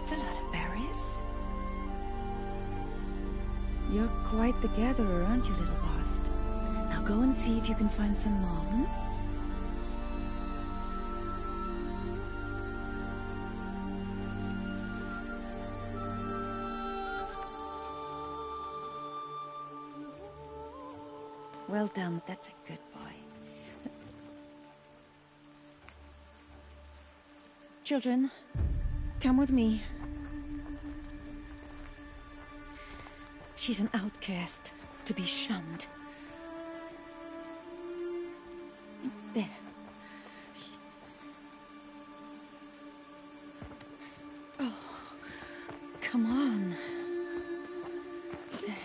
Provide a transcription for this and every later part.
That's a lot of berries. You're quite the gatherer, aren't you, little Bast? Now go and see if you can find some more, hmm? Well done, that's a good boy. Children, come with me. She's an outcast, to be shunned. There. Oh, come on. There.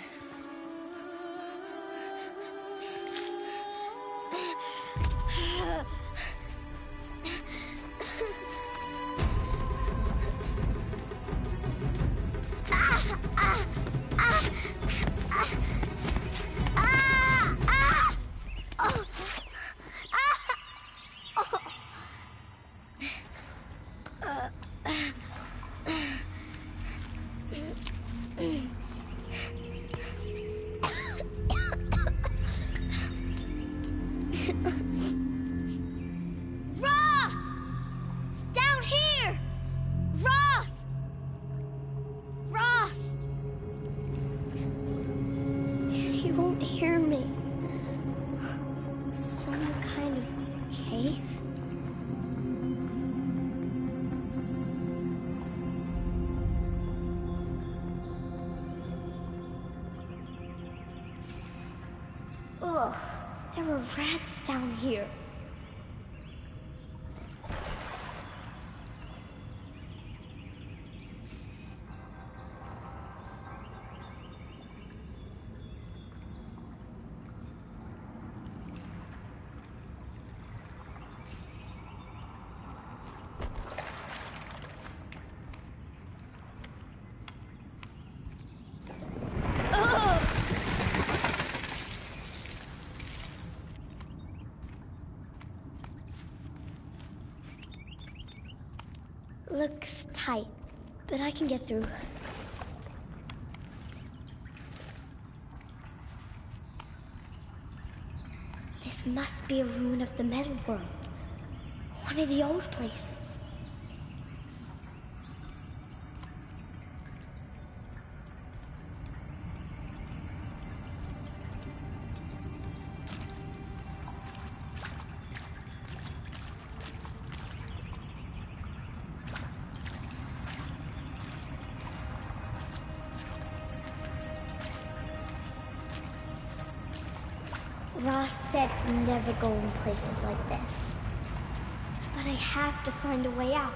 Ugh, there were rats down here. Looks tight, but I can get through. This must be a ruin of the metal world. One of the old places. Ross said never go in places like this. But I have to find a way out.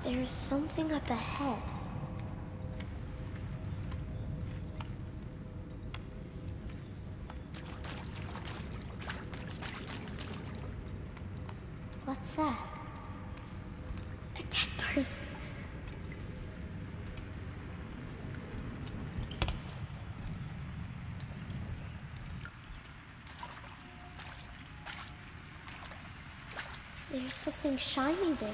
There's something up ahead. What's that? A dead person. There's something shiny there.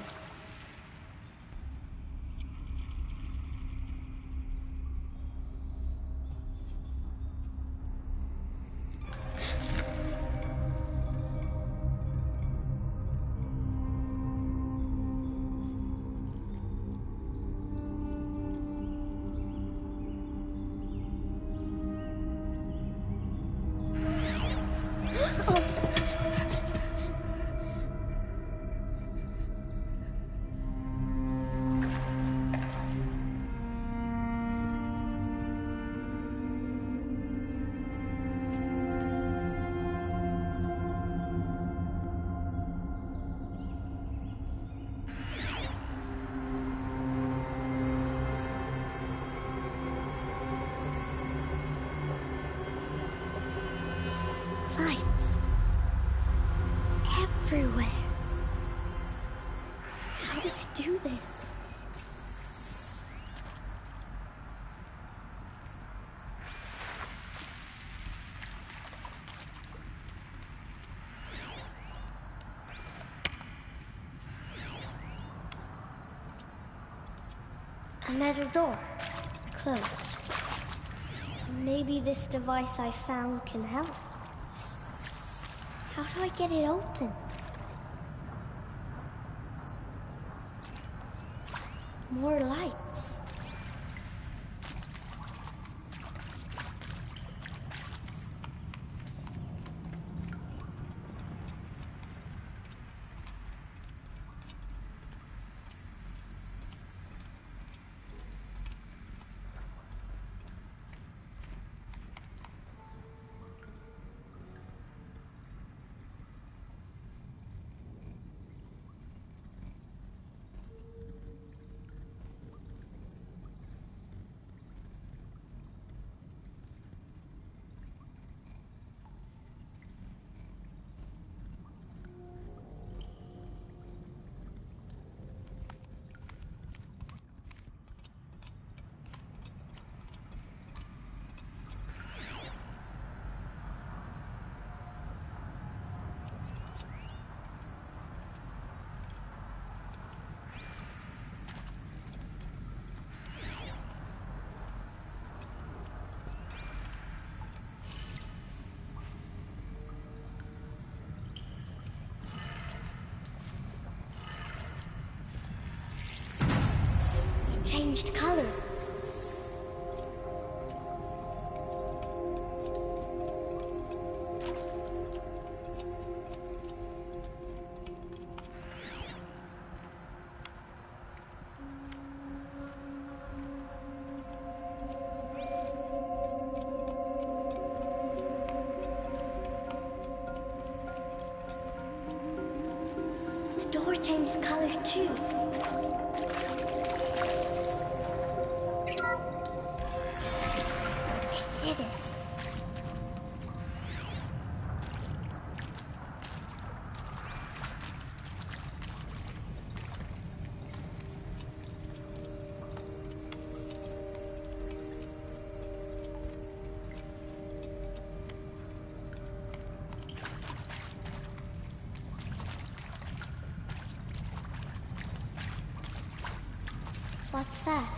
Lights. Everywhere. How does he do this? A metal door. Closed. Maybe this device I found can help. How do I get it open? More lights. Changed color. The door changed color too. What's that?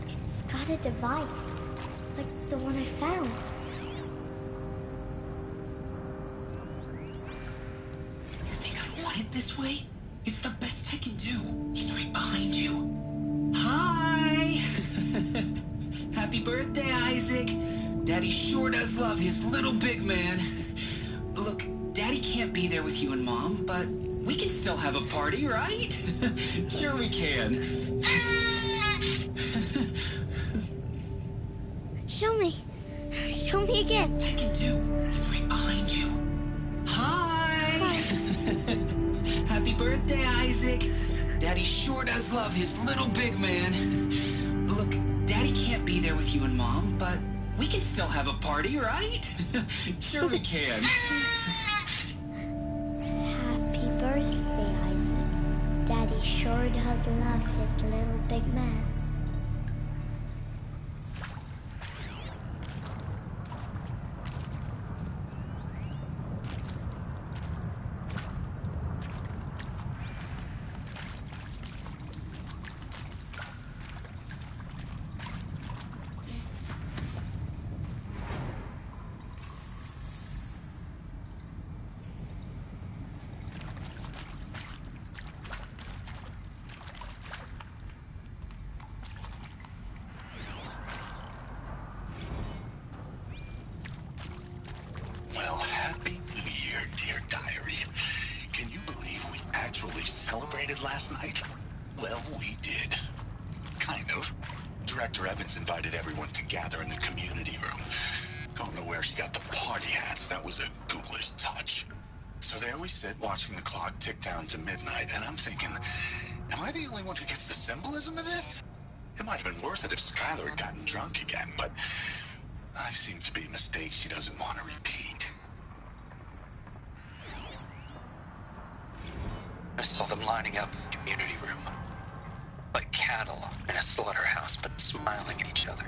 It's got a device, like the one I found. You think I want it this way? It's the best I can do. He's right behind you. Hi! Happy birthday, Isaac. Daddy sure does love his little big man. Look, Daddy can't be there with you and Mom, but we can still have a party, right? Sure we can. Show me. Show me again. I can do. He's right behind you. Hi! Happy birthday, Isaac. Daddy sure does love his little big man. Look, Daddy can't be there with you and Mom, but we can still have a party, right? Sure we can. Happy birthday, Isaac. Daddy sure does love his little big man. Well, happy New Year, dear diary. Can you believe we actually celebrated last night? Well, we did. Kind of. Director Evans invited everyone to gather in the community room. Don't know where she got the party hats. That was a ghoulish touch. So there we sit, watching the clock tick down to midnight, and I'm thinking, am I the only one who gets the symbolism of this? It might have been worth it if Skylar had gotten drunk again, but I see mistake she doesn't want to repeat. I saw them lining up in the community room. Like cattle in a slaughterhouse, but smiling at each other.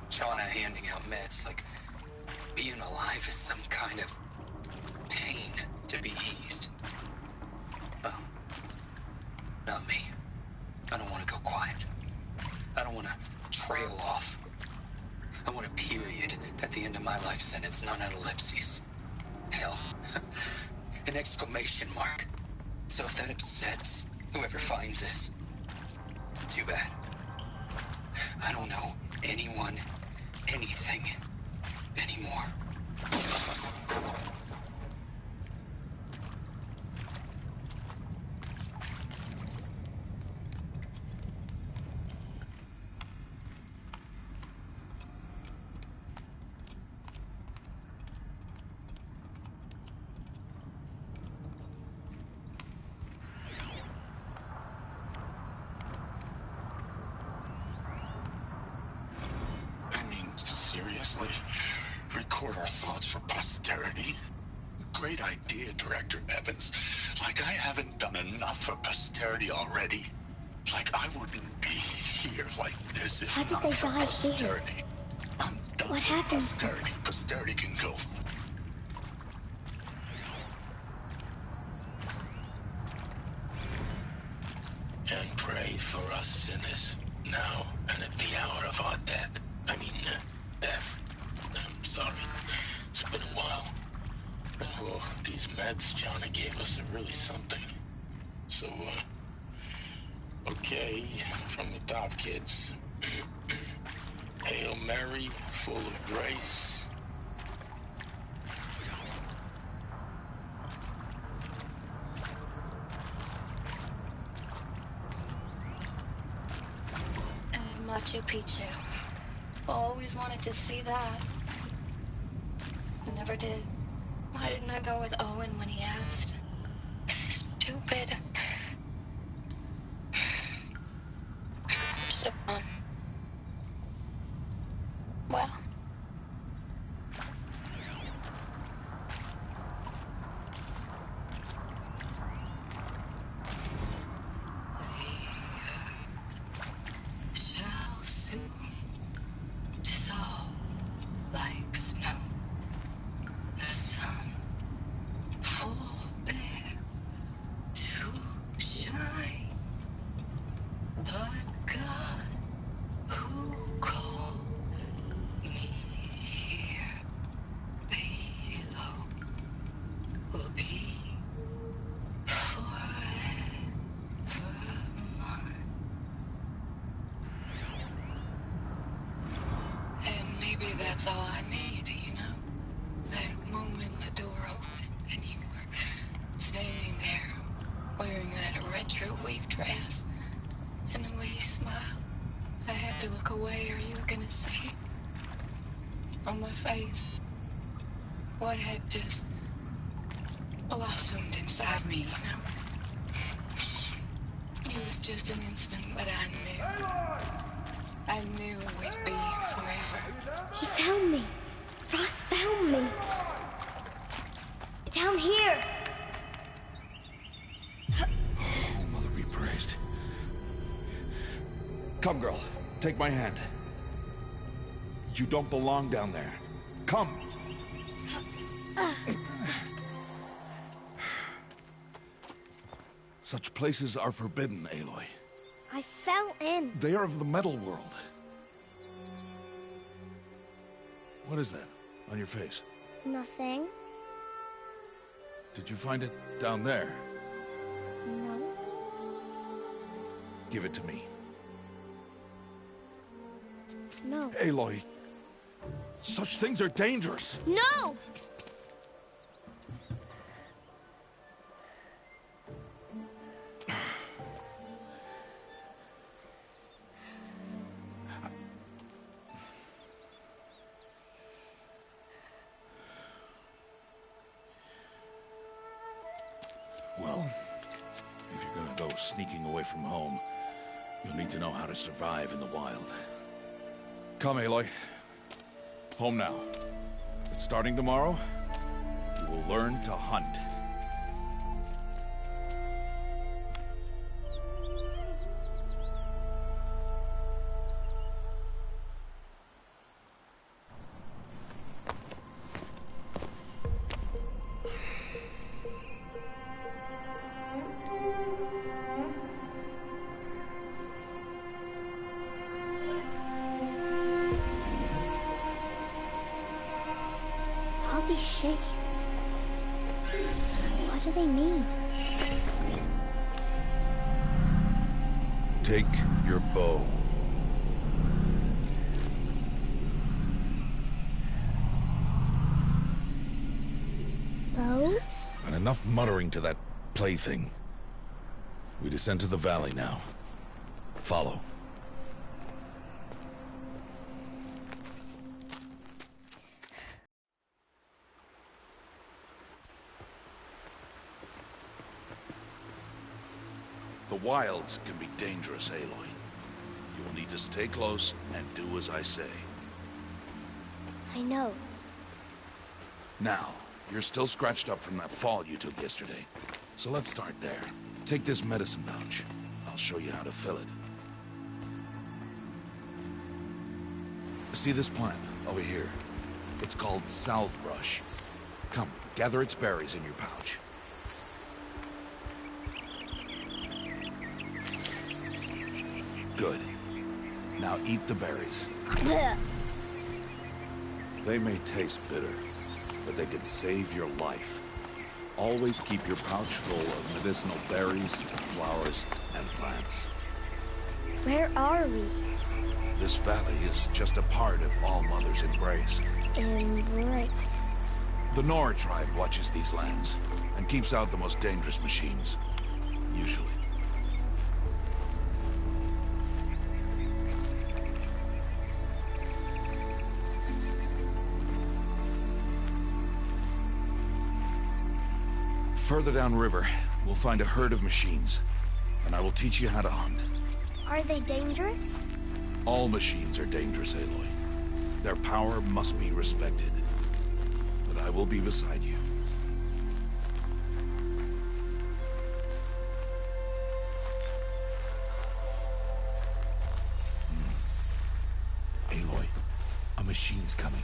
Shauna handing out meds, like being alive is some kind of pain to be eased. Well, not me. I don't want to go quiet. I don't want to trail off. I want a period at the end of my life sentence, not an ellipses. Hell, an exclamation mark. So if that upsets whoever finds this, too bad. I don't know anyone, anything, anymore. Seriously? Record our thoughts for posterity? Great idea, Director Evans. Like I haven't done enough for posterity already. Like I wouldn't be here like this if How did not they for die posterity. here? I'm done What with happened? posterity. Posterity can go. And pray for us sinners, now and at the hour of our death. Death. I'm sorry. It's been a while. Oh, these meds Johnny gave us are really something. So, okay, from the top, kids. Hail Mary, full of grace. Machu Picchu. Always wanted to see that. I never did. Why didn't I go with Owen when he asked? Stupid. Should've gone. Well. Shall soon dissolve like snow. The sun forbear to shine, but God who called me here below will be forever mine. And maybe that's all I need, you know? That moment the door opened and you were standing there wearing that retro weave dress and the way you smiled. I had to look away or you were gonna see on my face what had just blossomed inside me, you know? It was just an instant, but I knew we'd be forever. He found me. Ross found me. Down here. Oh, Mother be praised. Come, girl. Take my hand. You don't belong down there. Come. Such places are forbidden, Aloy. I fell in. They are of the metal world. What is that on your face? Nothing. Did you find it down there? No. Give it to me. No. Aloy, such things are dangerous. No! Well, if you're gonna go sneaking away from home, you'll need to know how to survive in the wild. Come, Aloy. Home now. Starting tomorrow, you will learn to hunt. All these shapes. What do they mean? Take your bow. Bow? And enough muttering to that plaything. We descend to the valley now. Follow. The wilds can be dangerous, Aloy. You will need to stay close and do as I say. I know. Now, you're still scratched up from that fall you took yesterday. So let's start there. Take this medicine pouch. I'll show you how to fill it. See this plant over here? It's called salvebrush. Come, gather its berries in your pouch. Good. Now eat the berries. Blech. They may taste bitter, but they can save your life. Always keep your pouch full of medicinal berries, flowers, and plants. Where are we? This valley is just a part of All Mother's embrace. Embrace. The Nora tribe watches these lands and keeps out the most dangerous machines, usually. Further downriver, we'll find a herd of machines, and I will teach you how to hunt. Are they dangerous? All machines are dangerous, Aloy. Their power must be respected. But I will be beside you. Aloy, a machine's coming.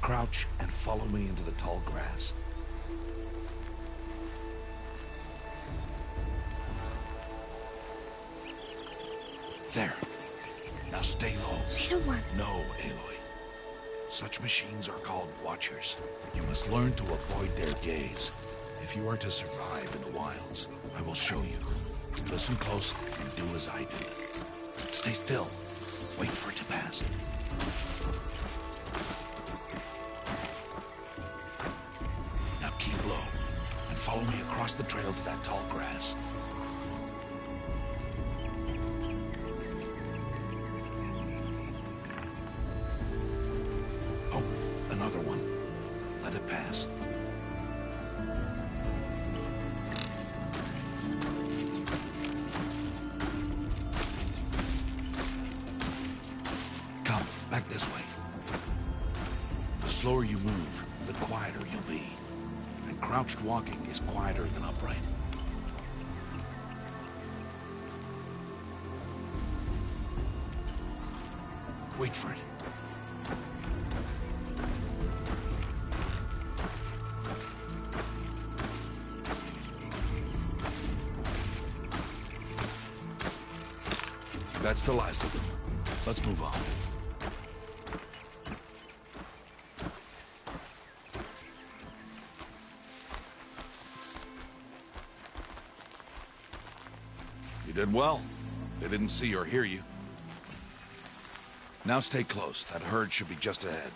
Crouch and follow me into the tall grass. There. Now stay low. Little one. No, Aloy. Such machines are called Watchers. You must learn to avoid their gaze. If you are to survive in the wilds, I will show you. Listen close and do as I do. Stay still. Wait for it to pass. Now keep low and follow me across the trail to that tall grass. Another one. Let it pass. Come, back this way. The slower you move, the quieter you'll be. And crouched walking is quieter than upright. Wait for it. That's the last of them. Let's move on. You did well. They didn't see or hear you. Now stay close. That herd should be just ahead.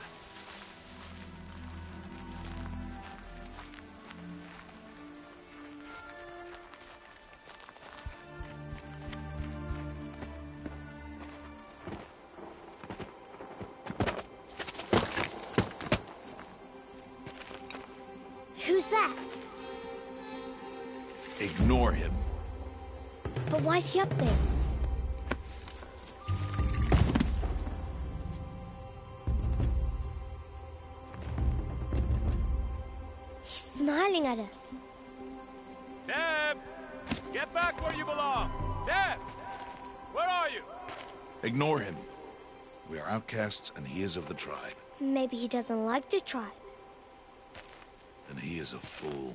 Who's that? Ignore him. But why's he up there? smiling at us. Teb! Get back where you belong! Teb! Where are you? Ignore him. We are outcasts, and he is of the tribe. Maybe he doesn't like the tribe. And he is a fool.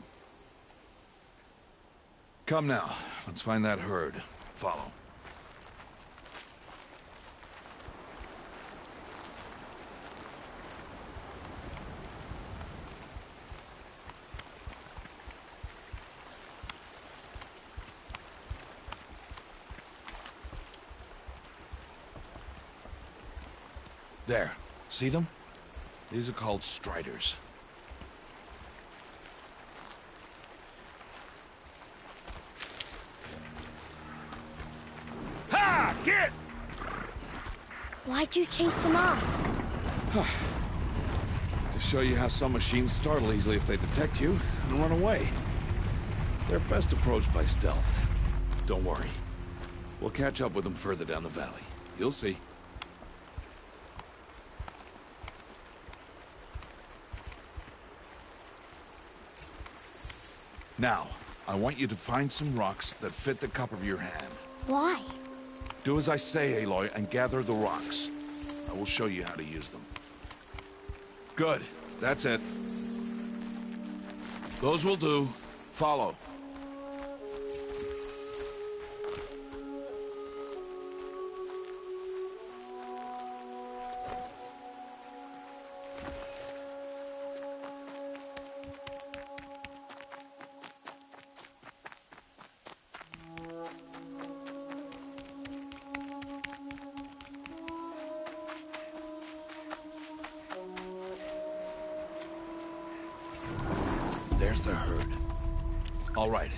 Come now, let's find that herd. Follow. There. See them? These are called striders. Ha! Get! Why'd you chase them off? To show you how some machines startle easily if they detect you and run away. They're best approached by stealth. Don't worry. We'll catch up with them further down the valley. You'll see. Now, I want you to find some rocks that fit the cup of your hand. Why? Do as I say, Aloy, and gather the rocks. I will show you how to use them. Good. That's it. Those will do. Follow. There's the herd. All right.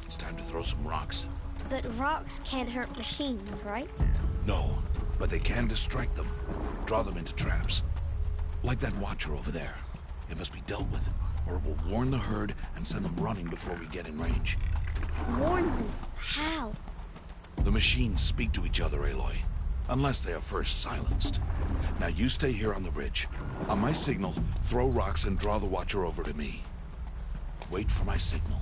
It's time to throw some rocks. But rocks can't hurt machines, right? No, but they can distract them. Draw them into traps. Like that watcher over there. It must be dealt with, or it will warn the herd and send them running before we get in range. Warn them? How? The machines speak to each other, Aloy. Unless they are first silenced. Now you stay here on the ridge. On my signal, throw rocks and draw the watcher over to me. Wait for my signal.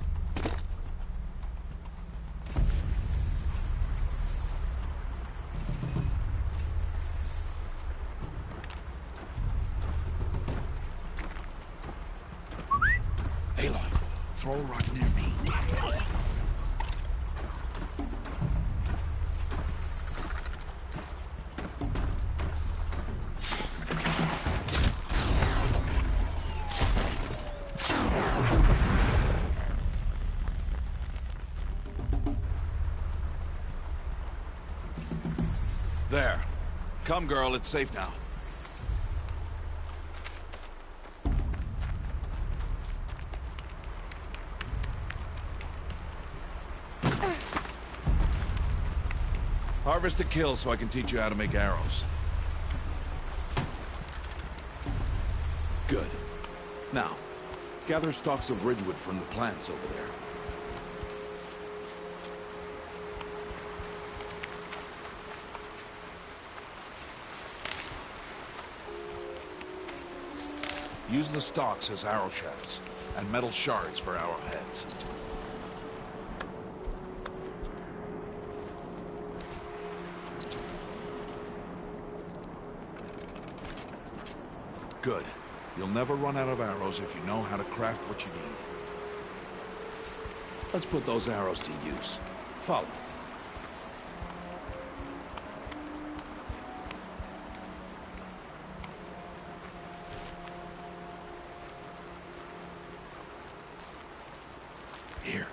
Aloy, throw a rock near me. There. Come, girl, it's safe now. Harvest a kill so I can teach you how to make arrows. Good. Now, gather stalks of ridgewood from the plants over there. Use the stalks as arrow shafts, and metal shards for arrowheads. Good. You'll never run out of arrows if you know how to craft what you need. Let's put those arrows to use. Follow. Here,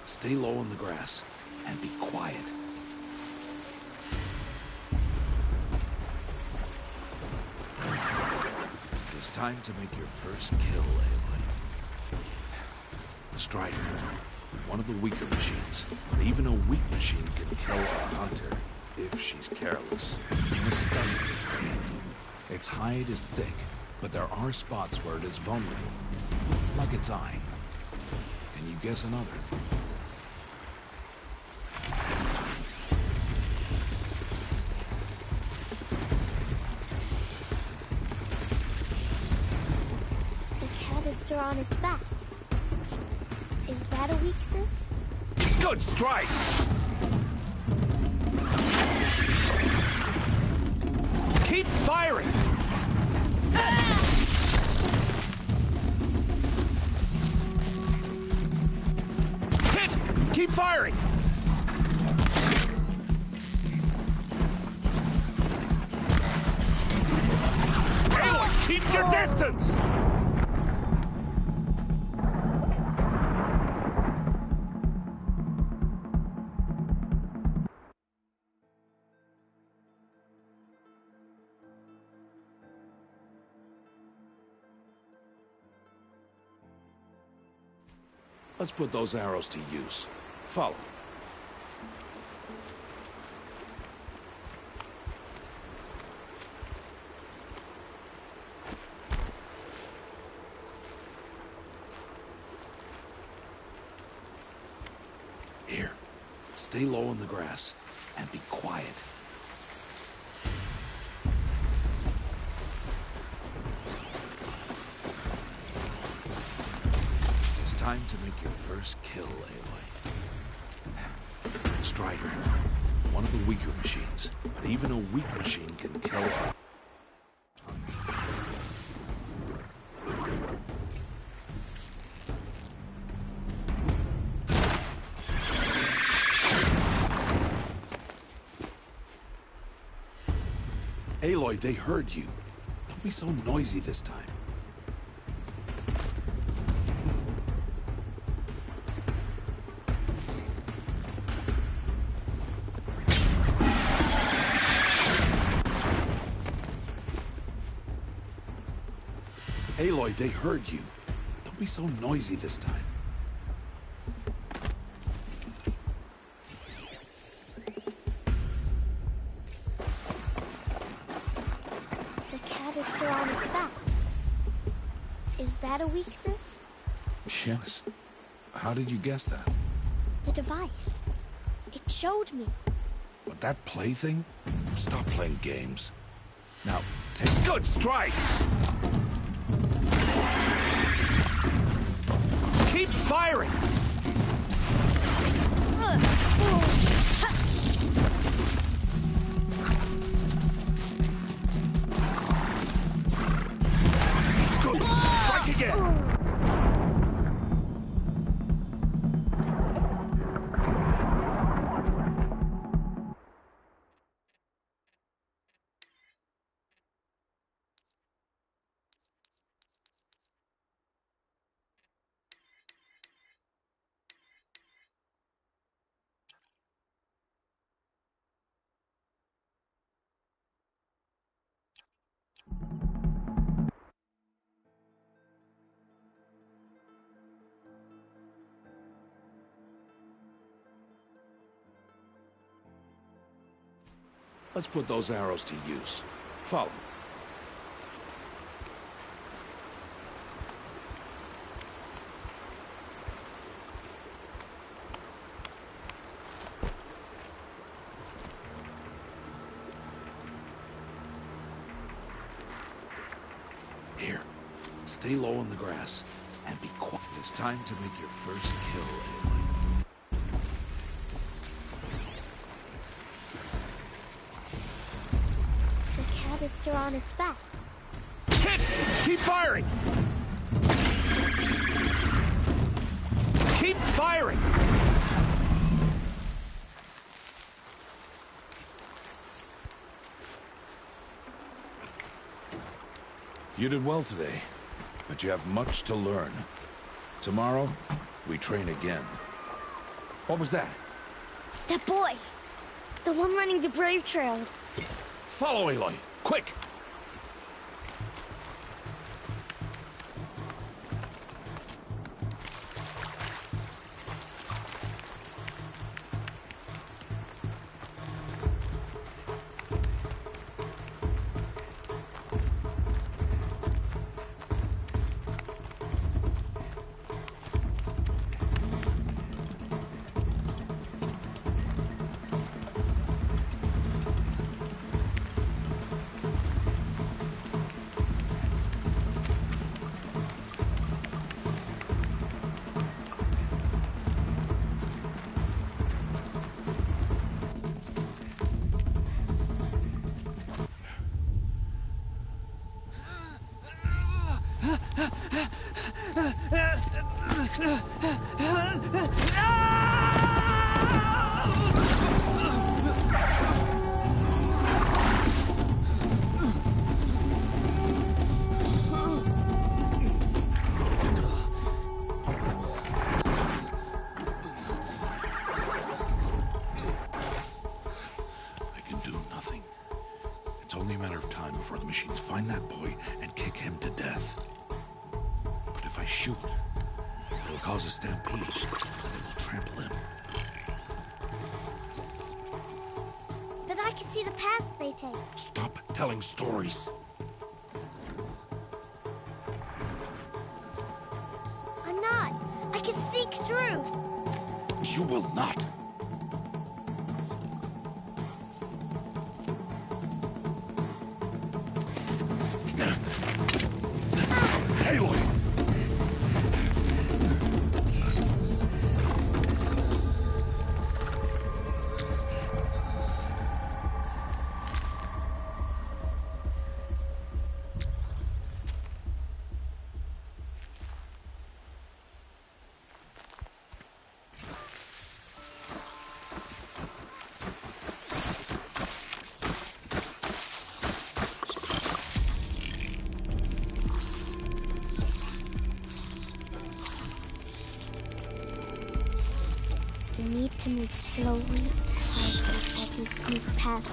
stay low on the grass, and be quiet. It's time to make your first kill, Aloy. The Strider, one of the weaker machines, but even a weak machine can kill a hunter if she's careless. You must study it. Its hide is thick, but there are spots where it is vulnerable, like its eye. Can you guess another? The canister on its back. that a weakness? Good strike! Keep firing! Hit! Keep firing! Aloy, keep your distance! Let's put those arrows to use. Follow. Here. Stay low in the grass and be quiet. Time to make your first kill, Aloy. Strider, one of the weaker machines, but even a weak machine can kill her. Aloy, they heard you. Don't be so noisy this time. Aloy, they heard you. Don't be so noisy this time. The cat is still on its back. Is that a weakness? Yes. How did you guess that? The device. It showed me. But that plaything? Stop playing games. Now, take good strike! Keep firing! Good! Strike again! Let's put those arrows to use. Follow. Here, stay low in the grass and be quiet. It's time to make your first kill, Aloy. Is still on its back. Hit! Keep firing! Keep firing! You did well today, but you have much to learn. Tomorrow, we train again. What was that? That boy! The one running the brave trails. Follow Aloy! Quick! can do nothing. It's only a matter of time before the machines find that boy and kick him to death. But if I shoot, it'll cause a stampede. They will trample him. But I can see the paths they take. Stop telling stories. I'm not. I can sneak through. You will not. Aloy! You need to move slowly, so I can sneak past.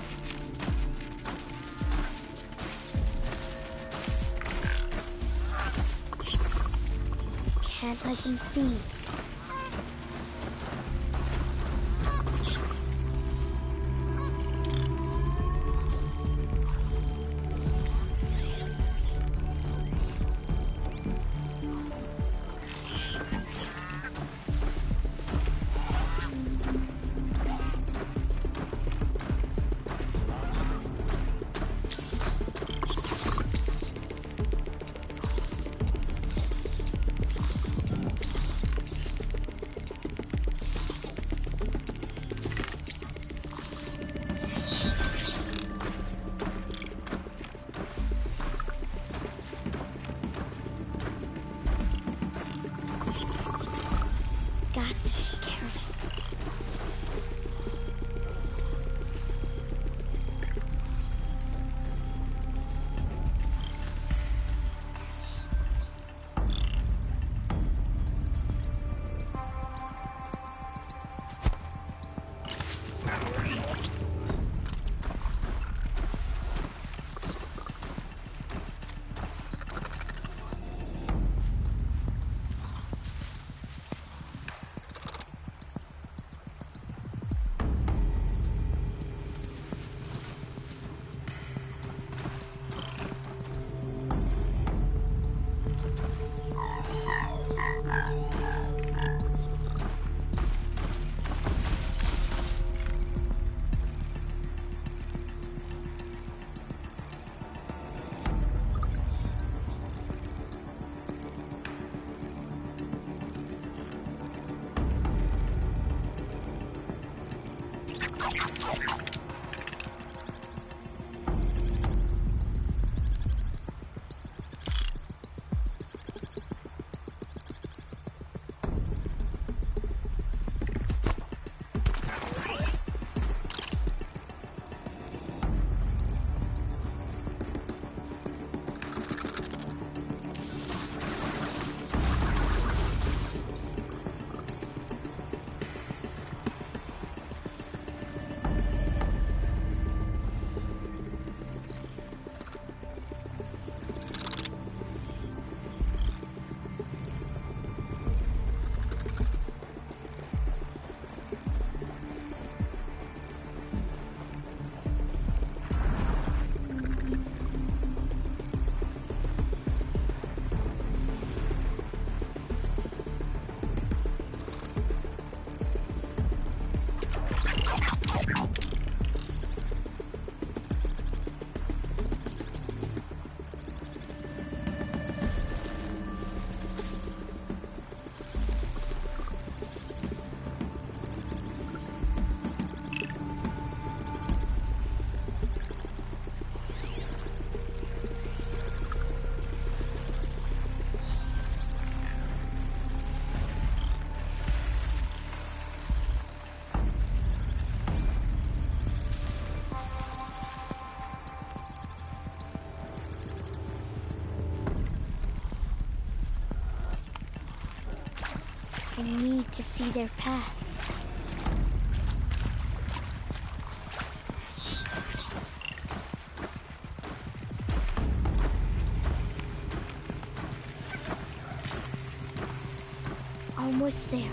Can't let them see me. Got to be careful. I need to see their paths. Almost there.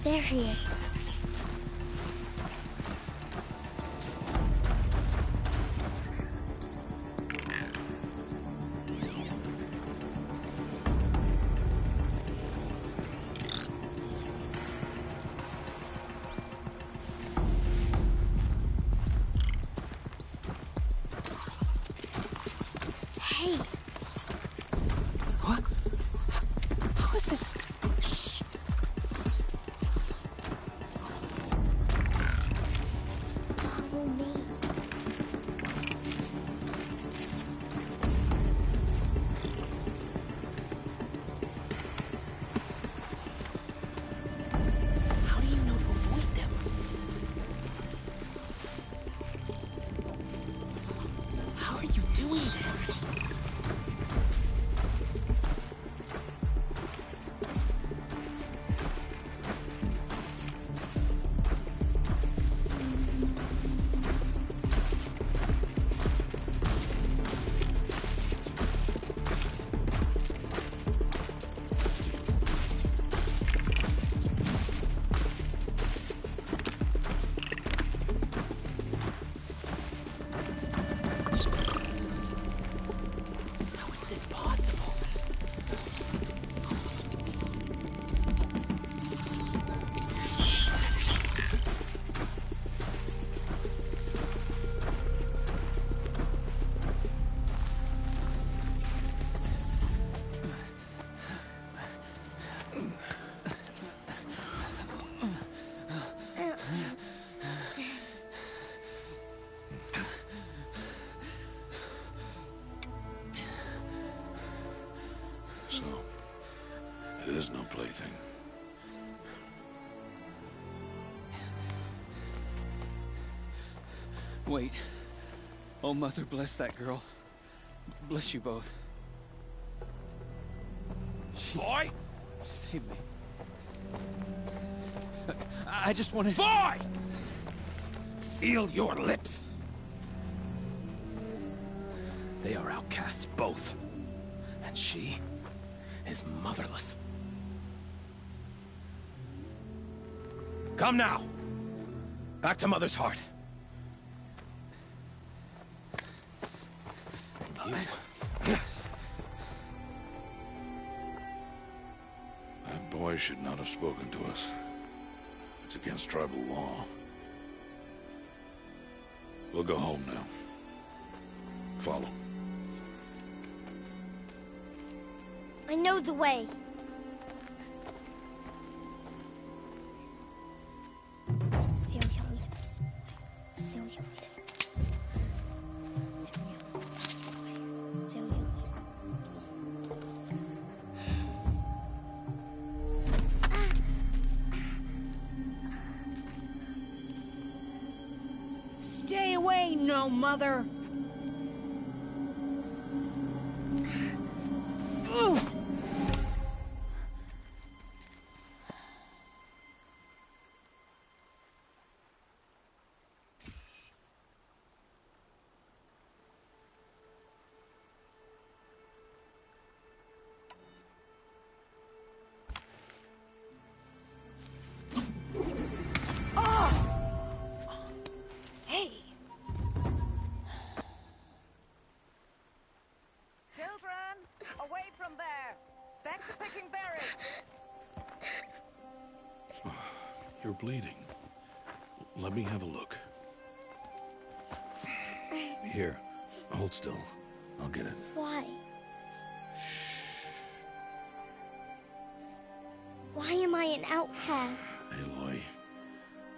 There he is. Hey. What? How is this? Shh. Follow me. How do you know to avoid them? How are you doing this? How is this possible? So, it is no plaything. Wait. Oh, Mother, bless that girl. Bless you both. Boy! She saved me. I just wanted... Boy! Seal your lips. They are outcasts, both. And she is motherless. Come now. Back to Mother's heart. And you... That boy should not have spoken to us. It's against tribal law. We'll go home now. Follow. I know the way. Seal your lips. Seal your lips. Seal your lips. Stay away, no mother. Hey. Children, away from there. Back to picking berries. You're bleeding. Let me have a look. Here, hold still. I'll get it. Why? Why am I an outcast? Aloy,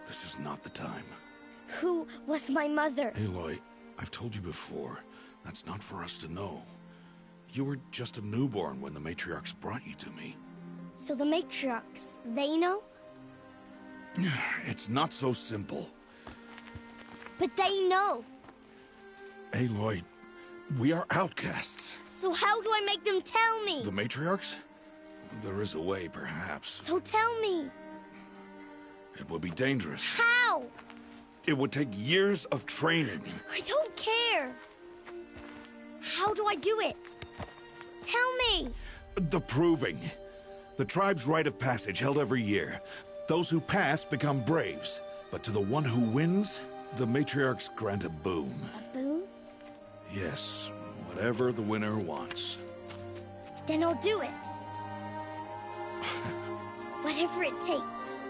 this is not the time. Who was my mother? Aloy, I've told you before, that's not for us to know. You were just a newborn when the matriarchs brought you to me. So the matriarchs, they know? It's not so simple. But they know. Aloy, we are outcasts. So how do I make them tell me? The matriarchs? There is a way, perhaps. So tell me. It would be dangerous. How? It would take years of training. I don't care. How do I do it? Tell me. The proving. The tribe's rite of passage held every year. Those who pass become braves. But to the one who wins, the matriarchs grant a boon. A boon? Yes, whatever the winner wants. Then I'll do it. Whatever it takes.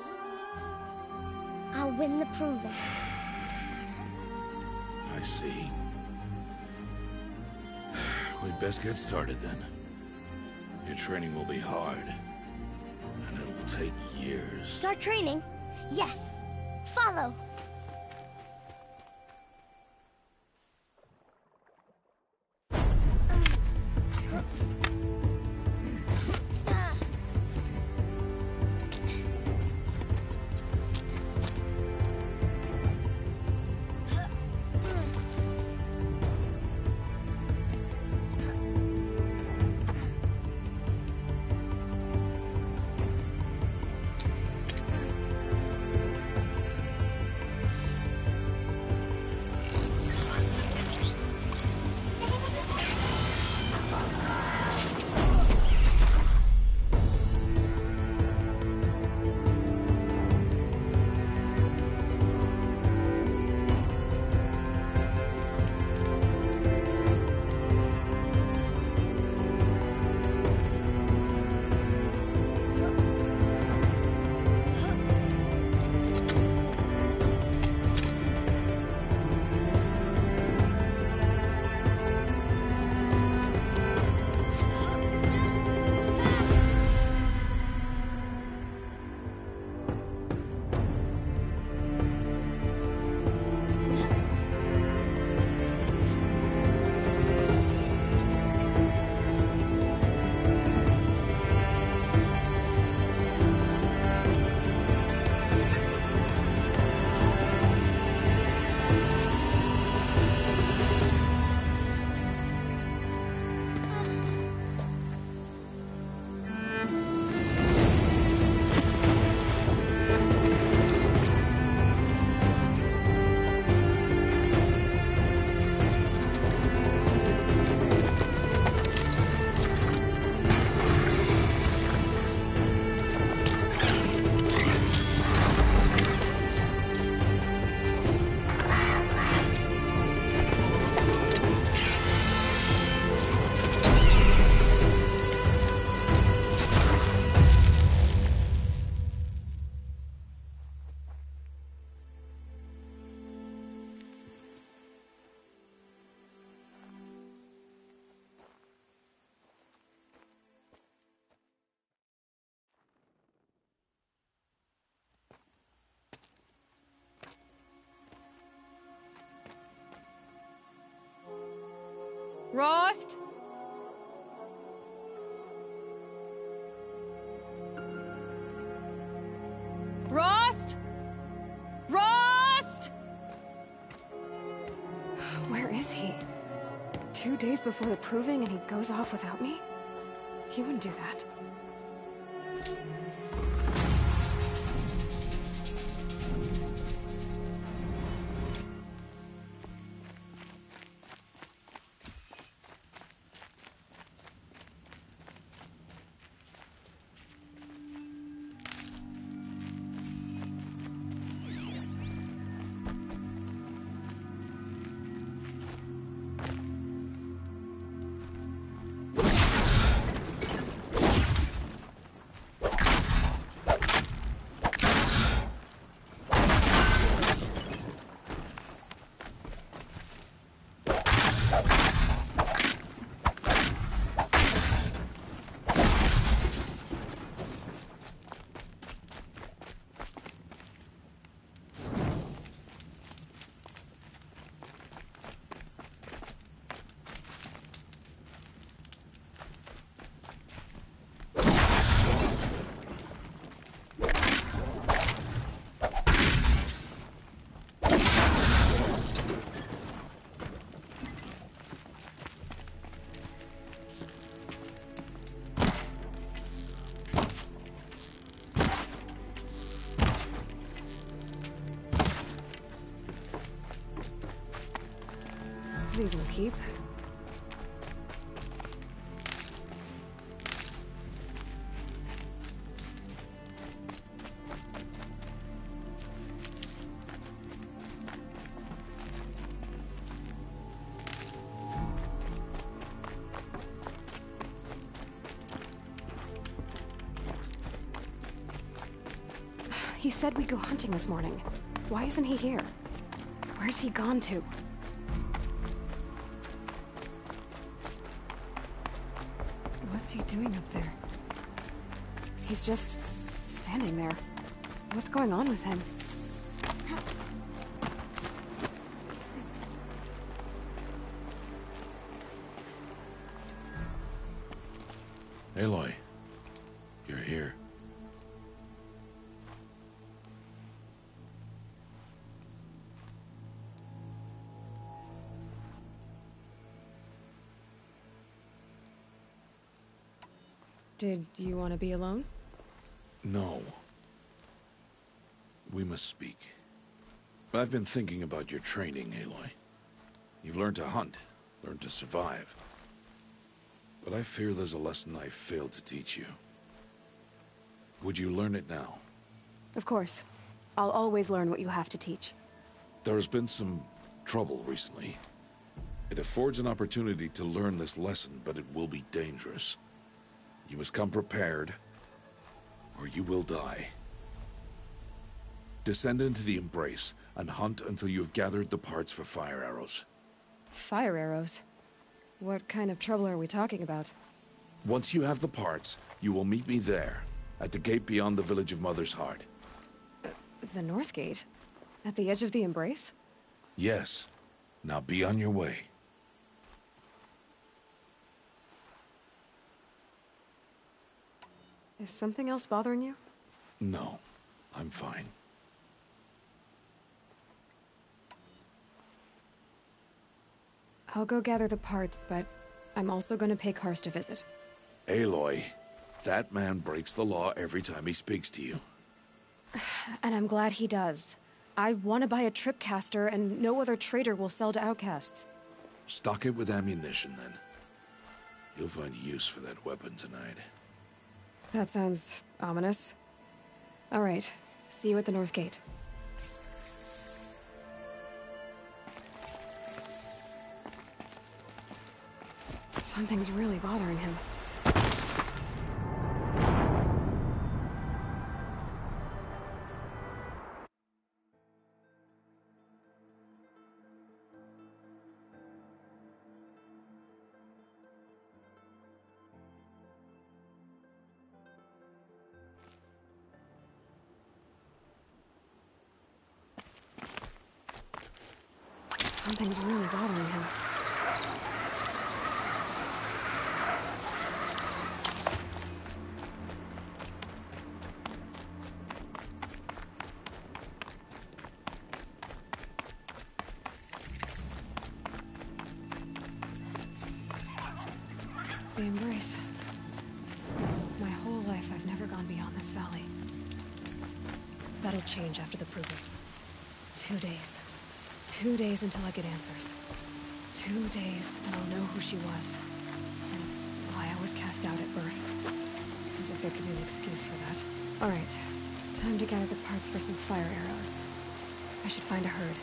I'll win the proving. I see. We'd best get started then. Your training will be hard. And it'll take years. Start training? Yes. Follow. Rost? Rost? Rost? Where is he? 2 days before the proving and he goes off without me? He wouldn't do that. These will keep. He said we'd go hunting this morning. Why isn't he here? Where's he gone to? What's he doing up there? He's just standing there. What's going on with him? Aloy, you're here. Did you want to be alone? No. We must speak. I've been thinking about your training, Aloy. You've learned to hunt, learned to survive. But I fear there's a lesson I failed to teach you. Would you learn it now? Of course. I'll always learn what you have to teach. There has been some trouble recently. It affords an opportunity to learn this lesson, but it will be dangerous. You must come prepared, or you will die. Descend into the Embrace, and hunt until you have gathered the parts for fire arrows. Fire arrows? What kind of trouble are we talking about? Once you have the parts, you will meet me there, at the gate beyond the village of Mother's Heart. The North Gate? At the edge of the Embrace? Yes. Now be on your way. Is something else bothering you? No, I'm fine. I'll go gather the parts, but I'm also going to pay Karst a visit. Aloy, that man breaks the law every time he speaks to you. And I'm glad he does. I want to buy a tripcaster, and no other trader will sell to outcasts. Stock it with ammunition, then. You'll find use for that weapon tonight. That sounds ominous. All right. See you at the North Gate. Something's really bothering him. Something's really bothering him. The Embrace. My whole life, I've never gone beyond this valley. That'll change after the proving. 2 days. 2 days until I get answers. 2 days, and I'll know who she was. And why I was cast out at birth. As if there could be an excuse for that. Alright, time to gather the parts for some fire arrows. I should find a herd.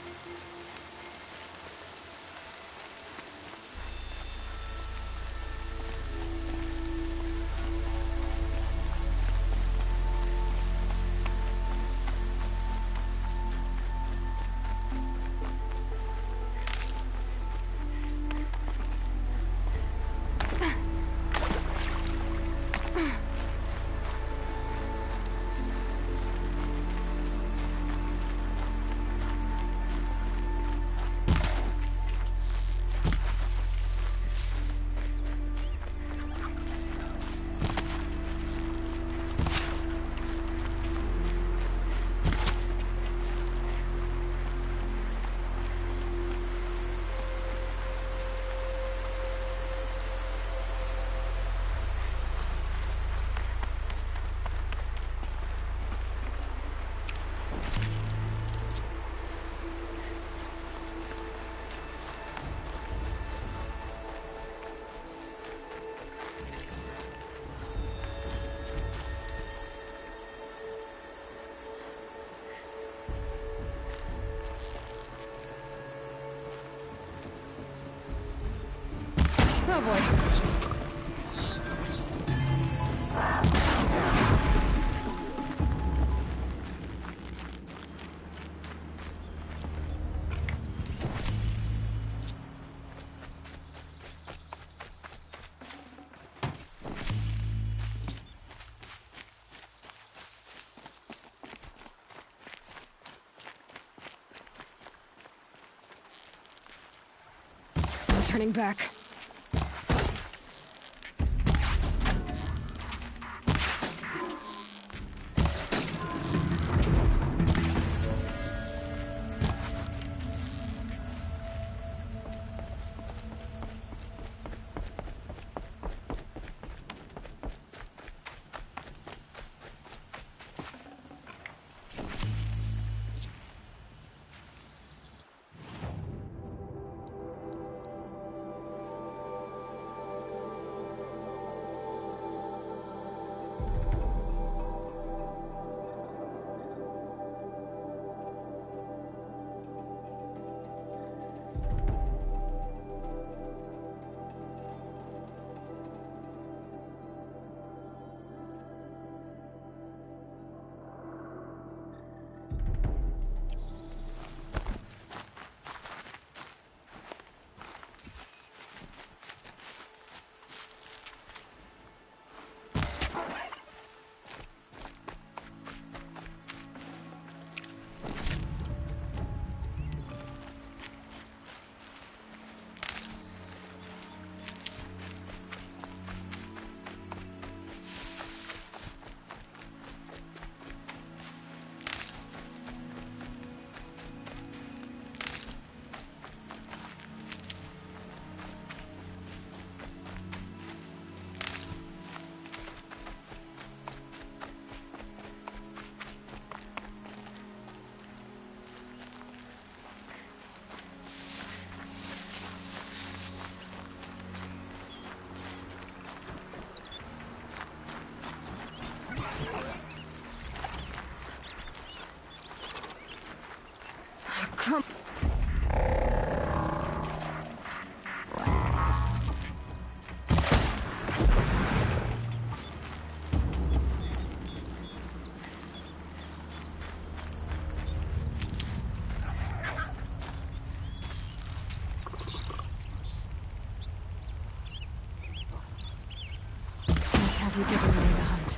Oh boy. I'm turning back. Come. Can't have you giving away the hunt.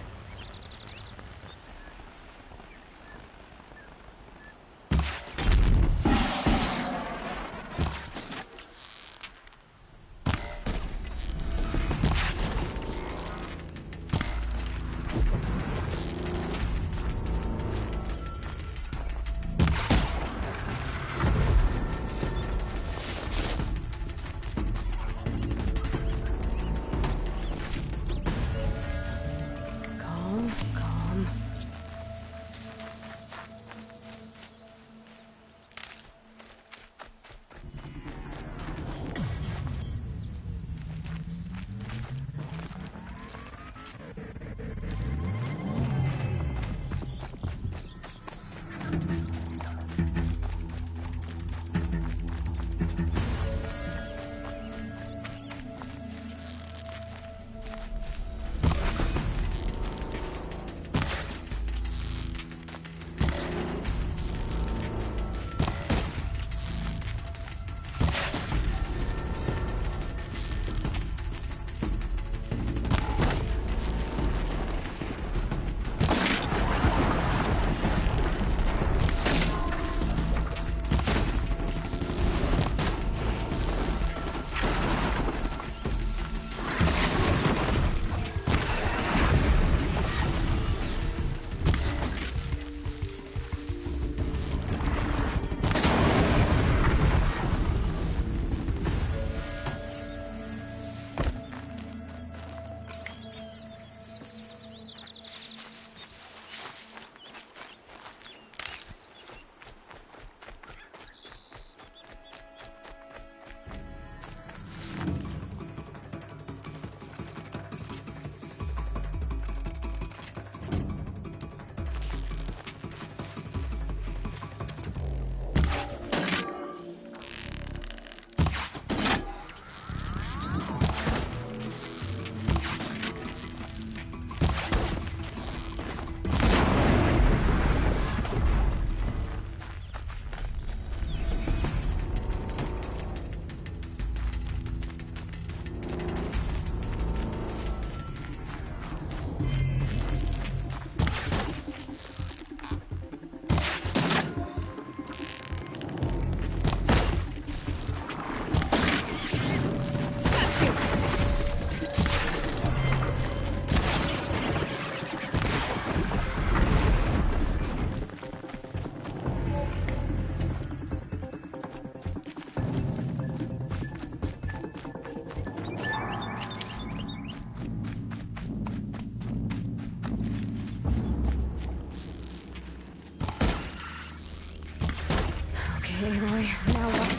Okay, Aloy, now what?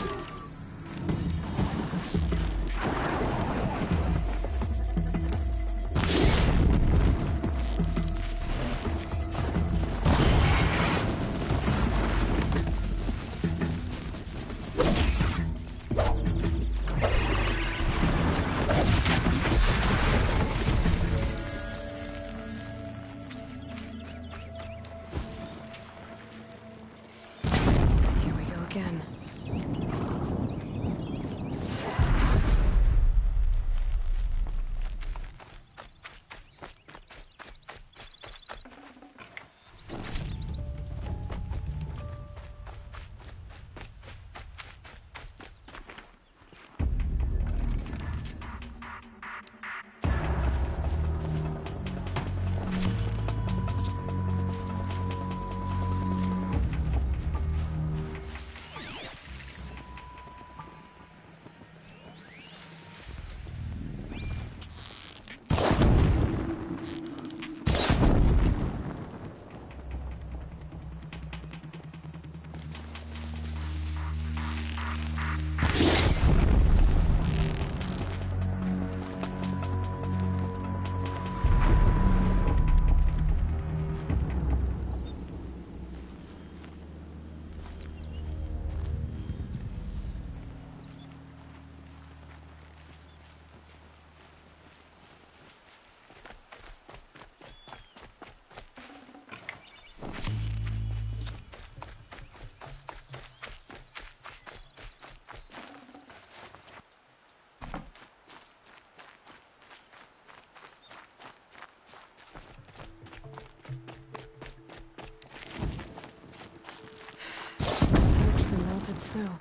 Here we go again. Search for melted snow.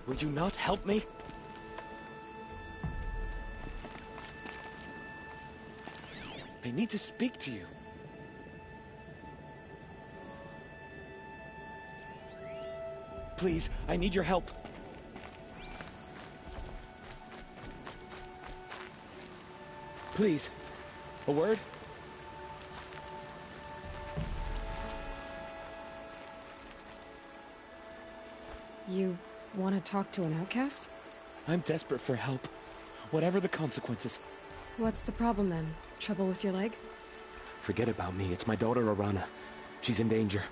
Will you not help me? I need to speak to you. Please, I need your help. Please, a word? You want to talk to an outcast? I'm desperate for help, whatever the consequences. What's the problem then? Trouble with your leg? Forget about me. It's my daughter, Arana. She's in danger.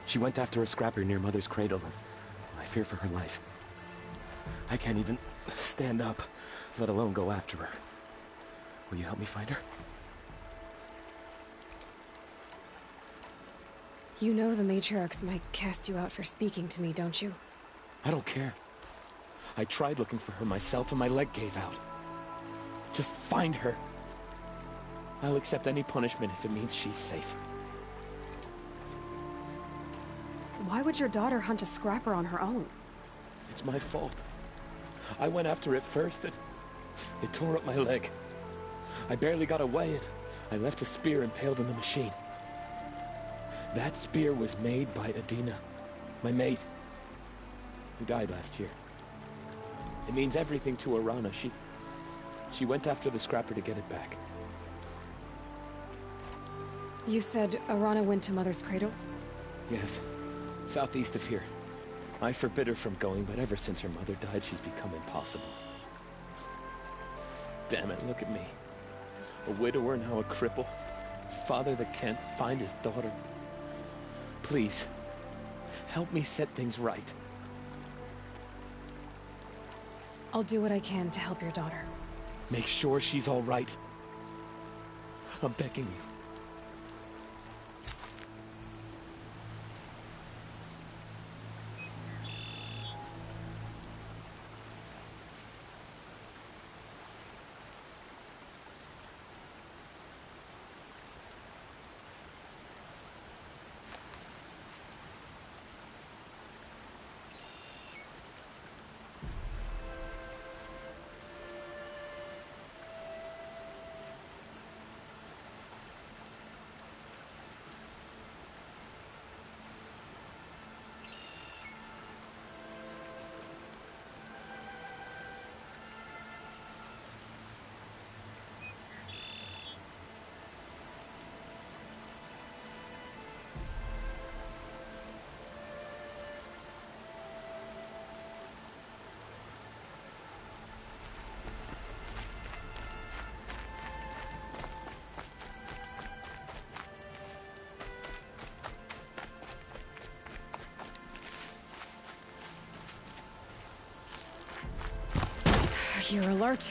She went after a scrapper near Mother's cradle, and I fear for her life. I can't even stand up, let alone go after her. Will you help me find her? You know the matriarchs might cast you out for speaking to me, don't you? I don't care. I tried looking for her myself, and my leg gave out. Just find her. I'll accept any punishment if it means she's safe. Why would your daughter hunt a scrapper on her own? It's my fault. I went after it first, and it tore up my leg. I barely got away, and I left a spear impaled in the machine. That spear was made by Adina, my mate, who died last year. It means everything to Arana. She went after the scrapper to get it back. You said Arana went to Mother's cradle? Yes, southeast of here. I forbid her from going, but ever since her mother died, she's become impossible. Damn it, look at me. A widower, now a cripple. Father that can't find his daughter. Please, help me set things right. I'll do what I can to help your daughter. Make sure she's all right. I'm begging you. You're alert.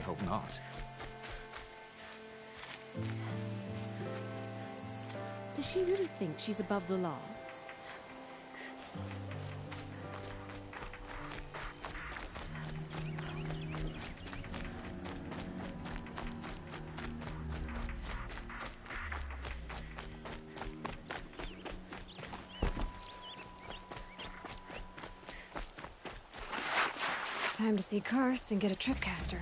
hope not. Does she really think she's above the law? Time to see Karst and get a tripcaster.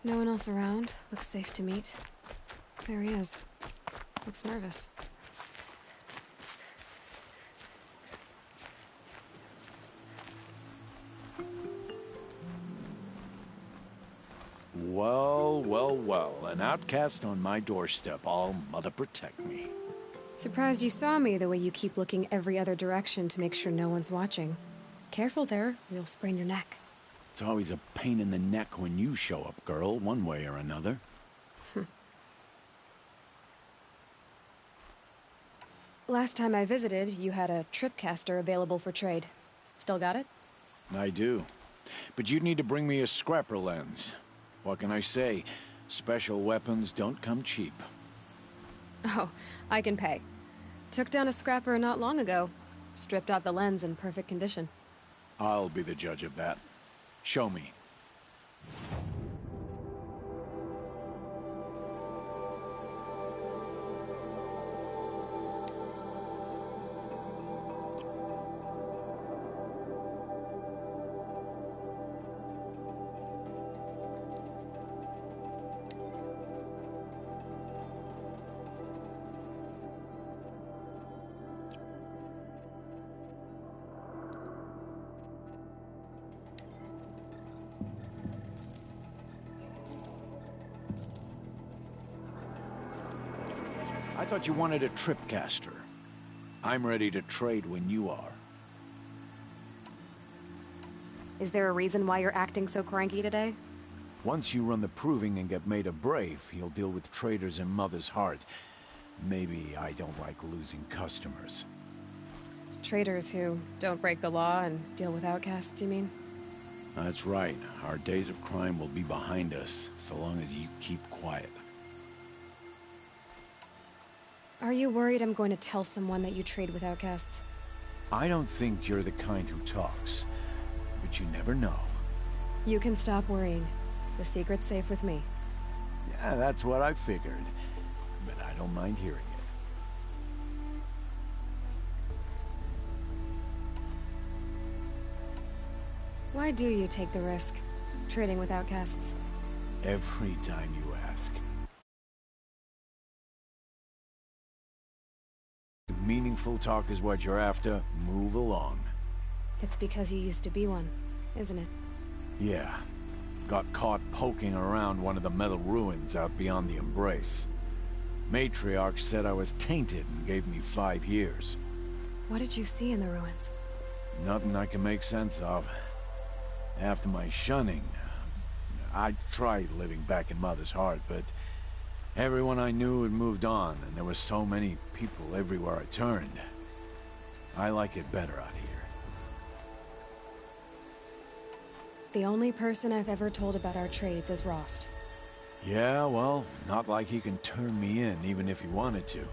No one else around. Looks safe to meet. There he is. Looks nervous. Well, well, well. An outcast on my doorstep. All mother protect me. Surprised you saw me the way you keep looking every other direction to make sure no one's watching. Careful there, or you'll sprain your neck. It's always a pain in the neck when you show up, girl, one way or another. Last time I visited, you had a tripcaster available for trade. Still got it? I do. But you'd need to bring me a scrapper lens. What can I say? Special weapons don't come cheap. Oh, I can pay. Took down a scrapper not long ago. Stripped out the lens in perfect condition. I'll be the judge of that. Show me. I thought you wanted a tripcaster. I'm ready to trade when you are. Is there a reason why you're acting so cranky today? Once you run the proving and get made a brave, you'll deal with traitors in Mother's Heart. Maybe I don't like losing customers. Traitors who don't break the law and deal with outcasts, you mean? That's right. Our days of crime will be behind us, so long as you keep quiet. Are you worried I'm going to tell someone that you trade with outcasts? I don't think you're the kind who talks, but you never know. You can stop worrying. The secret's safe with me. Yeah, that's what I figured, but I don't mind hearing it. Why do you take the risk, trading with outcasts? Every time you ask. If meaningful talk is what you're after, move along. It's because you used to be one, isn't it? Yeah. Got caught poking around one of the metal ruins out beyond the Embrace. Matriarch said I was tainted and gave me 5 years. What did you see in the ruins? Nothing I can make sense of. After my shunning, I tried living back in Mother's Heart, but everyone I knew had moved on, and there were so many people everywhere I turned. I like it better out here. The only person I've ever told about our trades is Rost. Yeah, well, not like he can turn me in, even if he wanted to.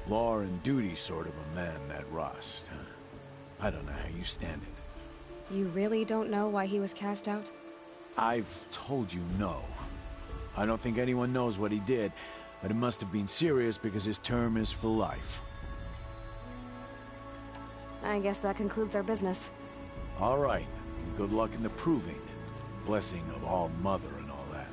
Law and duty sort of a man, that Rost. I don't know how you stand it. You really don't know why he was cast out? I've told you no. I don't think anyone knows what he did, but it must have been serious because his term is for life. I guess that concludes our business. All right. Good luck in the proving. Blessing of All Mother and all that.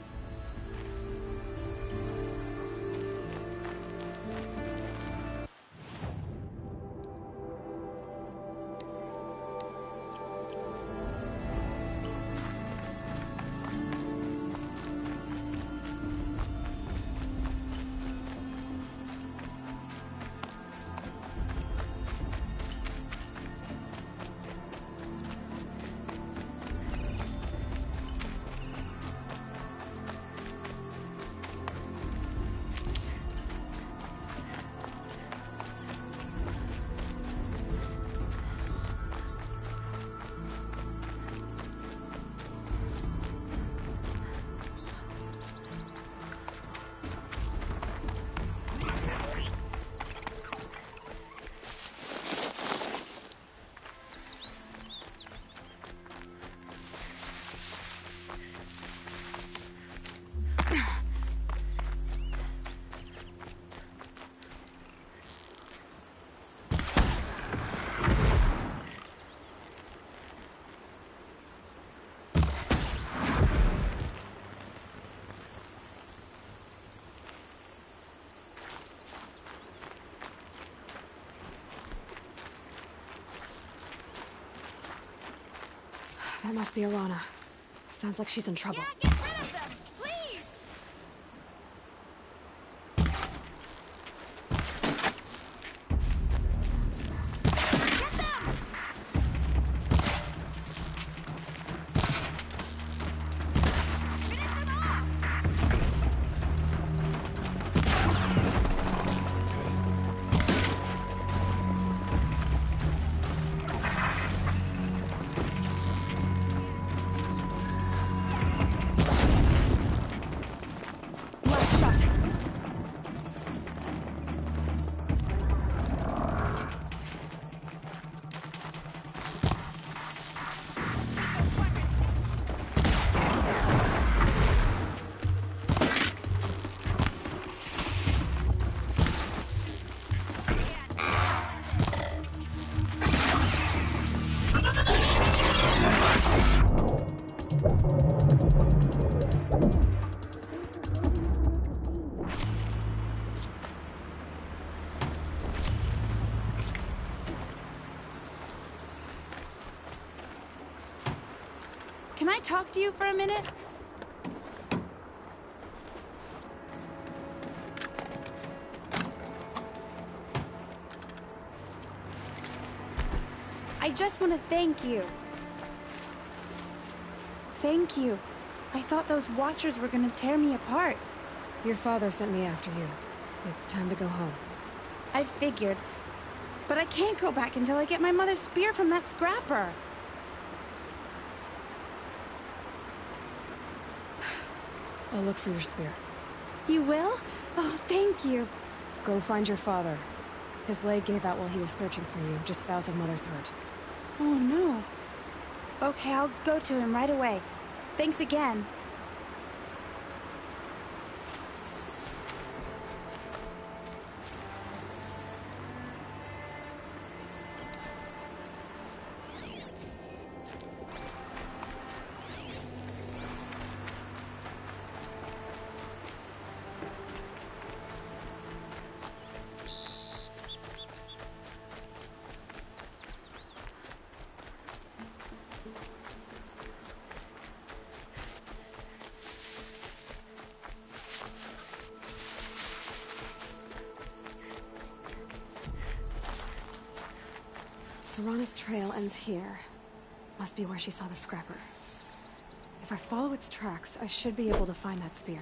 That must be Alana. Sounds like she's in trouble. Yeah, get rid of them, please! Get that! Finish them off! Last shot. Can I talk to you for a minute? I just want to thank you. Thank you. I thought those Watchers were gonna tear me apart. Your father sent me after you. It's time to go home. I figured. But I can't go back until I get my mother's spear from that scrapper. I'll look for your spear. You will? Oh, thank you. Go find your father. His leg gave out while he was searching for you, just south of Mother's Hurt. Oh, no. Okay, I'll go to him right away. Thanks again. Serana's trail ends here. Must be where she saw the scrapper. If I follow its tracks, I should be able to find that spear.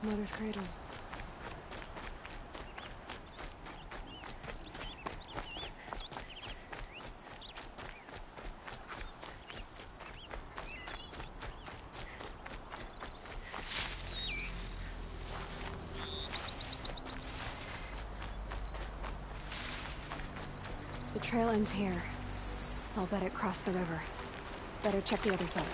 Mother's cradle. The trail ends here. I'll bet it crossed the river. Better check the other side.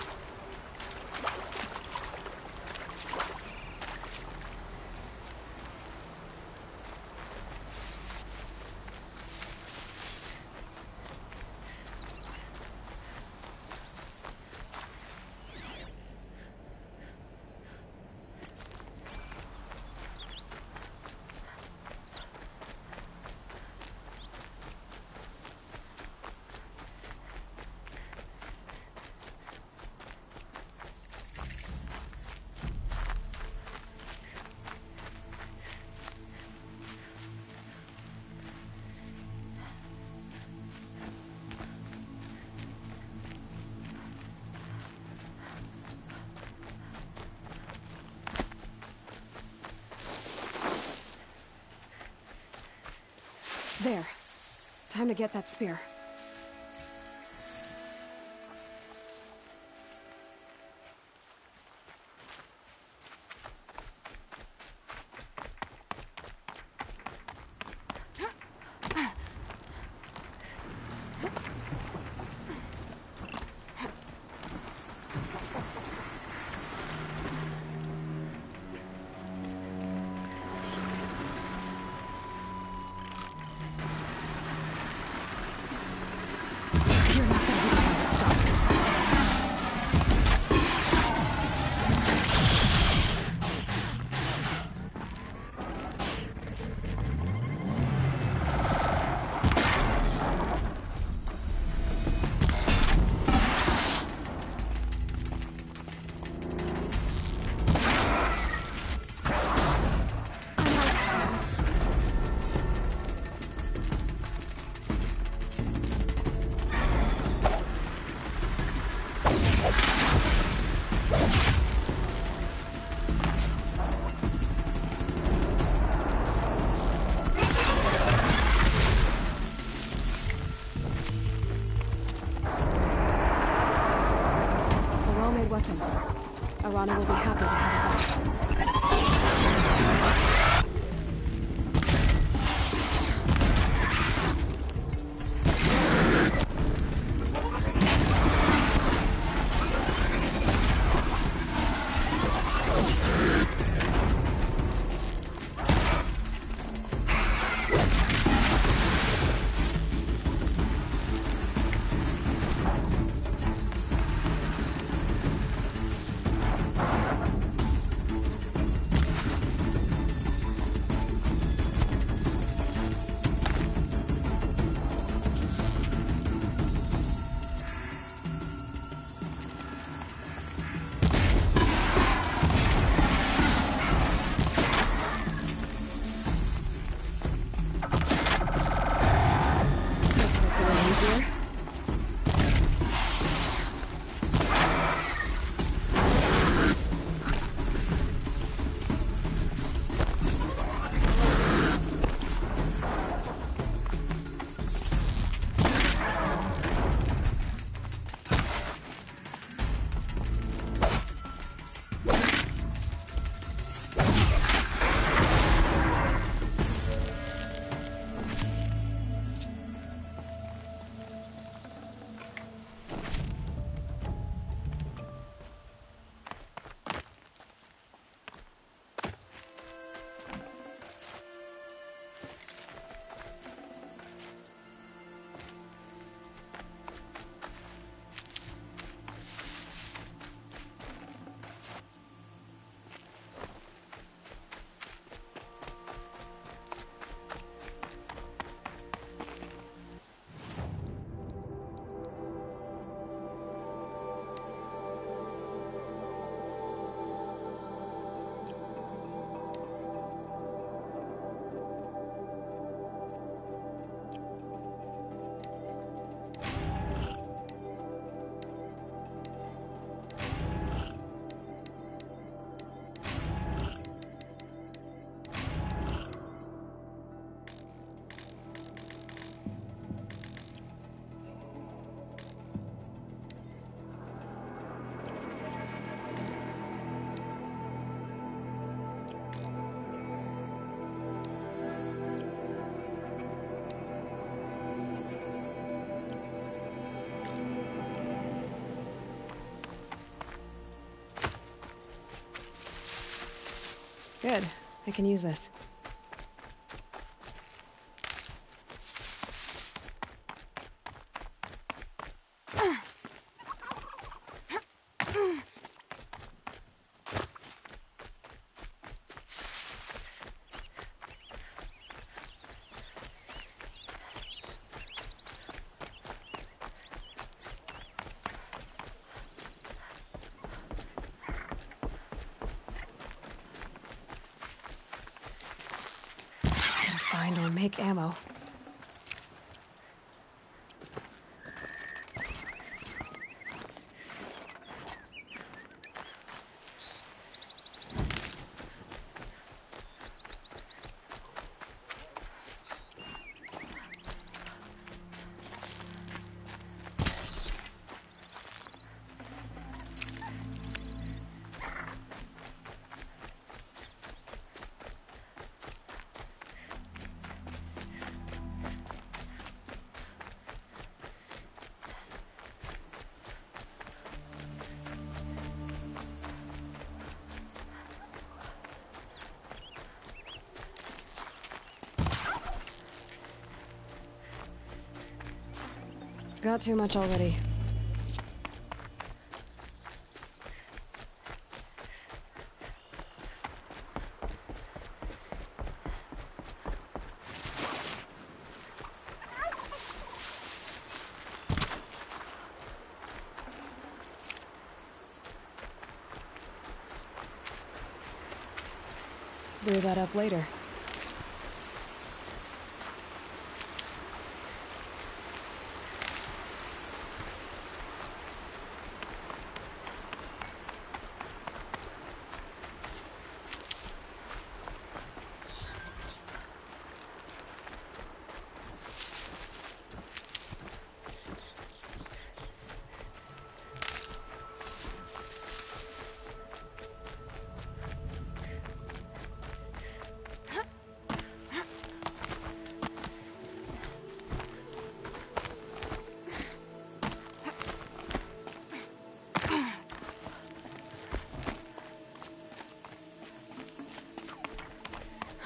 There. Time to get that spear. Arana will be happy to have it back. Good. I can use this. Find or make ammo. Got too much already. Brew that up later.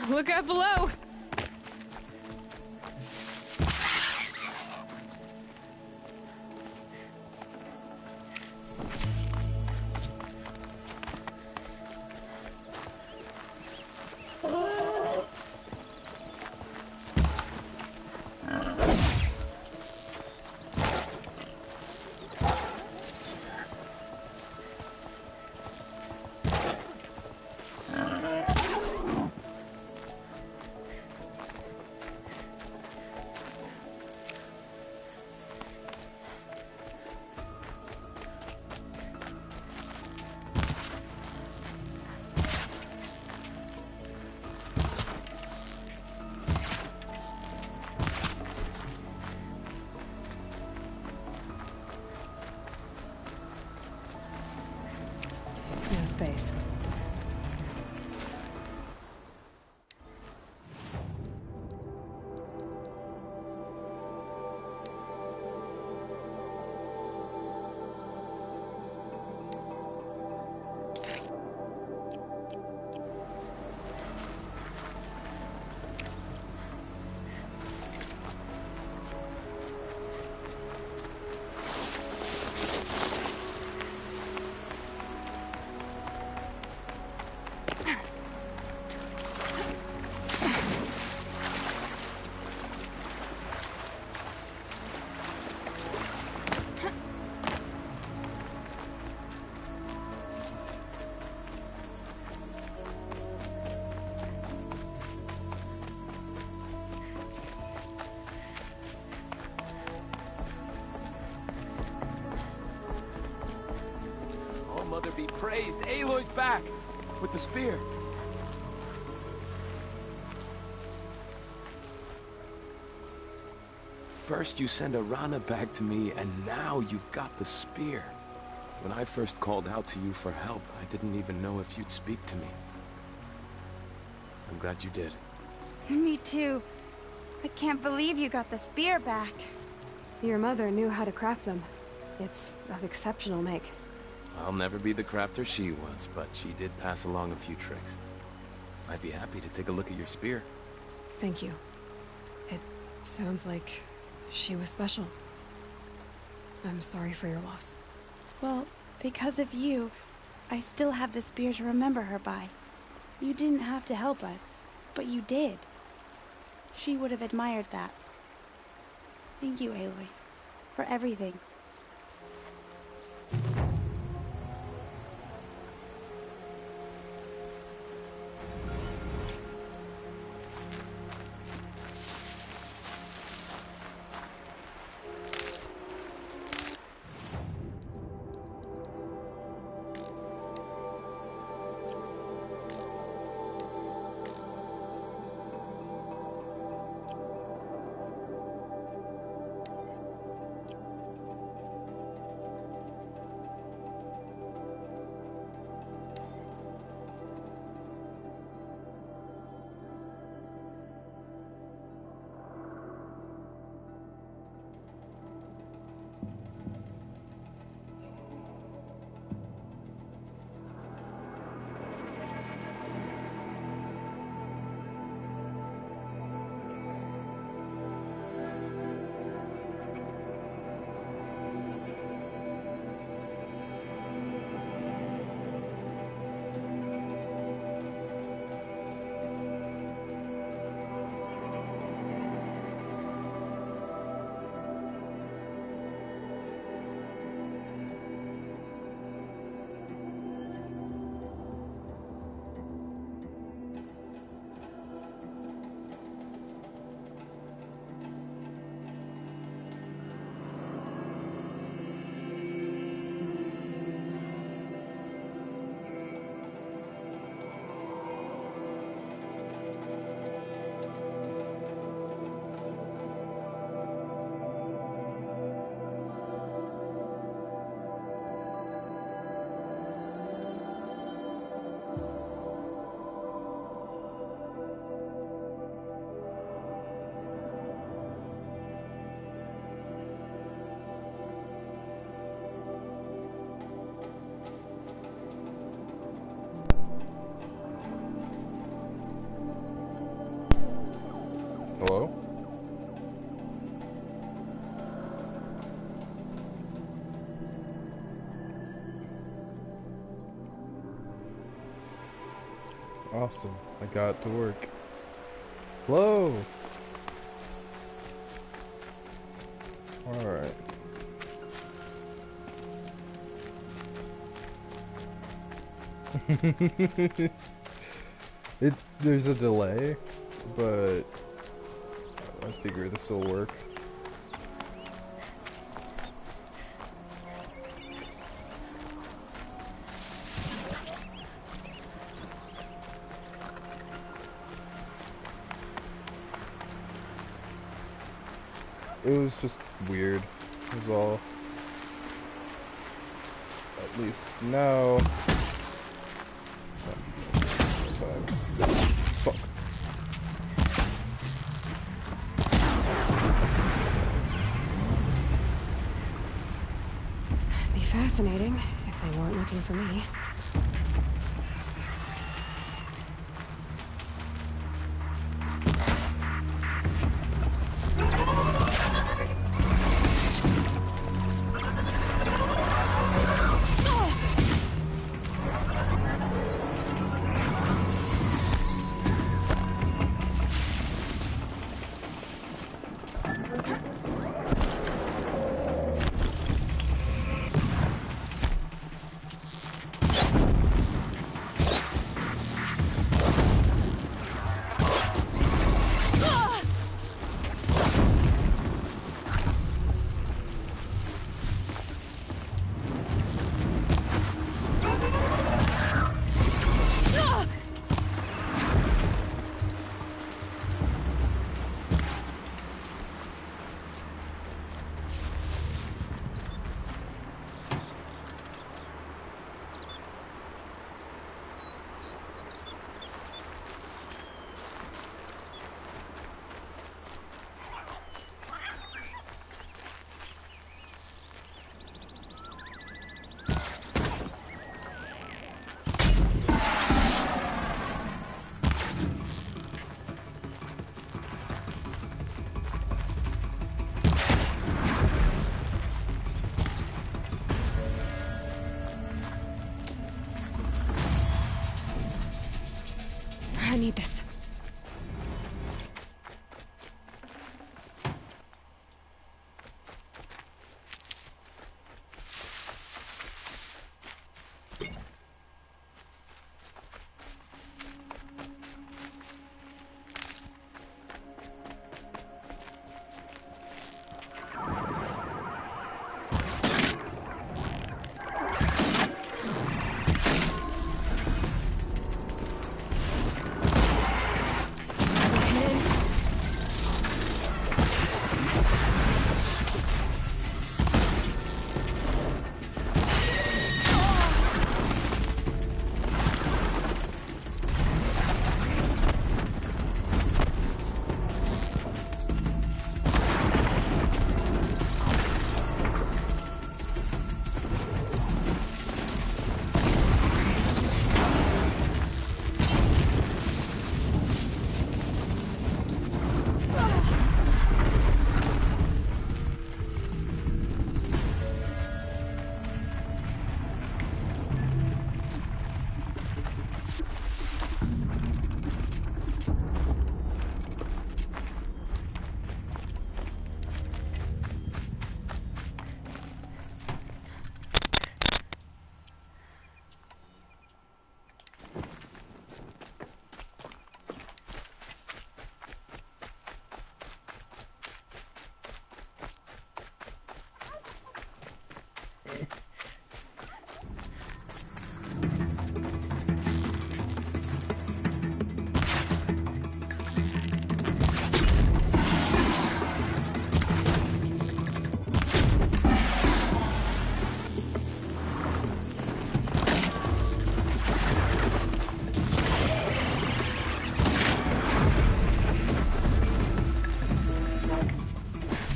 Look out below! No space. Mother be praised. Aloy's back with the spear. First you send Arana back to me, and now you've got the spear. When I first called out to you for help, I didn't even know if you'd speak to me. I'm glad you did. Me too. I can't believe you got the spear back. Your mother knew how to craft them. It's of exceptional make. I'll never be the crafter she was, but she did pass along a few tricks. I'd be happy to take a look at your spear. Thank you. It sounds like she was special. I'm sorry for your loss. Well, because of you, I still have the spear to remember her by. You didn't have to help us, but you did. She would have admired that. Thank you, Aloy, for everything. Hello? Awesome. I got to work. Hello! Alright. There's a delay, but I figure this will work. It was just weird, was all. At least now. Fuck. Be fascinating if they weren't looking for me. need this.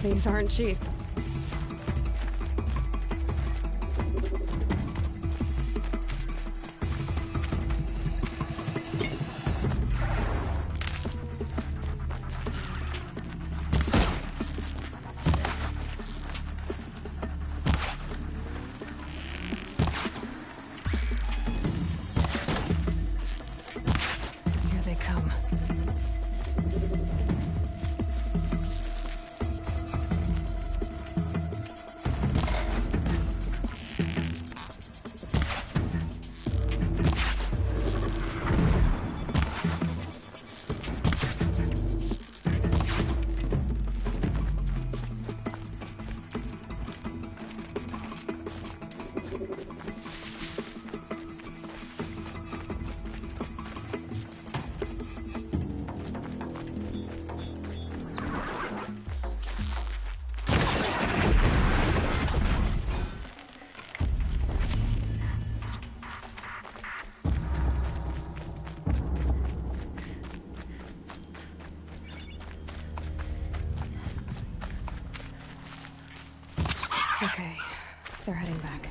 These aren't cheap. Here they come. Okay, they're heading back.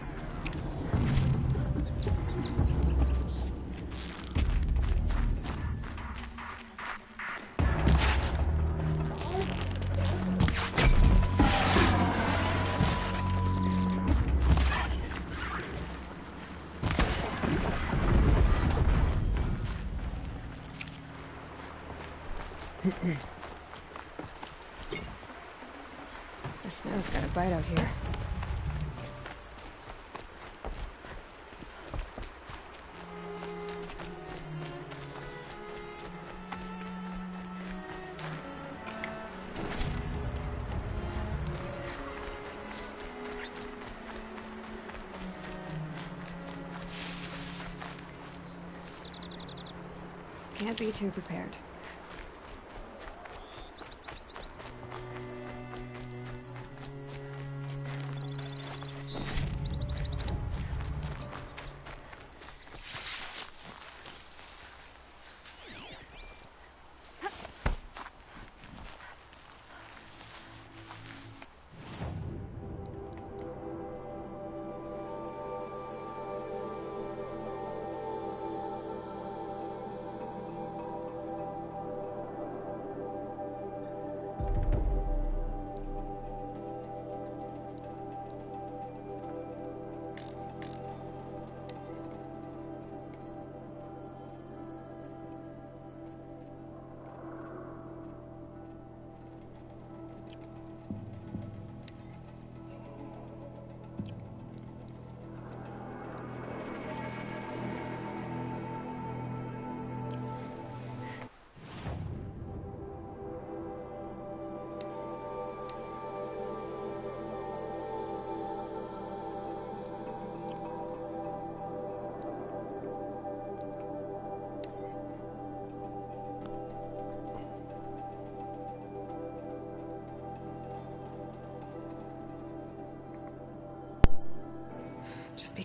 The snow's got a bite out here. Can't be too prepared.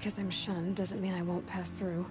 because I'm shunned doesn't mean I won't pass through.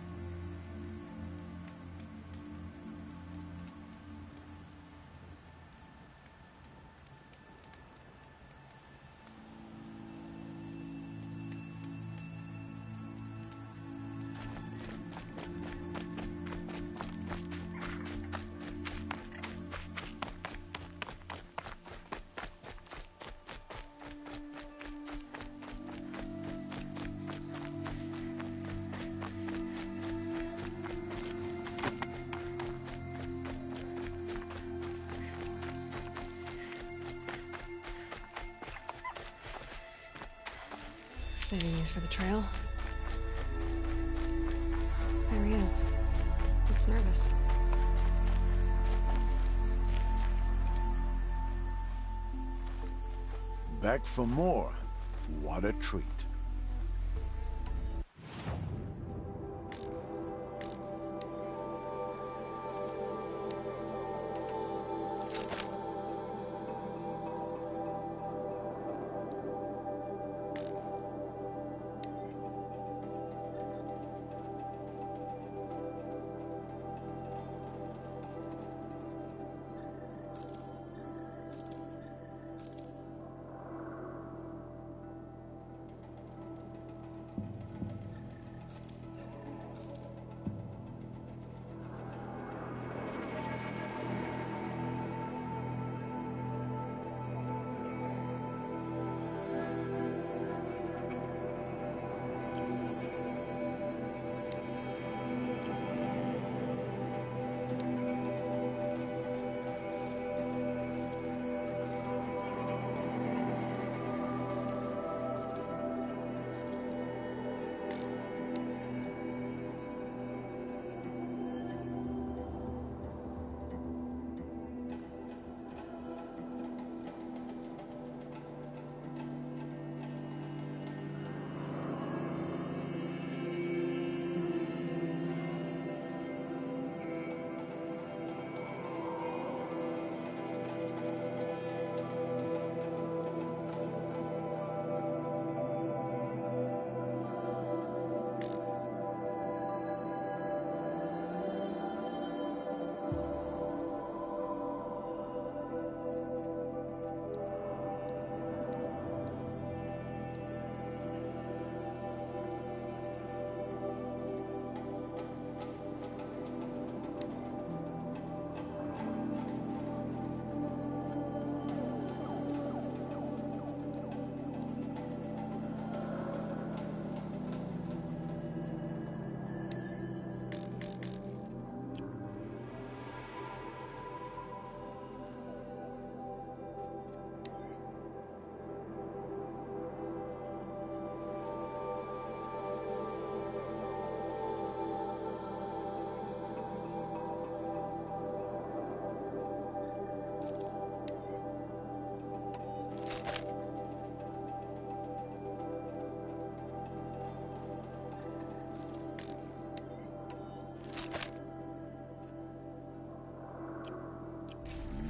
Saving these for the trail. There he is. Looks nervous. Back for more. What a treat.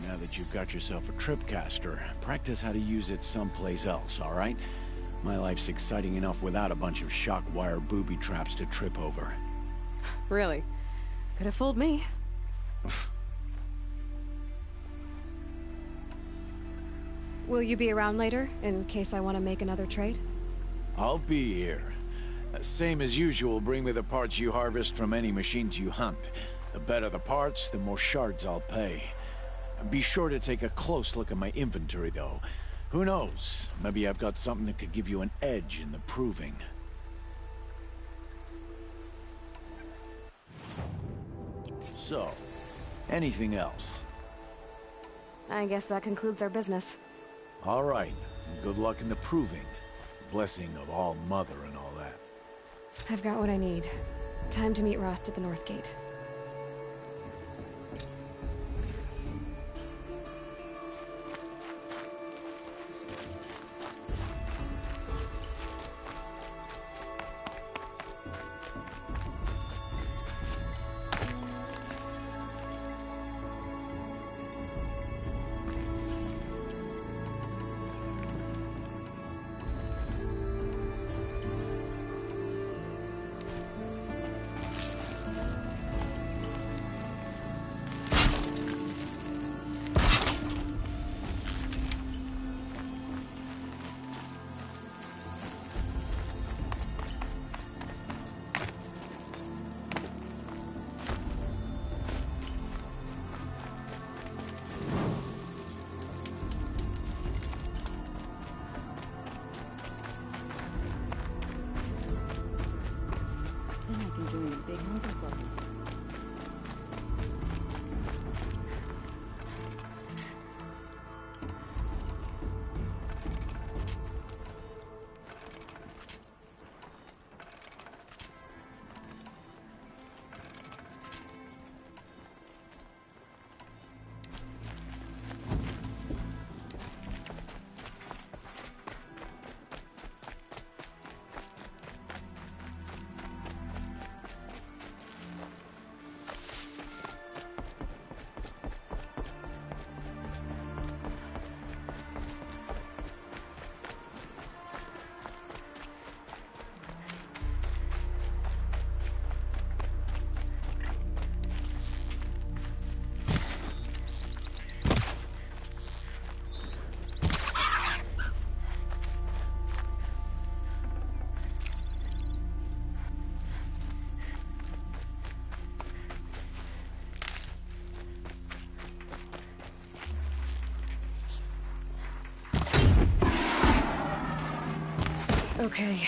Now that you've got yourself a tripcaster, practice how to use it someplace else, all right? My life's exciting enough without a bunch of shock wire booby traps to trip over. Really? Could have fooled me. Will you be around later, in case I want to make another trade? I'll be here. Same as usual, bring me the parts you harvest from any machines you hunt. The better the parts, the more shards I'll pay. Be sure to take a close look at my inventory, though. Who knows? Maybe I've got something that could give you an edge in the proving. So, anything else? I guess that concludes our business. All right. Good luck in the proving. Blessing of All Mother and all that. I've got what I need. Time to meet Rost at the North Gate. Okay.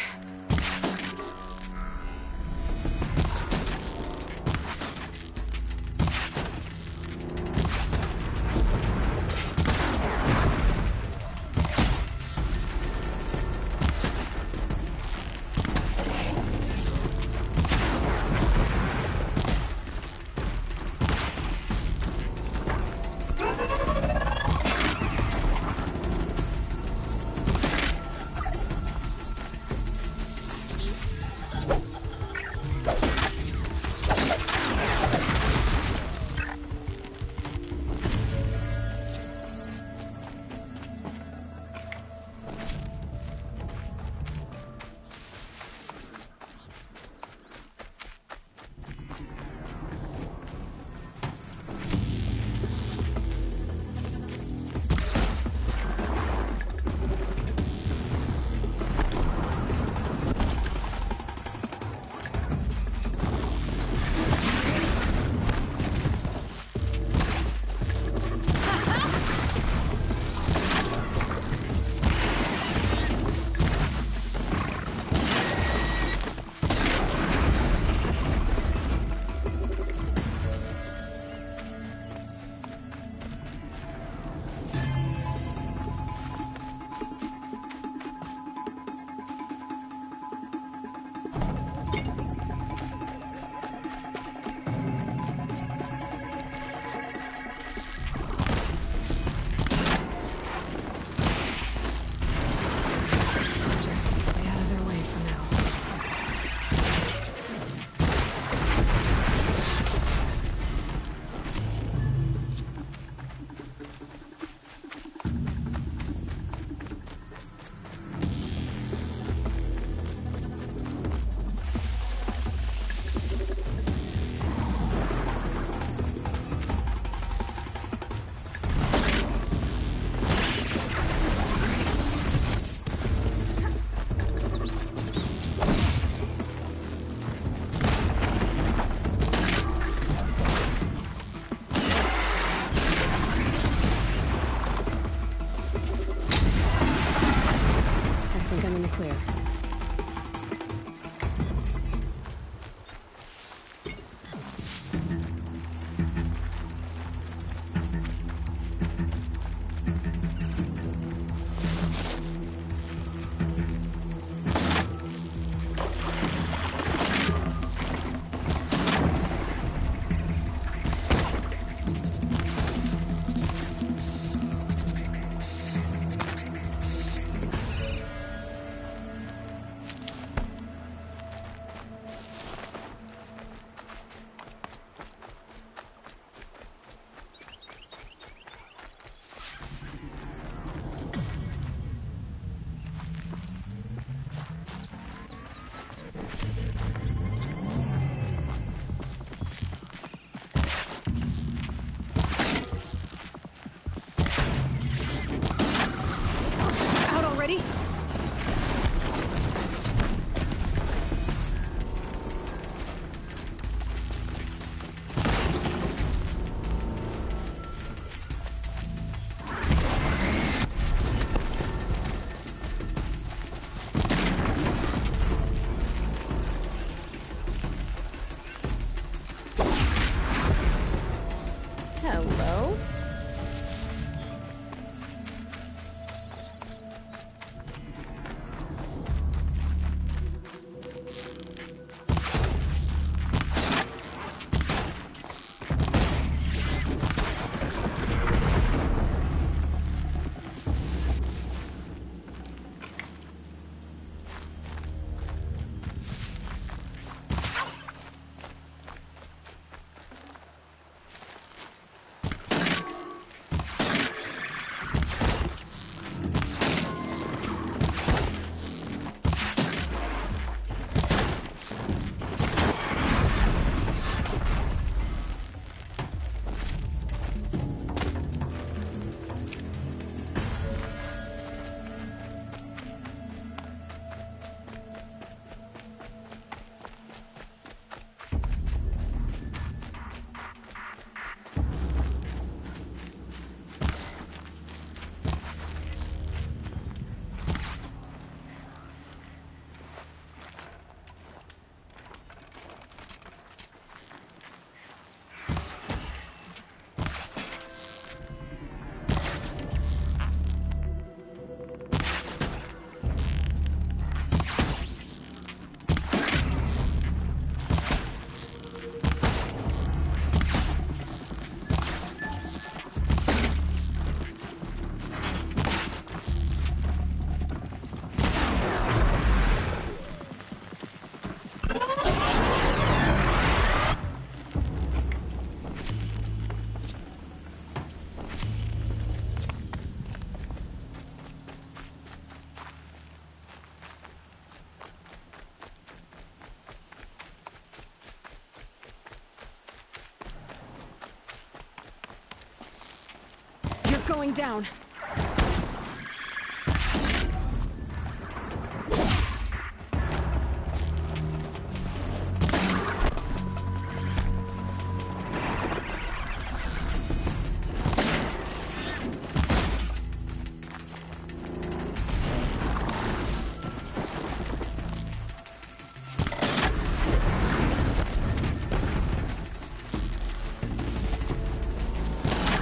going down.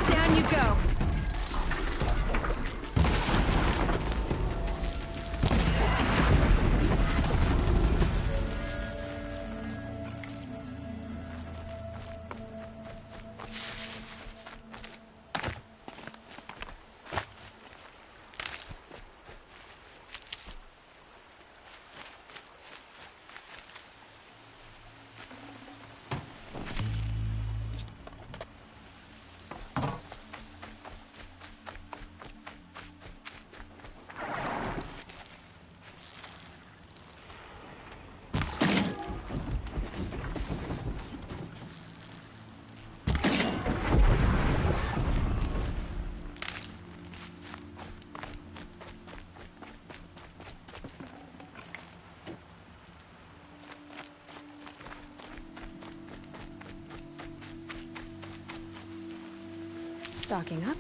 Down you go. Stocking up.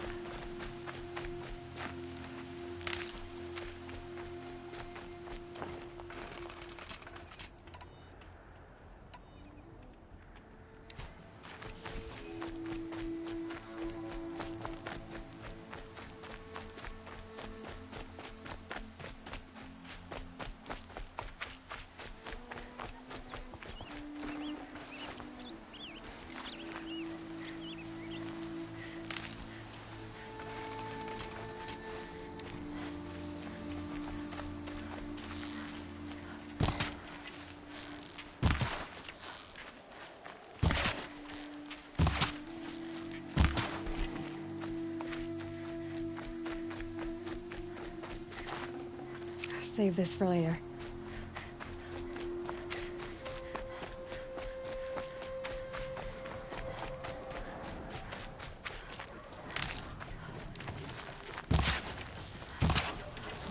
Save this for later.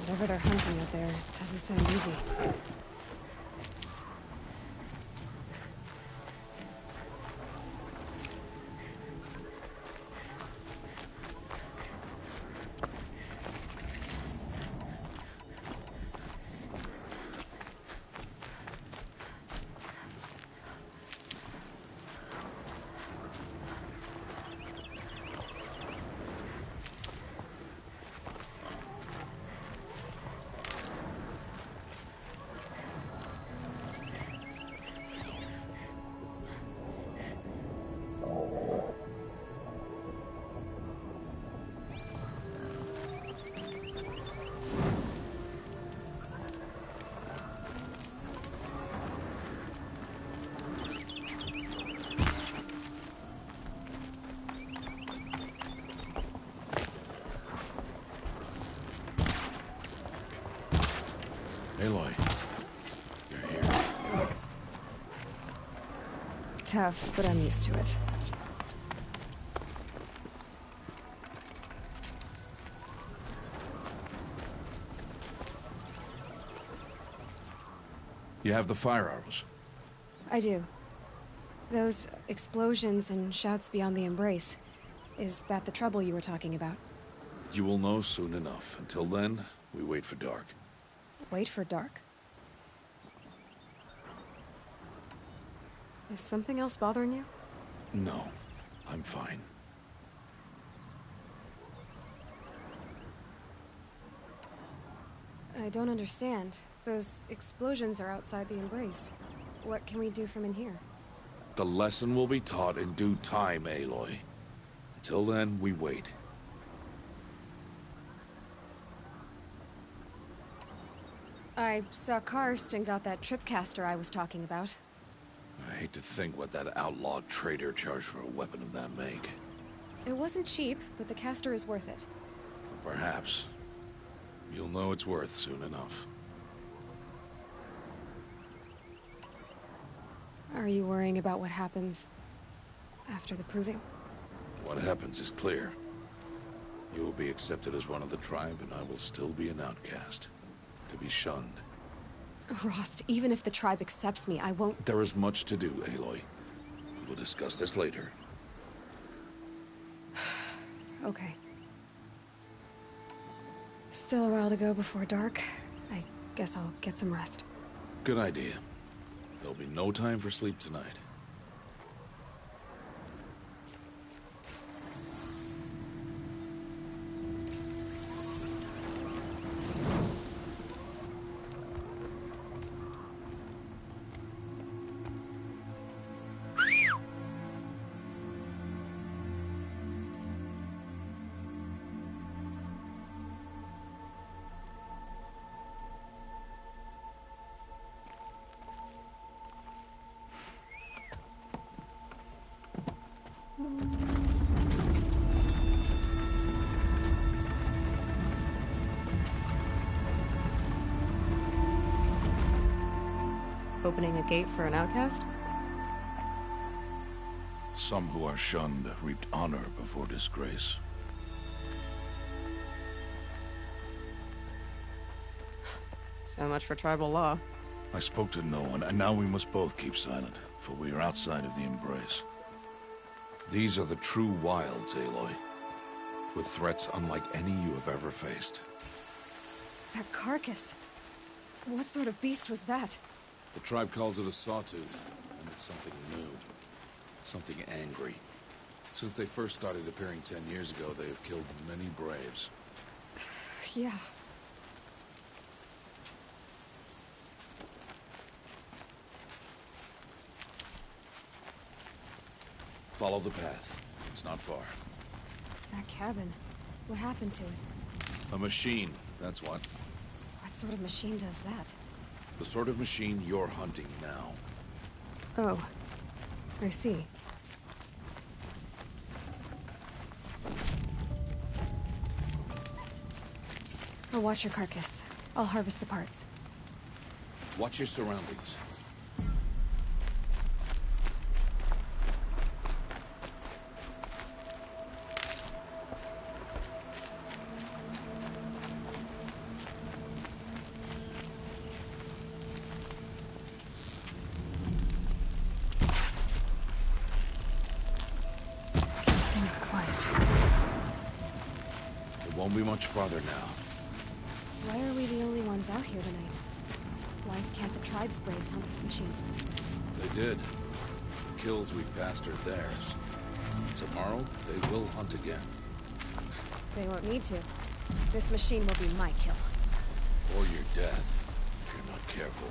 Whatever they're hunting out there doesn't sound easy. Aloy, you're here. Tough, but I'm used to it. You have the firearms. I do. Those explosions and shouts beyond the embrace. Is that the trouble you were talking about? You will know soon enough. Until then, we wait for dark. Wait for dark? Is something else bothering you? No, I'm fine. I don't understand. Those explosions are outside the embrace. What can we do from in here? The lesson will be taught in due time, Aloy. Until then, we wait. I saw Karst and got that tripcaster I was talking about. I hate to think what that outlawed trader charged for a weapon of that make. It wasn't cheap, but the caster is worth it. Perhaps. You'll know it's worth soon enough. Are you worrying about what happens after the proving? What happens is clear. You will be accepted as one of the tribe, and I will still be an outcast. To be shunned. Rost, even if the tribe accepts me, I won't... There is much to do, Aloy. We will discuss this later. Okay. Still a while to go before dark. I guess I'll get some rest. Good idea. There'll be no time for sleep tonight. Opening a gate for an outcast? Some who are shunned reaped honor before disgrace. So much for tribal law. I spoke to no one, and now we must both keep silent, for we are outside of the embrace. These are the true wilds, Aloy, with threats unlike any you have ever faced. That carcass. What sort of beast was that? The tribe calls it a sawtooth, and it's something new. Something angry. Since they first started appearing 10 years ago, they have killed many braves. Yeah. Follow the path. It's not far. That cabin. What happened to it? A machine, that's what. What sort of machine does that? The sort of machine you're hunting now. Oh. I see. I'll watch your carcass. I'll harvest the parts. Watch your surroundings. Won't be much farther now. Why are we the only ones out here tonight? Why can't the tribe's braves hunt this machine? They did. The kills we passed are theirs. Tomorrow, they will hunt again. They won't need to. This machine will be my kill. Or your death, if you're not careful.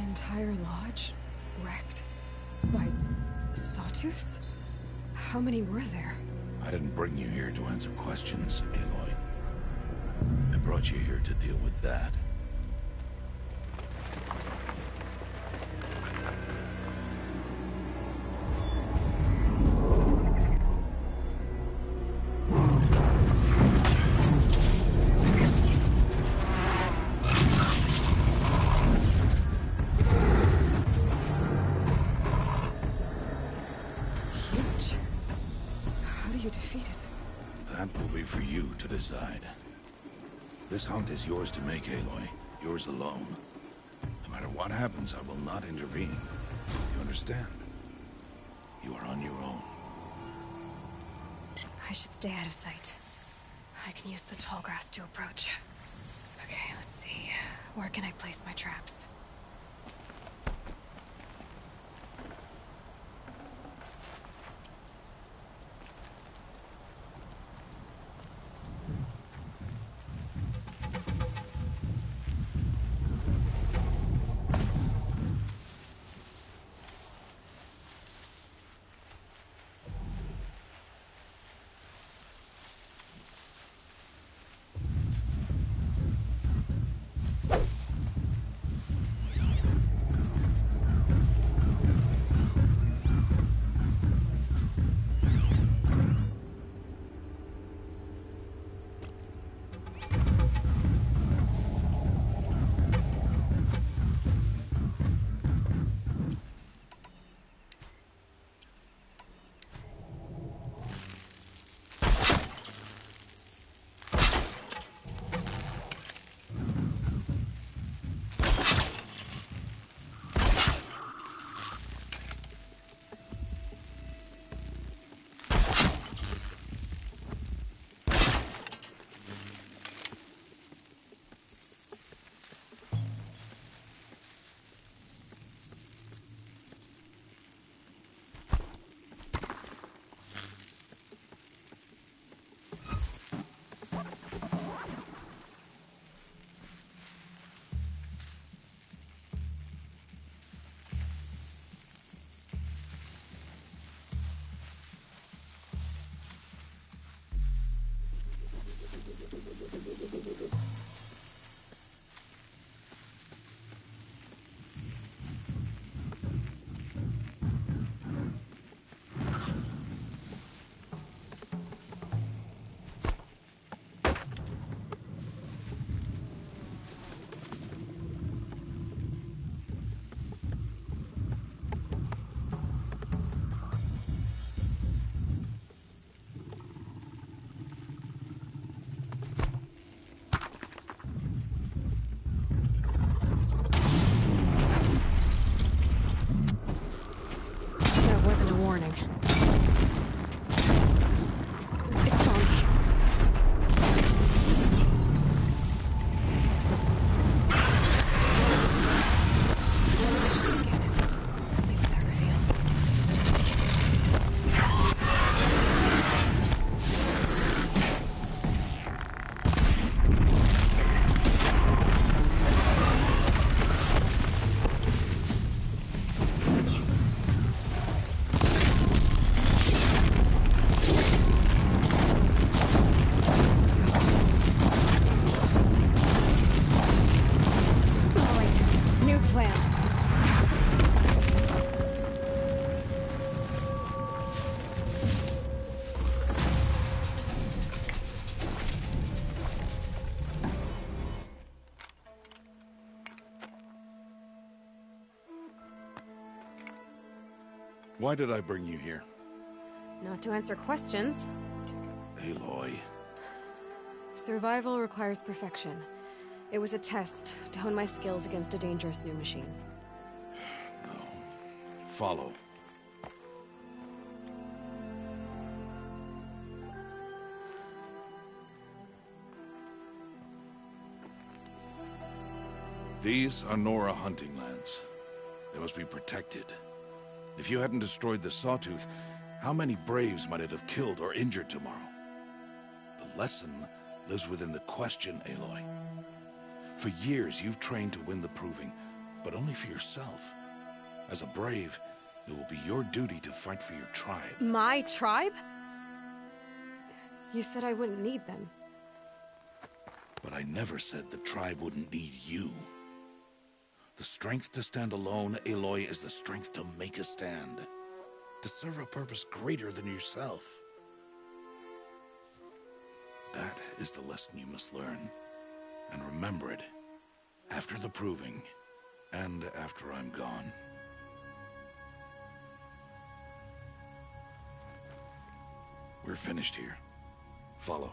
Entire lodge wrecked by sawtooths? How many were there? I didn't bring you here to answer questions, Aloy. I brought you here to deal with that. Decide. This hunt is yours to make, Aloy. Yours alone. No matter what happens, I will not intervene. You understand? You are on your own. I should stay out of sight. I can use the tall grass to approach. Okay, let's see. Where can I place my traps? Why did I bring you here? Not to answer questions. Aloy. Survival requires perfection. It was a test to hone my skills against a dangerous new machine. No. Follow. These are Nora hunting lands. They must be protected. If you hadn't destroyed the Sawtooth, how many Braves might it have killed or injured tomorrow? The lesson lives within the question, Aloy. For years, you've trained to win the Proving, but only for yourself. As a Brave, it will be your duty to fight for your tribe. My tribe? You said I wouldn't need them. But I never said the tribe wouldn't need you. The strength to stand alone, Aloy, is the strength to make a stand. To serve a purpose greater than yourself. That is the lesson you must learn. And remember it. After the Proving. And after I'm gone. We're finished here. Follow.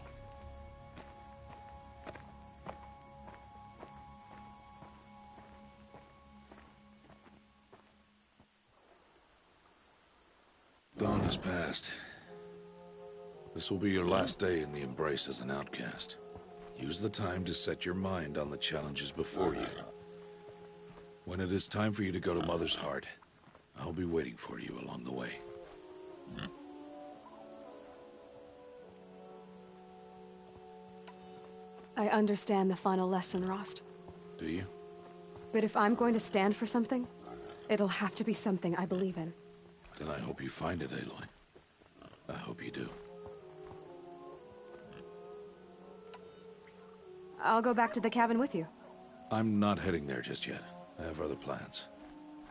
Dawn has passed. This will be your last day in the Embrace as an outcast. Use the time to set your mind on the challenges before you. When it is time for you to go to Mother's Heart, I'll be waiting for you along the way. I understand the final lesson, Rost. Do you? But if I'm going to stand for something, it'll have to be something I believe in. Then I hope you find it, Aloy. I hope you do. I'll go back to the cabin with you. I'm not heading there just yet. I have other plans.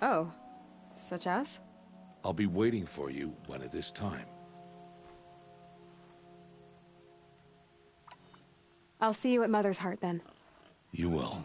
Oh, such as? I'll be waiting for you when it is time. I'll see you at Mother's Heart then. You will.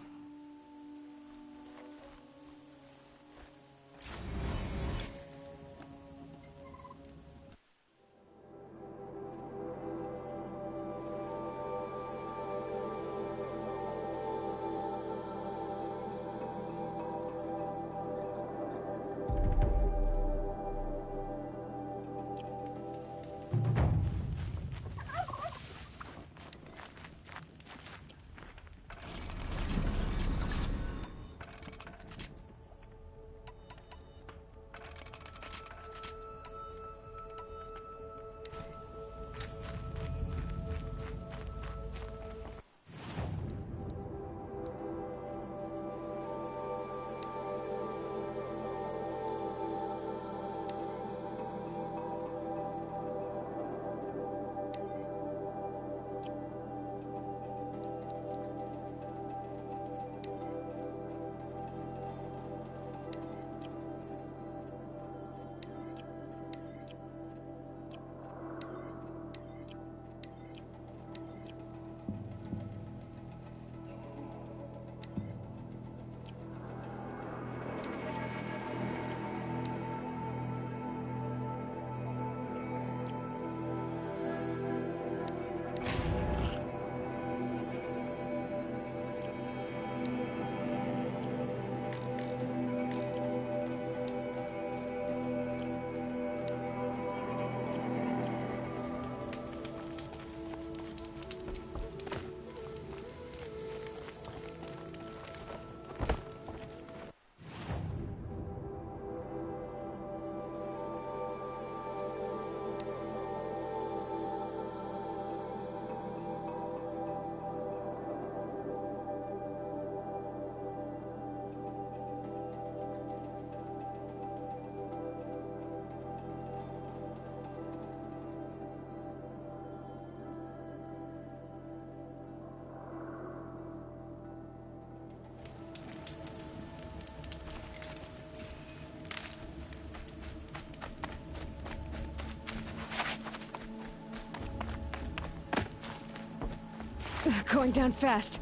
Going down fast.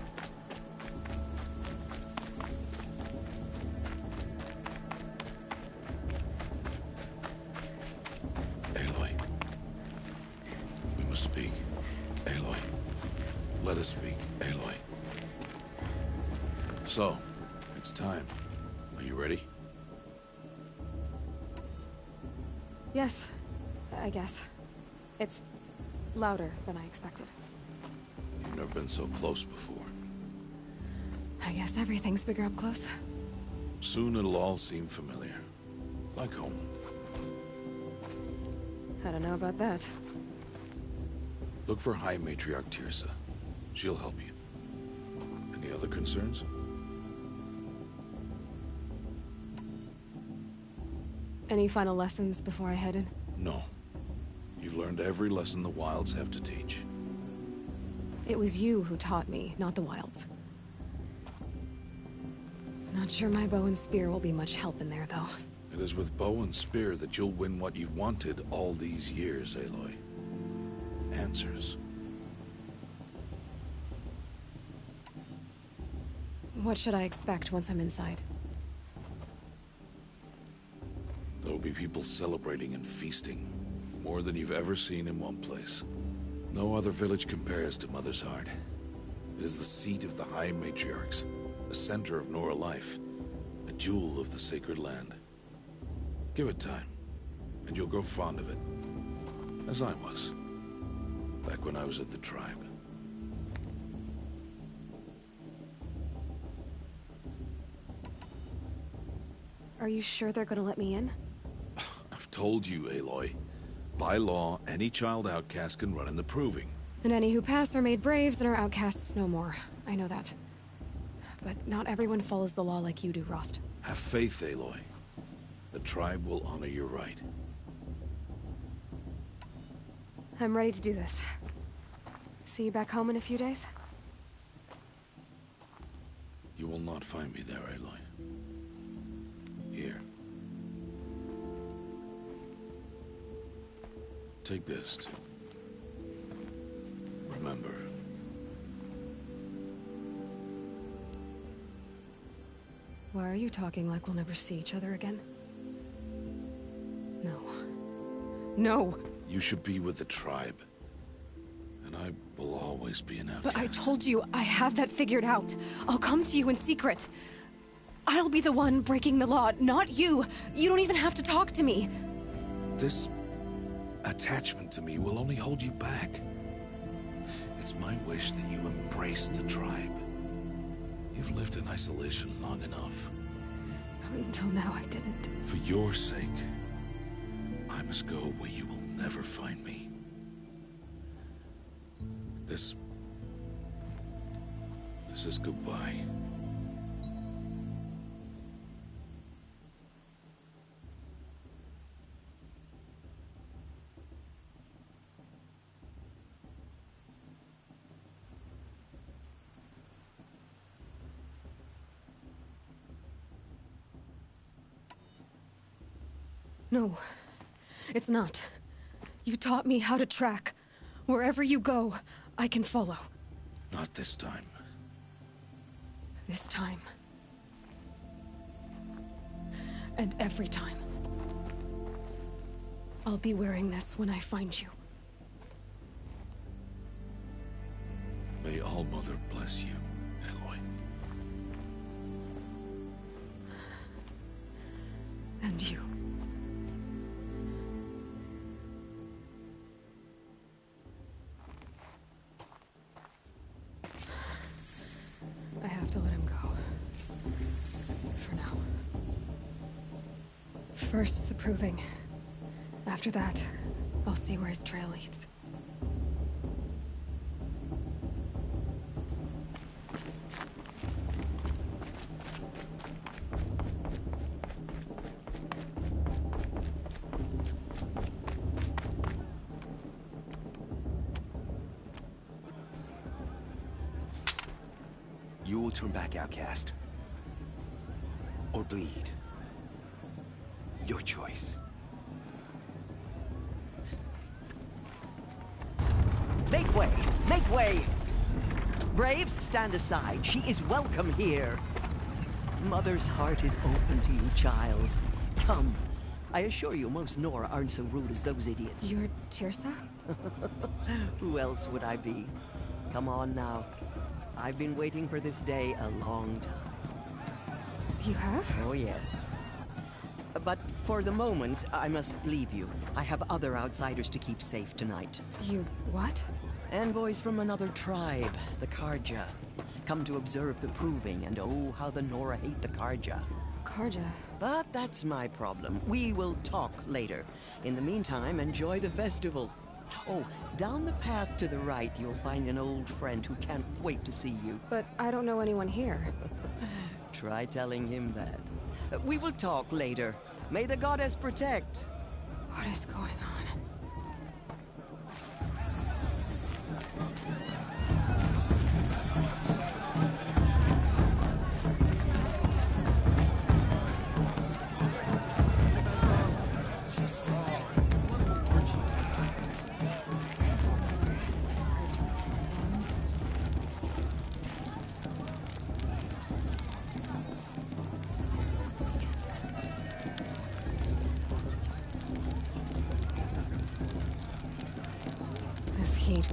speak, Aloy. Let us speak, Aloy. So, it's time. Are you ready? Yes, I guess. It's louder than I expected. You've never been so close before. I guess everything's bigger up close. Soon it'll all seem familiar. Like home. I don't know about that. Look for High Matriarch Tirsa. She'll help you. Any other concerns? Any final lessons before I head in? No. You've learned every lesson the Wilds have to teach. It was you who taught me, not the Wilds. Not sure my bow and spear will be much help in there, though. It is with bow and spear that you'll win what you've wanted all these years, Aloy. Answers. What should I expect once I'm inside? There will be people celebrating and feasting. More than you've ever seen in one place. No other village compares to Mother's Heart. It is the seat of the High Matriarchs, the center of Nora life, a jewel of the sacred land. Give it time, and you'll grow fond of it. As I was, back when I was at the tribe. Are you sure they're gonna let me in? I've told you, Aloy. By law, any child outcast can run in the proving. And any who pass are made braves and are outcasts no more. I know that. But not everyone follows the law like you do, Rost. Have faith, Aloy. The tribe will honor your right. I'm ready to do this. See you back home in a few days? You will not find me there, Aloy. Here. Take this to remember. Why are you talking like we'll never see each other again? No. No! You should be with the tribe. And I will always be an outcast. But I told you, I have that figured out. I'll come to you in secret. I'll be the one breaking the law, not you. You don't even have to talk to me. This attachment to me will only hold you back. It's my wish that you embrace the tribe. You've lived in isolation long enough. Until now, I didn't. For your sake, I must go where you will never find me. This is goodbye. No, it's not. You taught me how to track. Wherever you go, I can follow. Not this time. This time. And every time. I'll be wearing this when I find you. May All Mother bless you, Aloy. And you. I have to let him go. For now. First, the proving. After that, I'll see where his trail leads. You will turn back, outcast. Or bleed. Your choice. Make way! Make way! Braves, stand aside. She is welcome here. Mother's heart is open to you, child. Come. I assure you, most Nora aren't so rude as those idiots. You're Tirsa? Who else would I be? Come on now. I've been waiting for this day a long time. You have? Oh, yes. But for the moment, I must leave you. I have other outsiders to keep safe tonight. You what? Envoys from another tribe, the Karja. Come to observe the proving, and oh, how the Nora hate the Karja. Karja? But that's my problem. We will talk later. In the meantime, enjoy the festival. Oh, down the path to the right, you'll find an old friend who can't wait to see you. But I don't know anyone here. Try telling him that. We will talk later. May the goddess protect. What is going on?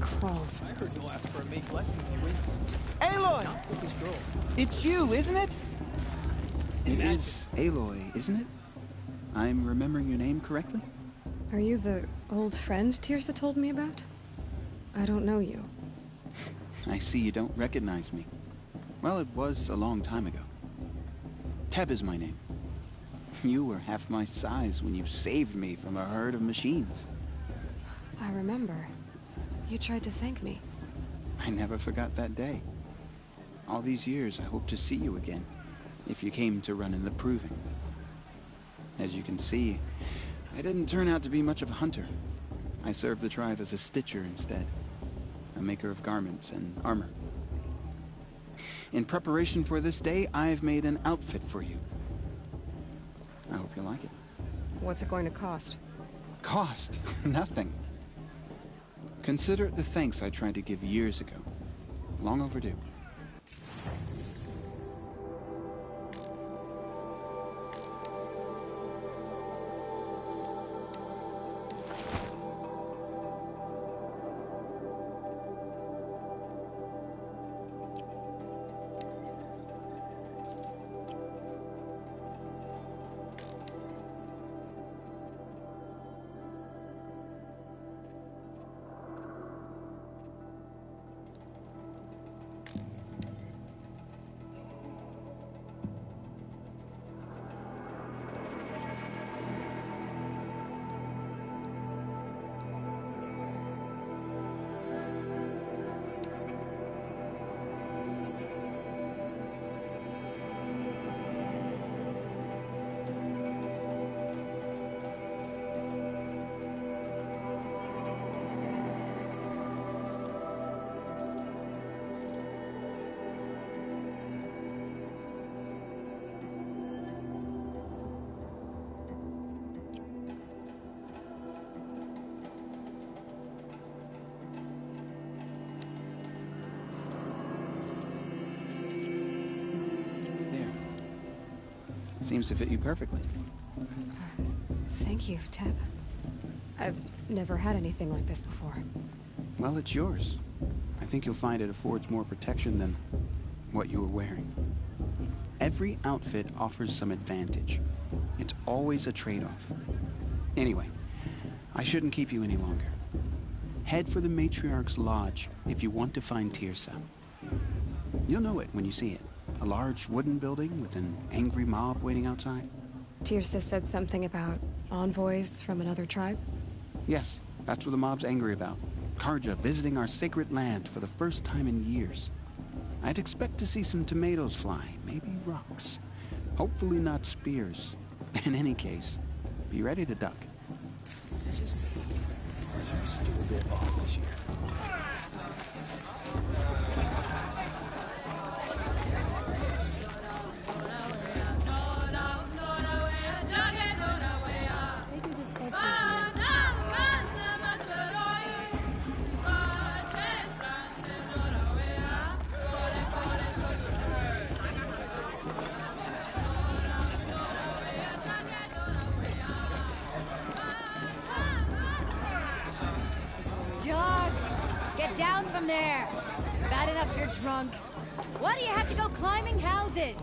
Crawls. I heard you'll ask for a maid blessing in a few weeks. Aloy! Not with this girl. It's you, isn't it? It is Aloy, isn't it? I'm remembering your name correctly? Are you the old friend Tirsa told me about? I don't know you. I see you don't recognize me. Well, it was a long time ago. Teb is my name. You were half my size when you saved me from a herd of machines. I remember. You tried to thank me. I never forgot that day. All these years, I hope to see you again, if you came to run in the proving. As you can see, I didn't turn out to be much of a hunter. I served the tribe as a stitcher instead, a maker of garments and armor. In preparation for this day, I've made an outfit for you. I hope you like it. What's it going to cost? Cost? Nothing. Consider it the thanks I tried to give years ago. Long overdue. Seems to fit you perfectly. Thank you, Teb. I've never had anything like this before. Well, it's yours. I think you'll find it affords more protection than what you were wearing. Every outfit offers some advantage. It's always a trade-off. Anyway, I shouldn't keep you any longer. Head for the Matriarch's Lodge if you want to find Tirsa. You'll know it when you see it. A large wooden building with an angry mob waiting outside. Tirsa said something about envoys from another tribe? Yes, that's what the mob's angry about. Karja visiting our sacred land for the first time in years. I'd expect to see some tomatoes fly, maybe rocks. Hopefully not spears. In any case, be ready to duck. Still a bit off this year. from there! Bad enough you're drunk. Why do you have to go climbing houses?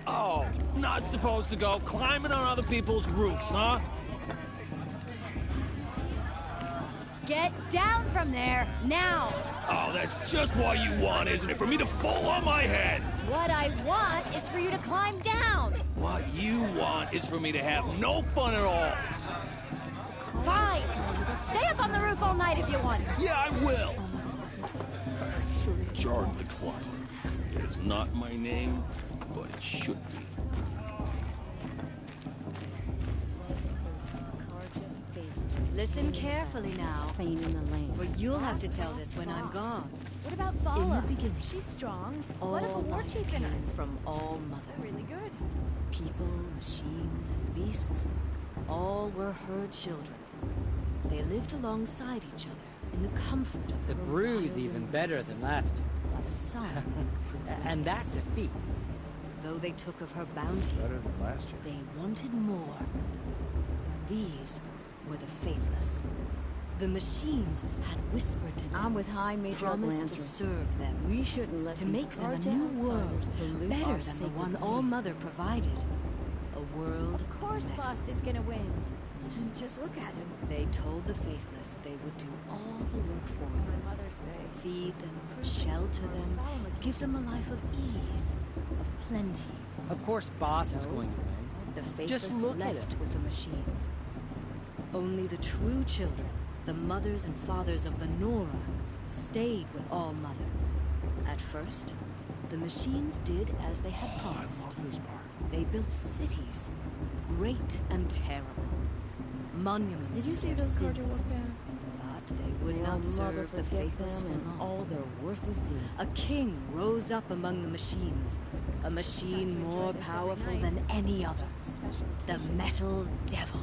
Oh, not supposed to go climbing on other people's roofs, huh? Get down from there, now! Oh, that's just what you want, isn't it? For me to fall on my head! What I want is for you to climb down! What you want is for me to have no fun at all. Fine! Stay up on the roof all night if you want. Yeah, I will! Charlie Clark. It's not my name, but it should be. Listen carefully now, for you'll have to tell this when I'm gone. What about In Vala? the beginning, She's strong. all What if a war life chief in her? came from All Mother. Really good. People, machines, and beasts, all were her children. They lived alongside each other in the comfort of The her brew's wild even embrace. better than last year. But some And that's a feat. Though they took of her bounty, Better than last year. they wanted more. These were the faithless. The machines had whispered to them. I'm with High Major promised to Lancer. serve them. We shouldn't let to these make them a Karja new outsiders world, pollute better our than the sacred one land. All Mother provided. A world Of course of metal. Bast is gonna win. Just look at him. They told the faithless they would do all the work for them. Mother's Day. Feed them, shelter them, give them a life of ease, of plenty. Of course, Boss is So, going to win. The faithless Just look at left it. with the machines. Only the true children, the mothers and fathers of the Nora, stayed with All Mother. At first, the machines did as they had promised. They built cities, great and terrible. Monuments Did you to see their those Karja sins. walk past? But they would May not our mother serve the forget faithless them for and long. all their worthless deeds. A king rose up among the machines. A machine more powerful than any other. The Metal Devil.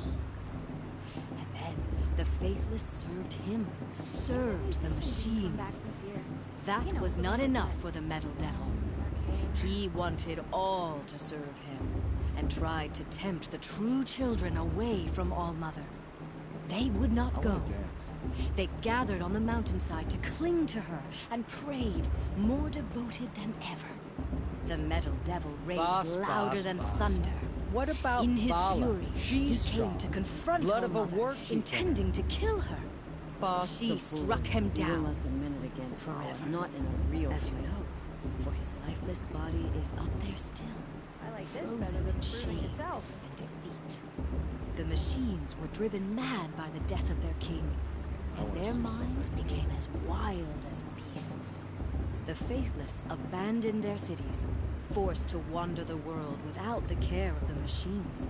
And then the faithless served him, served the machines. That was not enough for the Metal Devil. He wanted all to serve him, and tried to tempt the true children away from All Mother. They would not go. They gathered on the mountainside to cling to her and prayed, more devoted than ever. The Metal Devil raged louder than thunder. What about In his Vala? fury, She's he came strong. to confront Blood All of a Mother, war chief. intending to kill her. Boss She struck him down. Must a minute against forever. not in a real As you fight. know, for his lifeless body is up there still. I like this frozen better than in the brewing shame itself. and defeat. The machines were driven mad by the death of their king, and their minds became as wild as beasts. The faithless abandoned their cities, forced to wander the world without the care of the machines.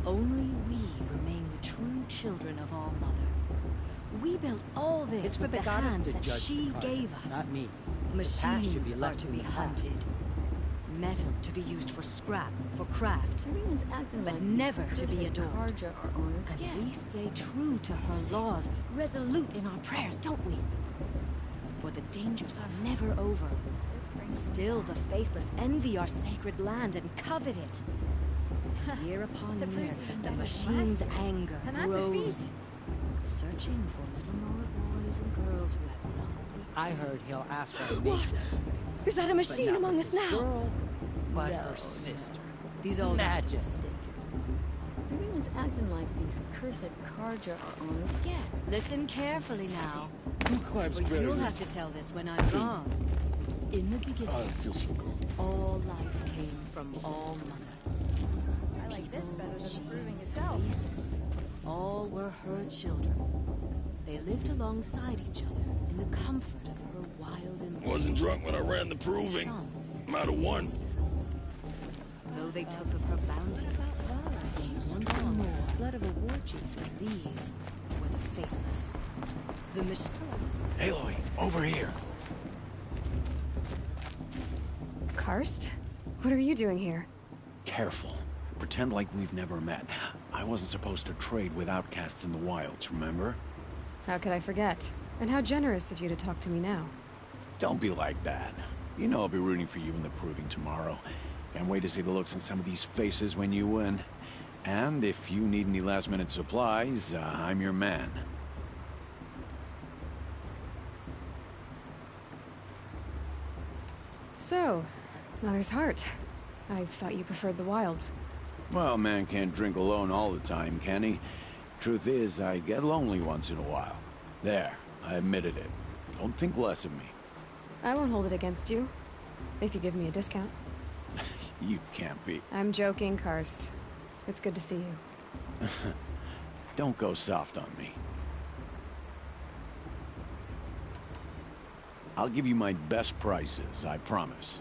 Only we remain the true children of All Mother. We built all this It's for with the the goddess hands to that judge she the Karja, gave us. not me. The past should Machines be are left to in be the past. hunted. Metal to be used for scrap, for craft, Everyone's acting but like never these to be cursed adored. Karja are honored. And we stay true to her laws, resolute in our prayers, don't we? For the dangers are never over. Still, the faithless envy our sacred land and covet it. And year upon The year, brew's even the better than machine's last year. anger And that's a grows, feat. searching for little Nora boys and girls who have known. I heard he'll ask for a What? maid. Is that a But machine not among with us this now? girl, but No, her sister. These old guys are Magic. mistaken. Everyone's acting like these cursed Karja are honored. Yes. Listen carefully now. Who climbs For better you'll than- have to tell this when I'm gone. In the beginning, I feel so good. all life came from All Mother. I like this better than the brewing Machines itself. and beasts, all were her children. They lived alongside each other in the comfort of her wild embrace. Wasn't drunk when I ran the proving. Some Might have won. restless. Though they took of her bounty, they wanted more. Blood of a war chief. These were the faithless. The machine. Aloy, over here. Karst? What are you doing here? Careful. Pretend like we've never met. I wasn't supposed to trade with outcasts in the wilds, remember? How could I forget? And how generous of you to talk to me now. Don't be like that. You know I'll be rooting for you in the proving tomorrow. Can't wait to see the looks on some of these faces when you win. And if you need any last-minute supplies, I'm your man. So, Mother's Heart. I thought you preferred the wilds. Well, man can't drink alone all the time, can he? Truth is, I get lonely once in a while. There, I admitted it. Don't think less of me. I won't hold it against you, if you give me a discount. You can't be. I'm joking, Karst. It's good to see you. Don't go soft on me. I'll give you my best prices, I promise.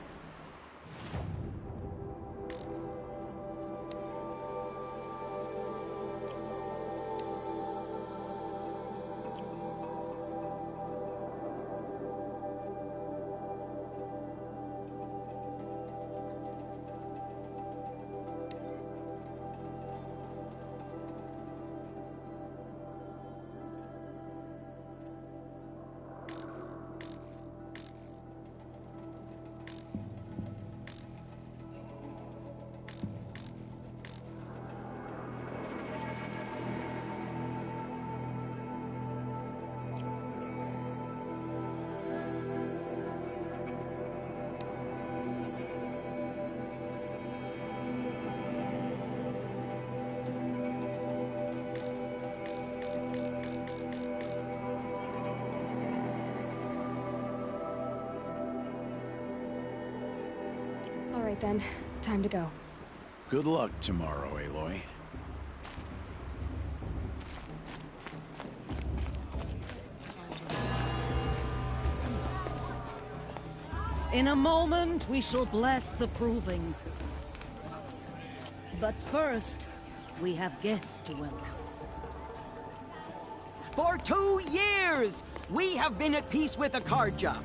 Alright then, time to go. Good luck tomorrow, Aloy. In a moment, we shall bless the proving. But first, we have guests to welcome. For 2 years, we have been at peace with Akarja.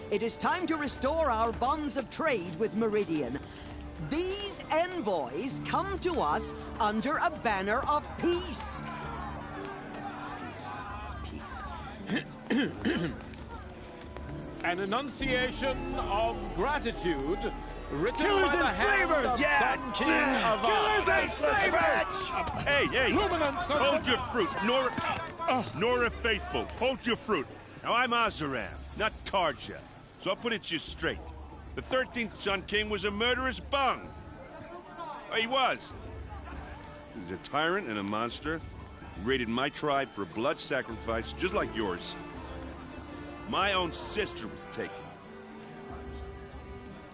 It is time to restore our bonds of trade with Meridian. These envoys come to us under a banner of peace. An enunciation of gratitude written Killers by the and hand slavers! of Yeah! Sun King of Killers and slavers! Hey, hey! Luminance of Hold the- your fruit, Nora Faithful. Hold your fruit. Now I'm Azaram, not Karja, so I'll put it to you straight. The 13th Sun King was a murderous bung. He was. He was a tyrant and a monster. He raided my tribe for blood sacrifice, just like yours. My own sister was taken.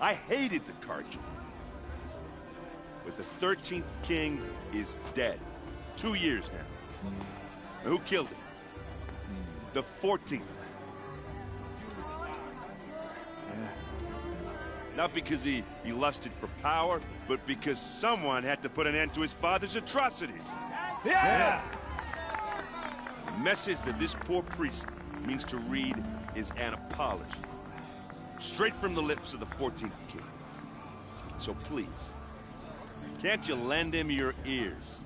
I hated the Karja. But the 13th king is dead. 2 years now. Now who killed him? The 14th. Not because he lusted for power, but because someone had to put an end to his father's atrocities. Yeah! The message that this poor priest means to read is an apology. Straight from the lips of the 14th king. So please, can't you lend him your ears?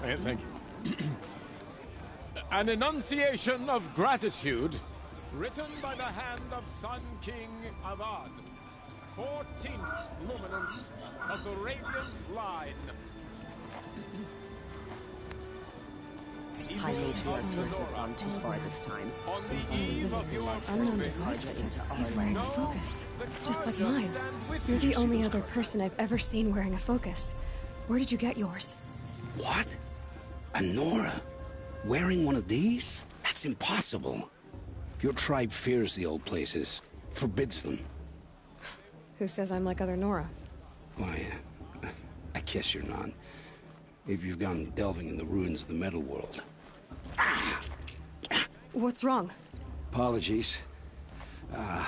Thank you. An enunciation of gratitude written by the hand of Sun King Avad, 14th luminance of the Radiant Line. I made sure our has gone too far this time. On the eve of your Unknown device detector. He's wearing a focus, just like mine. You're the only other person I've ever seen wearing a focus. Where did you get yours? What? A Nora? Wearing one of these? That's impossible. Your tribe fears the old places, forbids them. Who says I'm like other Nora? Why, I guess you're not. If you've gone delving in the ruins of the metal world. What's wrong? Apologies. A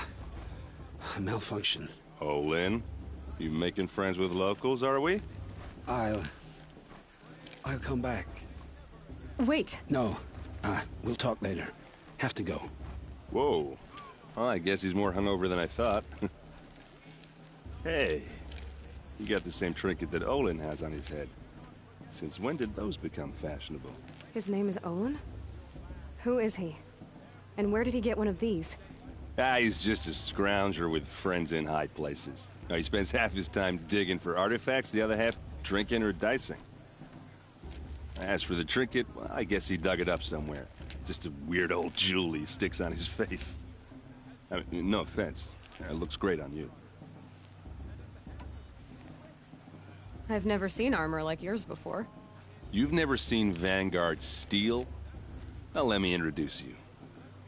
malfunction. Oh, Lynn, you making friends with locals, are we? I'll come back. Wait. No, we'll talk later. Have to go. Whoa. Well, I guess he's more hungover than I thought. Hey, you got the same trinket that Olin has on his head. Since when did those become fashionable? His name is Olin? Who is he? And where did he get one of these? He's just a scrounger with friends in high places. Now, he spends half his time digging for artifacts, the other half drinking or dicing. As for the trinket, well, I guess he dug it up somewhere. Just a weird old jewel he sticks on his face. I mean, no offense. It looks great on you. I've never seen armor like yours before. You've never seen Vanguard steel? Well, let me introduce you.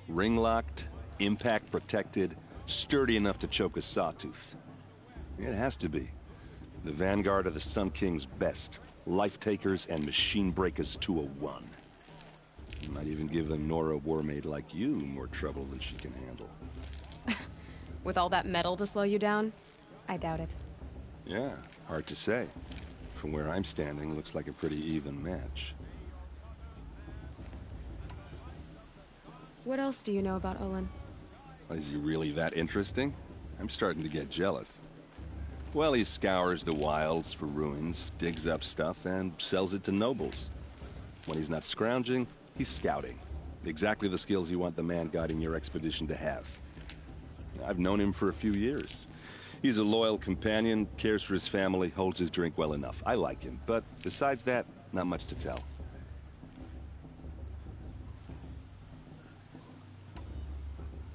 Ring-locked, impact-protected, sturdy enough to choke a sawtooth. It has to be. The Vanguard of the Sun King's best. Life-takers and machine breakers to a one. You might even give a Nora warmaid like you more trouble than she can handle. With all that metal to slow you down? I doubt it. Yeah, hard to say. From where I'm standing, looks like a pretty even match. What else do you know about Olin? Is he really that interesting? I'm starting to get jealous. Well, he scours the wilds for ruins, digs up stuff, and sells it to nobles. When he's not scrounging, he's scouting. Exactly the skills you want the man guiding your expedition to have. I've known him for a few years. He's a loyal companion, cares for his family, holds his drink well enough. I like him, but besides that, not much to tell.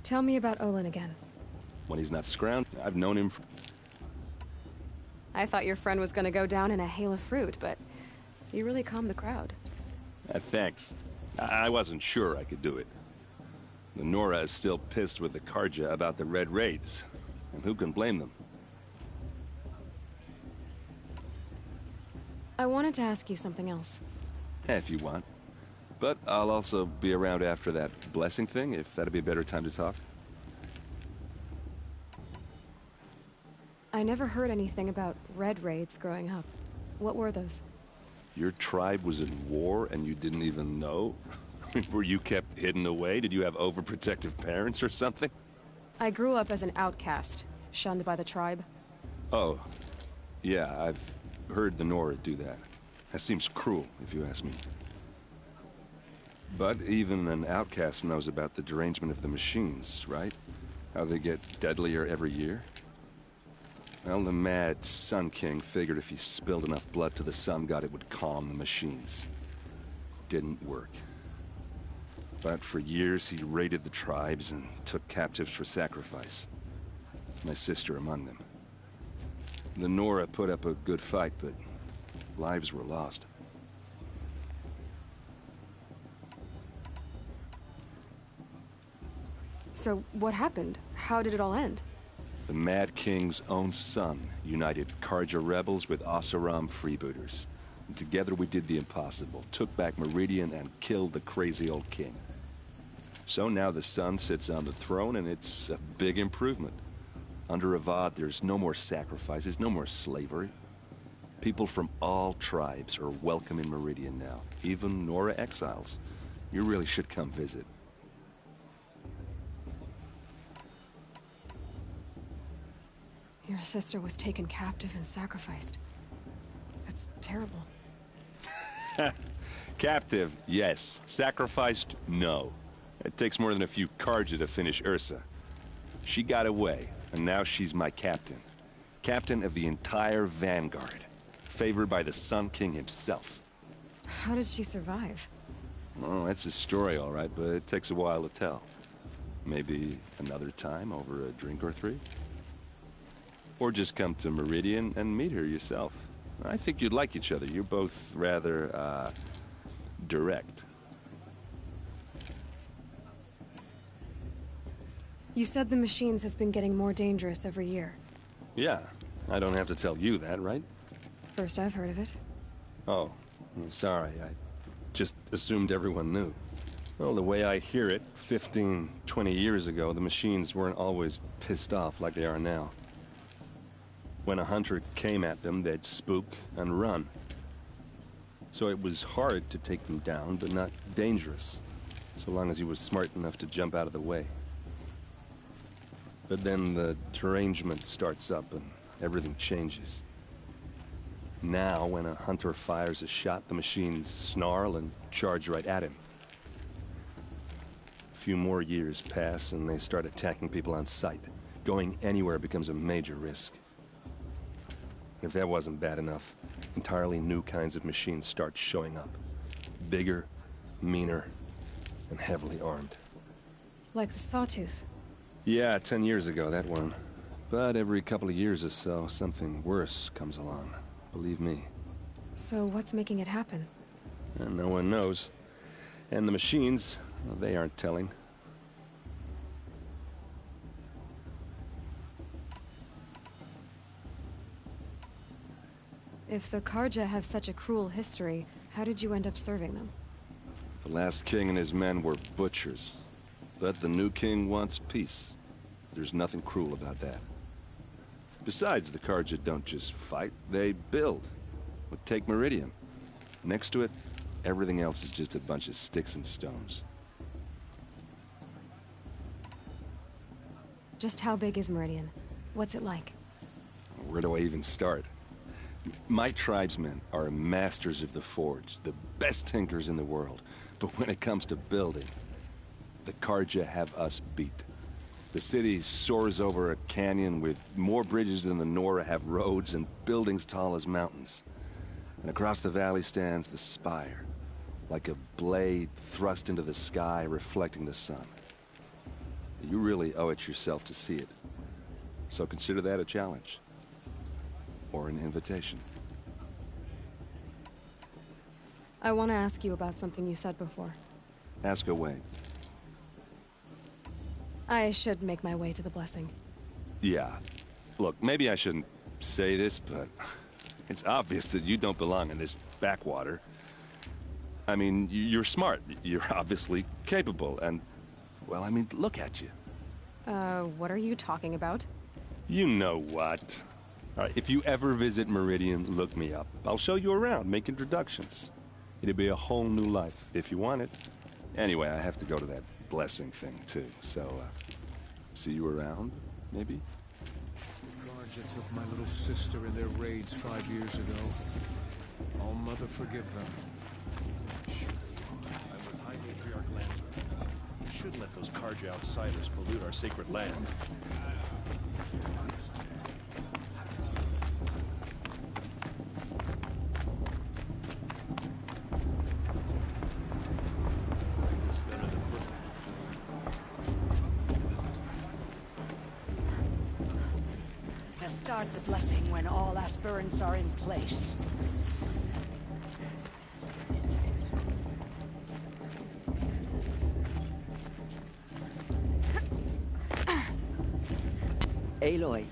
Tell me about Olin again. When he's not scrounging, I've known him for... I thought your friend was gonna go down in a hail of fruit, but you really calmed the crowd. Thanks. I wasn't sure I could do it. The Nora is still pissed with the Karja about the Red Raids, and who can blame them? I wanted to ask you something else. If you want. But I'll also be around after that blessing thing, if that'd be a better time to talk. I never heard anything about Red Raids growing up. What were those? Your tribe was in war and you didn't even know? Were you kept hidden away? Did you have overprotective parents or something? I grew up as an outcast, shunned by the tribe. Oh, yeah, I've heard the Nora do that. That seems cruel, if you ask me. But even an outcast knows about the derangement of the machines, right? How they get deadlier every year? Well, the mad Sun King figured if he spilled enough blood to the Sun God, it would calm the machines. Didn't work. But for years, he raided the tribes and took captives for sacrifice. My sister among them. The Nora put up a good fight, but lives were lost. So, what happened? How did it all end? The Mad King's own son united Karja rebels with Oseram freebooters. And together we did the impossible, took back Meridian and killed the crazy old king. So now the son sits on the throne and it's a big improvement. Under Avad, there's no more sacrifices, no more slavery. People from all tribes are welcome in Meridian now, even Nora exiles. You really should come visit. Your sister was taken captive and sacrificed. That's terrible. Captive, yes. Sacrificed, no. It takes more than a few Karja to finish Ursa. She got away, and now she's my captain. Captain of the entire Vanguard. Favored by the Sun King himself. How did she survive? Oh, that's a story, all right, but it takes a while to tell. Maybe another time over a drink or three? Or just come to Meridian and meet her yourself. I think you'd like each other. You're both rather, direct. You said the machines have been getting more dangerous every year. Yeah, I don't have to tell you that, right? First I've heard of it. Oh, I'm sorry. I just assumed everyone knew. Well, the way I hear it, 15, 20 years ago, the machines weren't always pissed off like they are now. When a hunter came at them, they'd spook and run. So it was hard to take them down, but not dangerous, so long as he was smart enough to jump out of the way. But then the derangement starts up and everything changes. Now, when a hunter fires a shot, the machines snarl and charge right at him. A few more years pass and they start attacking people on sight. Going anywhere becomes a major risk. If that wasn't bad enough, entirely new kinds of machines start showing up. Bigger, meaner, and heavily armed. Like the Sawtooth. Yeah, 10 years ago, that one. But every couple of years or so, something worse comes along. Believe me. So what's making it happen? And no one knows. And the machines, well, they aren't telling. If the Karja have such a cruel history, how did you end up serving them? The last king and his men were butchers. But the new king wants peace. There's nothing cruel about that. Besides, the Karja don't just fight, they build. Well, take Meridian. Next to it, everything else is just a bunch of sticks and stones. Just how big is Meridian? What's it like? Where do I even start? My tribesmen are masters of the forge, the best tinkers in the world. But when it comes to building, the Karja have us beat. The city soars over a canyon with more bridges than the Nora have roads and buildings tall as mountains. And across the valley stands the spire, like a blade thrust into the sky reflecting the sun. You really owe it yourself to see it. So consider that a challenge. Or an invitation. I want to ask you about something you said before. Ask away. I should make my way to the blessing. Yeah. Look, maybe I shouldn't say this, but it's obvious that you don't belong in this backwater. I mean, you're smart. You're obviously capable, and, well, I mean, look at you. What are you talking about? You know what. All right, if you ever visit Meridian, look me up. I'll show you around, make introductions. It'll be a whole new life, if you want it. Anyway, I have to go to that blessing thing, too, so, see you around, maybe? Karja took my little sister in their raids 5 years ago. All Mother forgive them. I'm with High Matriarch Lantern. We shouldn't let those Karja outsiders pollute our sacred land. Start the blessing when all aspirants are in place. Aloy,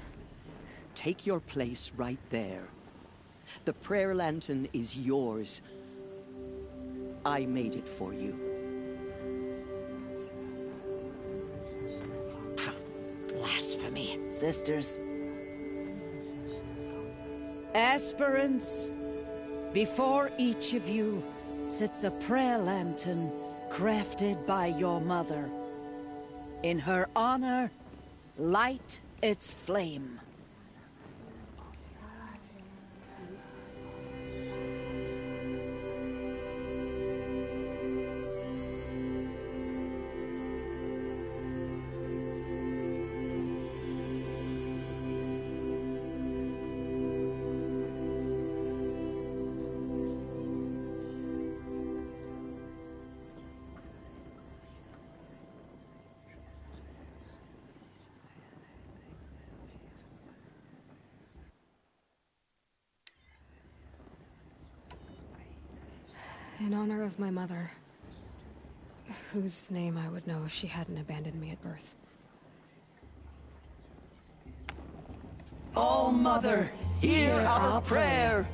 take your place right there. The prayer lantern is yours. I made it for you. Blasphemy, sisters. Aspirants, before each of you sits a prayer lantern crafted by your mother. In her honor, light its flame. In honor of my mother, whose name I would know if she hadn't abandoned me at birth. Oh, Mother, hear our prayer.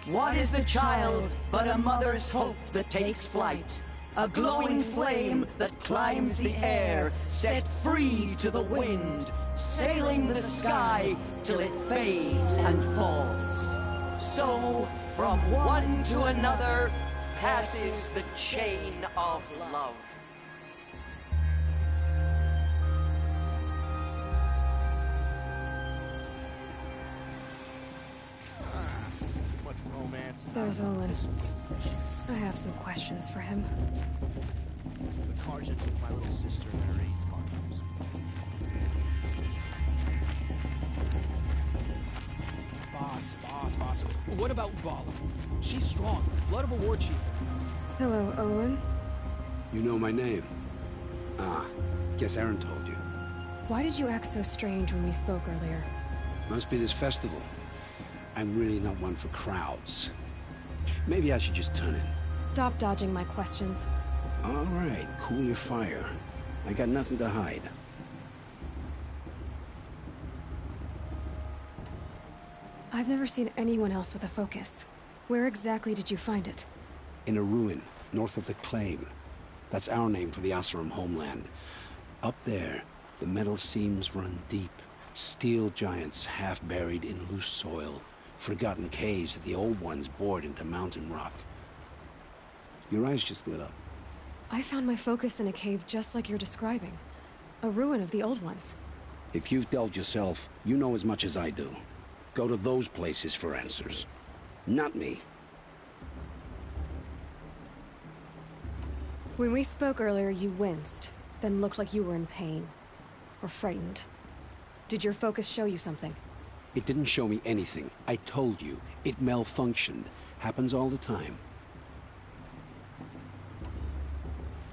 What is the child but a mother's hope that takes flight? A glowing flame that climbs the air, set free to the wind, sailing the sky till it fades and falls. So, from one to another passes the chain of love. Much romance. There's Olin. I have some questions for him. The Karja took my little sister in her raids, Marcos. Boss. What about Bala? She's strong. Blood of a war chief. Hello, Olin. You know my name? Ah, guess Aaron told you. Why did you act so strange when we spoke earlier? Must be this festival. I'm really not one for crowds. Maybe I should just turn in. Stop dodging my questions. All right, cool your fire. I got nothing to hide. I've never seen anyone else with a focus. Where exactly did you find it? In a ruin, north of the Claim. That's our name for the Oseram homeland. Up there, the metal seams run deep. Steel giants half buried in loose soil. Forgotten caves that the old ones bored into mountain rock. Your eyes just lit up. I found my focus in a cave just like you're describing. A ruin of the old ones. If you've delved yourself, you know as much as I do. Go to those places for answers. Not me. When we spoke earlier, you winced, then looked like you were in pain. Or frightened. Did your focus show you something? It didn't show me anything. I told you. It malfunctioned. Happens all the time.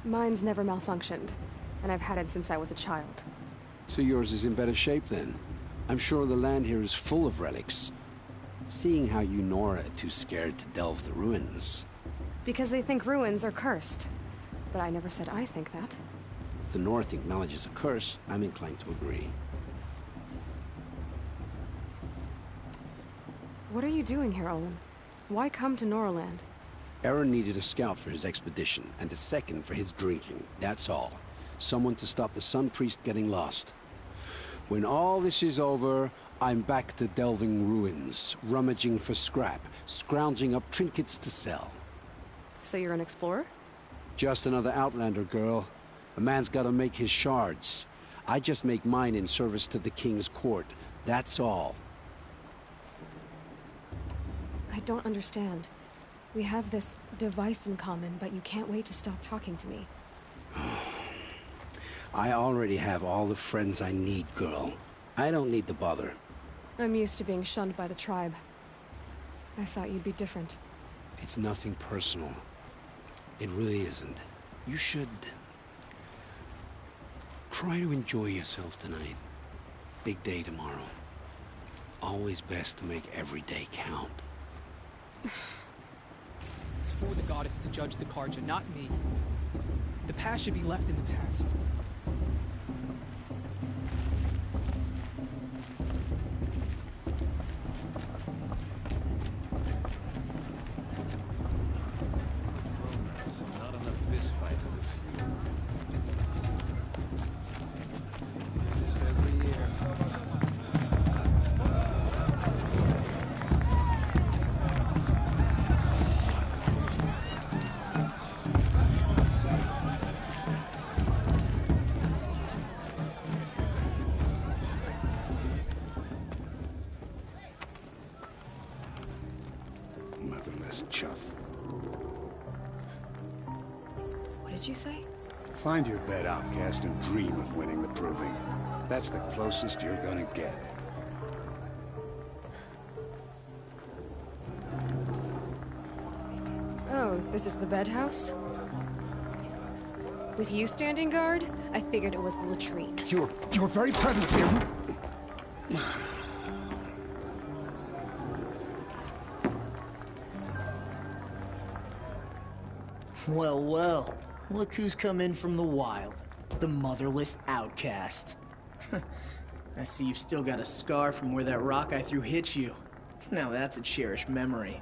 Mine's never malfunctioned, and I've had it since I was a child. So yours is in better shape then. I'm sure the land here is full of relics. Seeing how you Nora are too scared to delve the ruins. Because they think ruins are cursed. But I never said I think that. If the North acknowledges a curse, I'm inclined to agree. What are you doing here, Olin? Why come to Noraland? Aaron needed a scout for his expedition, and a second for his drinking. That's all. Someone to stop the Sun Priest getting lost. When all this is over, I'm back to delving ruins, rummaging for scrap, scrounging up trinkets to sell. So you're an explorer? Just another Outlander, girl. A man's gotta make his shards. I just make mine in service to the King's court. That's all. I don't understand. We have this device in common, but you can't wait to stop talking to me. I already have all the friends I need, girl. I don't need the bother. I'm used to being shunned by the tribe. I thought you'd be different. It's nothing personal. It really isn't. You should... try to enjoy yourself tonight. Big day tomorrow. Always best to make every day count. It's for the goddess to judge the Karja, not me. The past should be left in the past. Not enough fist fights this year. This every year. Motherless chuff. What did you say? Find your bed, outcast, and dream of winning the proving. That's the closest you're gonna get. Oh, this is the bedhouse? With you standing guard, I figured it was the latrine. Your very presence here... Well, well. Look who's come in from the wild. The motherless outcast. I see you've still got a scar from where that rock I threw hit you. Now that's a cherished memory.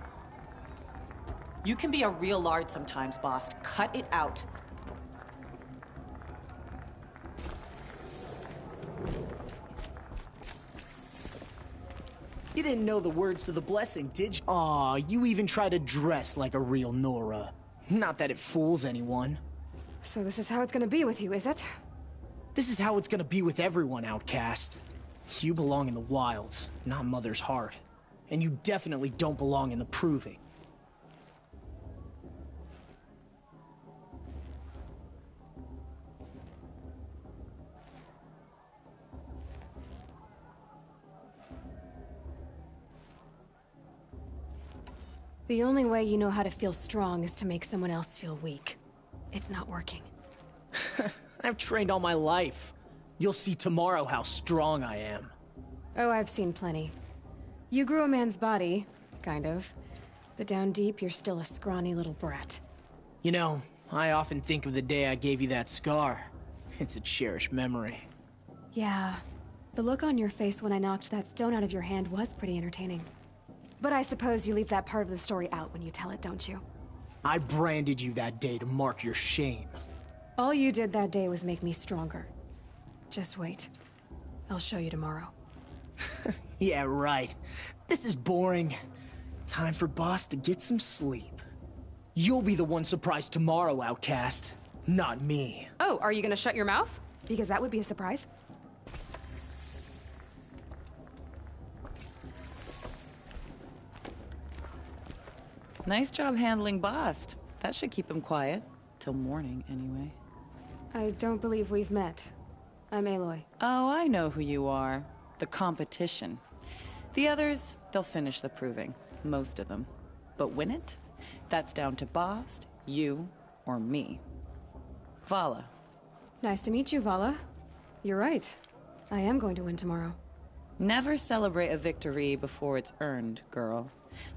You can be a real lard sometimes, boss. Cut it out. You didn't know the words to the blessing, did you? Aw, you even try to dress like a real Nora. Not that it fools anyone. So this is how it's gonna be with you, is it? This is how it's gonna be with everyone, outcast. You belong in the wilds, not Mother's heart. And you definitely don't belong in the proving. The only way you know how to feel strong is to make someone else feel weak. It's not working. I've trained all my life. You'll see tomorrow how strong I am. Oh, I've seen plenty. You grew a man's body, kind of. But down deep, you're still a scrawny little brat. You know, I often think of the day I gave you that scar. It's a cherished memory. Yeah. The look on your face when I knocked that stone out of your hand was pretty entertaining. But I suppose you leave that part of the story out when you tell it, don't you? I branded you that day to mark your shame. All you did that day was make me stronger. Just wait. I'll show you tomorrow. Yeah, right. This is boring. Time for Boss to get some sleep. You'll be the one surprised tomorrow, outcast. Not me. Oh, are you gonna shut your mouth? Because that would be a surprise. Nice job handling Bast. That should keep him quiet. Till morning, anyway. I don't believe we've met. I'm Aloy. Oh, I know who you are. The competition. The others, they'll finish the proving. Most of them. But win it? That's down to Bast, you, or me. Vala. Nice to meet you, Vala. You're right. I am going to win tomorrow. Never celebrate a victory before it's earned, girl.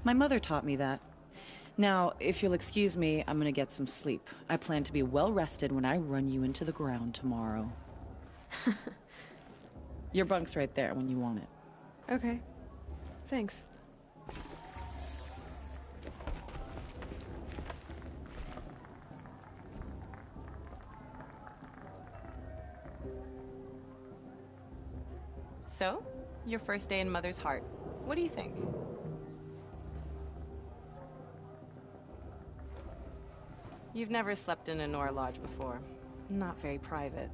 My mother taught me that. Now, if you'll excuse me, I'm gonna get some sleep. I plan to be well rested when I run you into the ground tomorrow. Your bunk's right there when you want it. Okay. Thanks. So, your first day in Mother's heart. What do you think? You've never slept in a Nora lodge before. Not very private.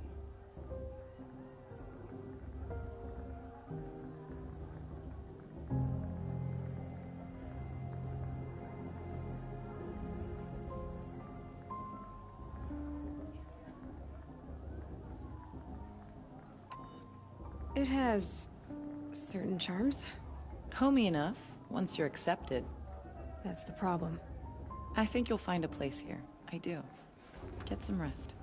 It has certain charms. Homey enough, once you're accepted. That's the problem. I think you'll find a place here. I do. Get some rest.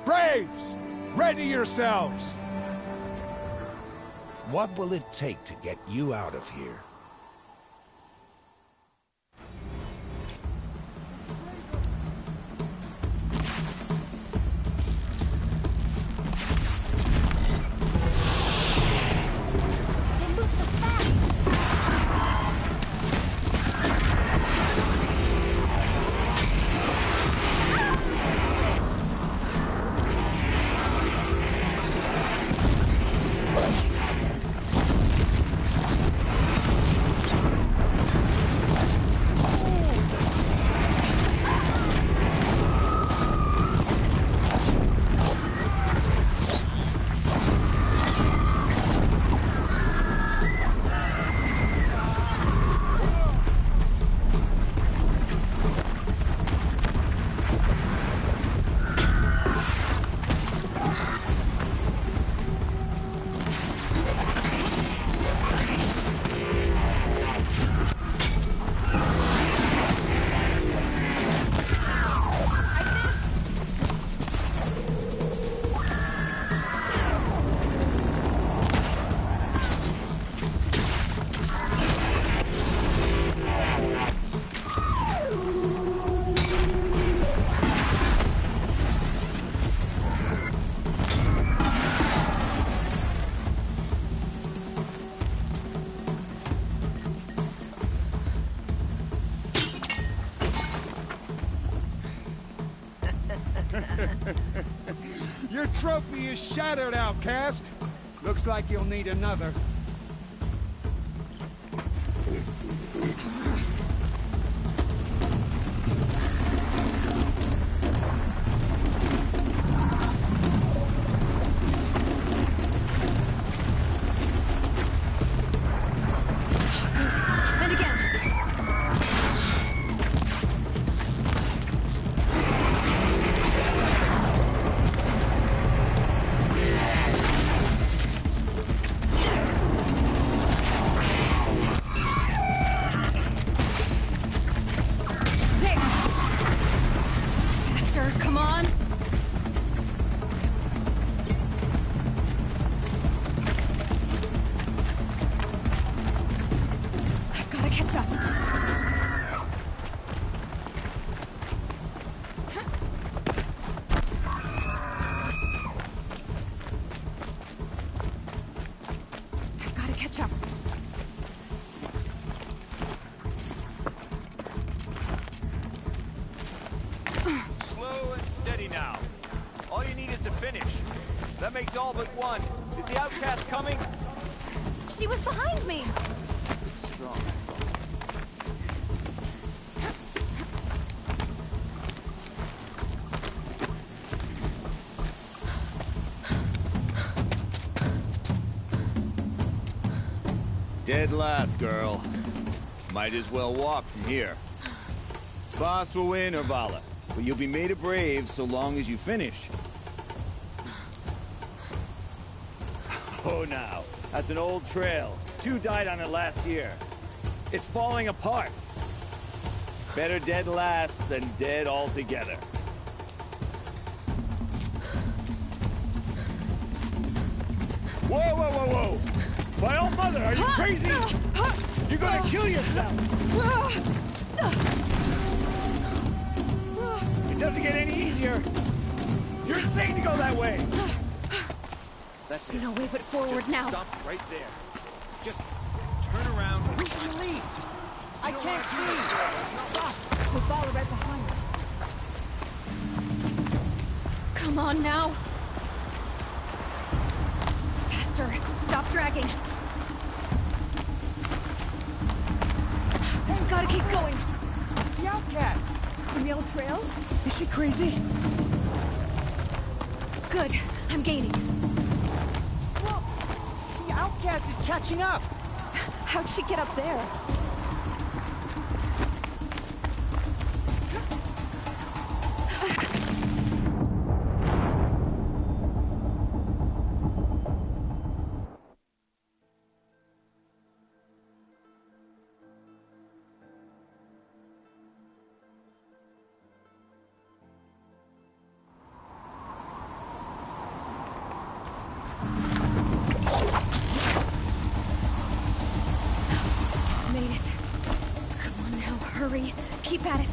Braves! Ready yourselves! What will it take to get you out of here? trophy is shattered, outcast. Looks like you'll need another. And again. There. Faster, come on. I've got to catch up. I've got to catch up. Slow and steady now. All you need is to finish. That makes all but one. Is the outcast coming? She was behind me. Strong. Dead last, girl. Might as well walk from here. Boss will win, or Vala. But you'll be made a brave so long as you finish. Oh, now. That's an old trail. 2 died on it last year. It's falling apart. Better dead last than dead altogether. Whoa, whoa, whoa, whoa! My old mother, are you crazy? You're gonna kill yourself! It doesn't get any easier. You're insane to go that way. That's it. No way but forward Just now. Stop right there. Just turn around and leave. I can't see! Stop! We follow right behind us. Come on now. Faster. Stop dragging. Gotta keep going. The outcast! From the old trail? Is she crazy? Good. I'm gaining. Whoa! The outcast is catching up! How'd she get up there? Made it. Come on now, hurry. Keep at it.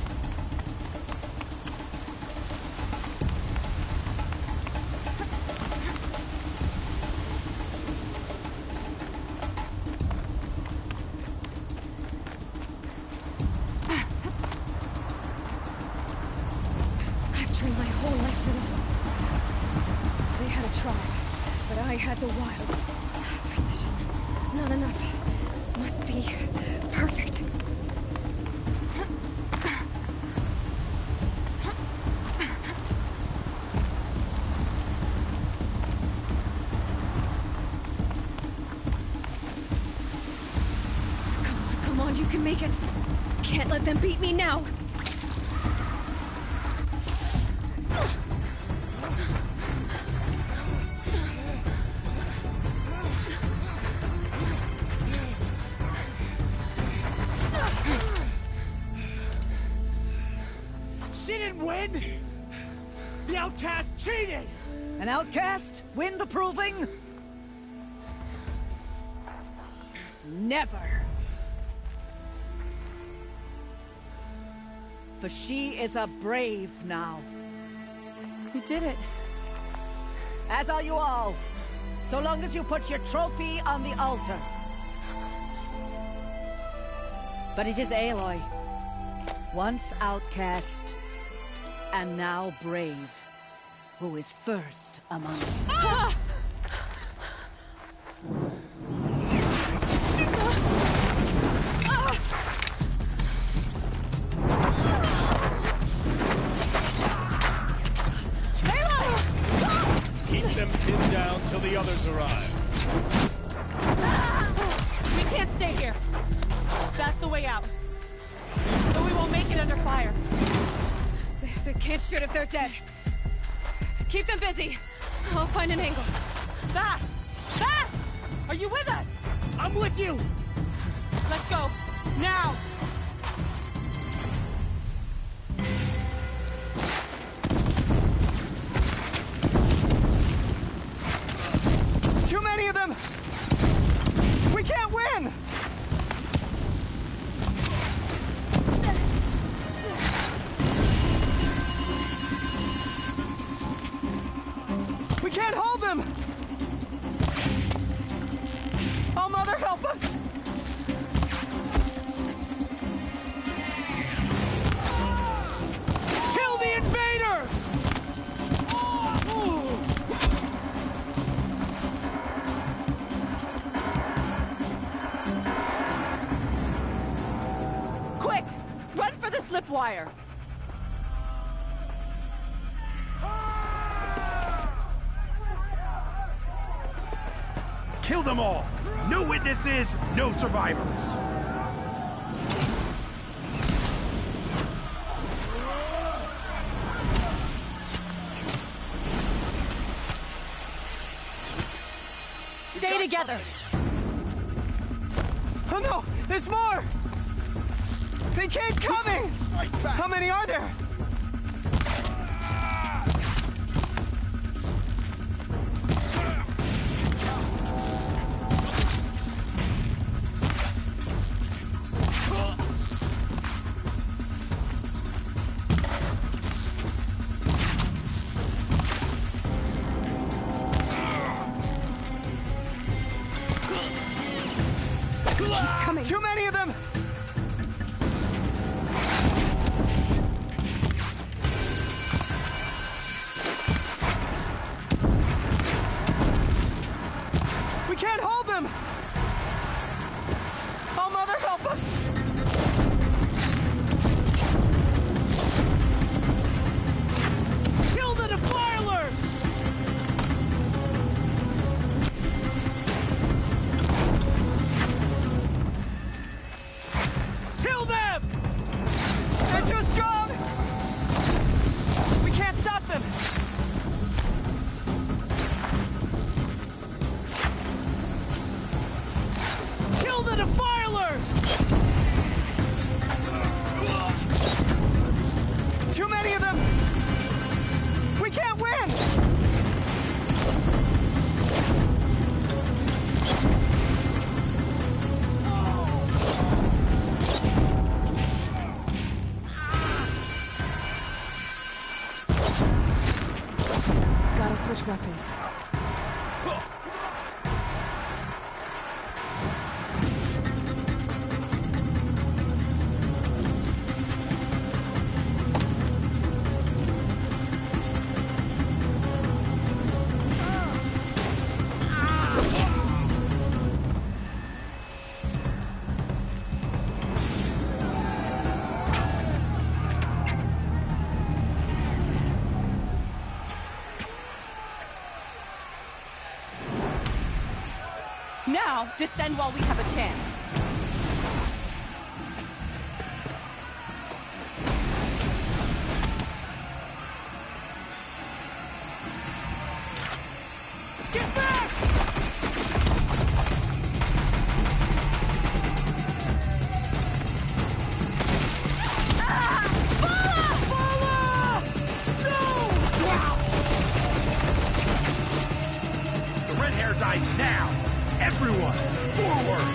I've trained my whole life for this. They had a tribe, but I had the wilds. Precision. Not enough. Must be perfect. Come on, you can make it. Can't let them beat me now. She didn't win! The outcast cheated! An outcast win the proving? Never. For she is a brave now. You did it. As are you all. So long as you put your trophy on the altar. But it is Aloy. Once outcast, and now brave. who is first among you. Ah! Keep them pinned down till the others arrive. We can't stay here. That's the way out. But we won't make it under fire. They can't shoot if they're dead. Keep them busy. I'll find an angle. Fast! Fast! Are you with us? I'm with you! Let's go. Now! Too many of them! We can't win! We can't hold them! Oh, Mother, help us! Kill the invaders! Quick! Run for the slipwire! Kill them all! No witnesses, no survivors! Stay together! Oh no! There's more! They keep coming! How many are there? Coming. Too many of them! We can't hold them! Oh, Mother, help us! Kill the defilers! Kill them! They're too strong! We can't stop them! Kill the defilers! Too many of them! We can't win! Gotta switch weapons. Now, descend while we have a chance. Get back! The red hair dies now! Everyone, forward!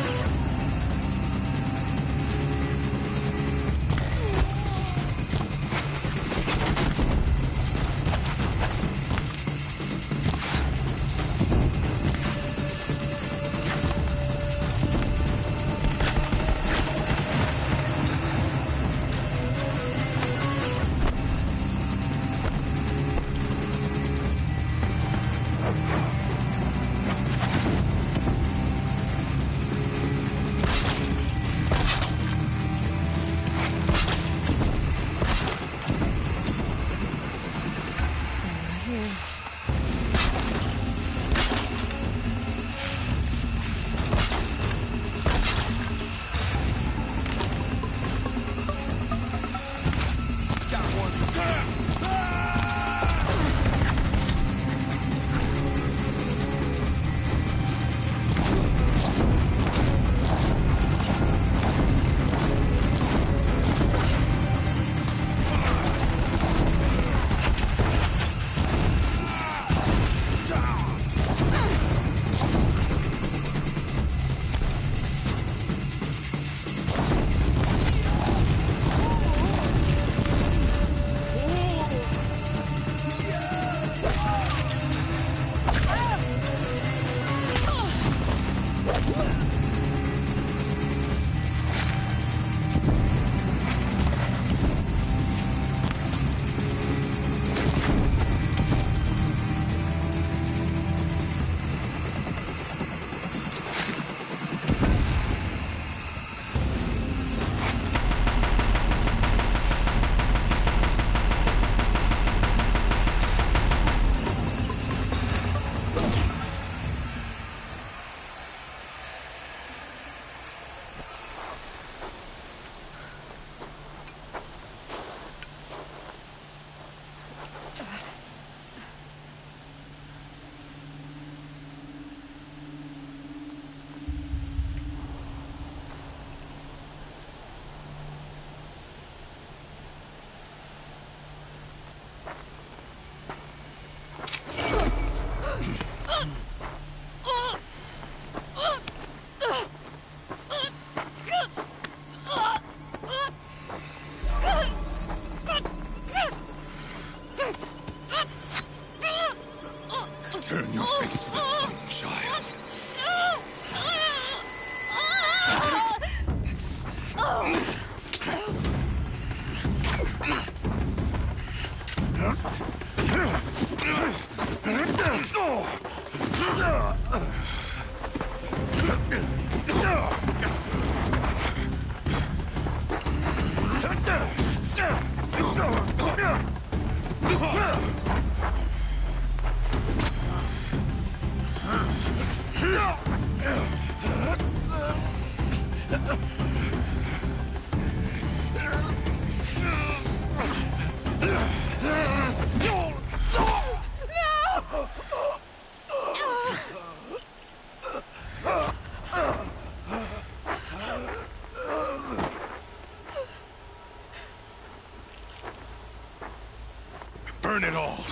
Burn it all,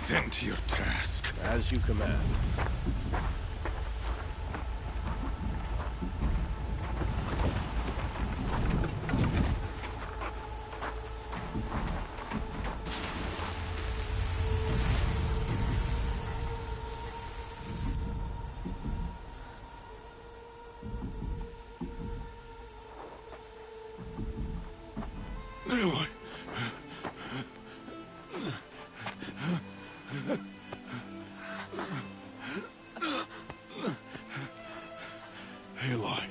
then to your task. As you command. Aloy. Aloy.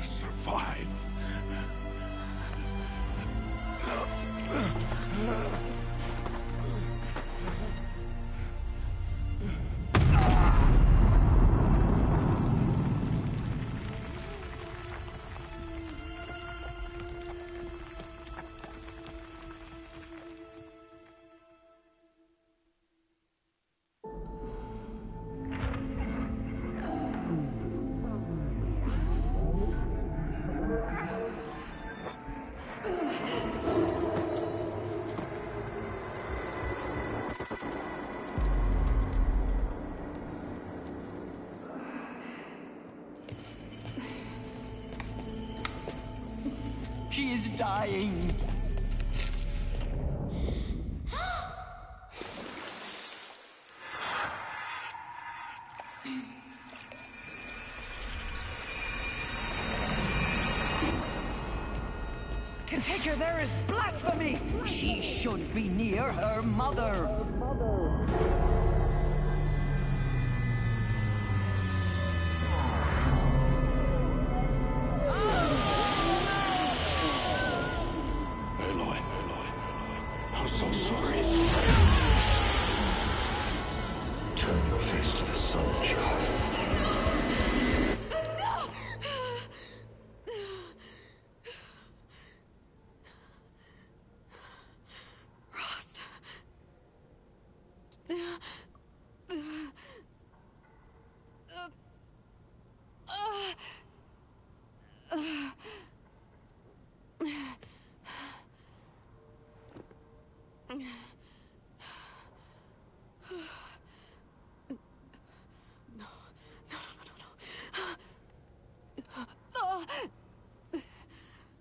Survive. She is dying. To take her there is blasphemy. She should be near her mother. Aloy. I'm so sorry. Turn your face to the sun, child.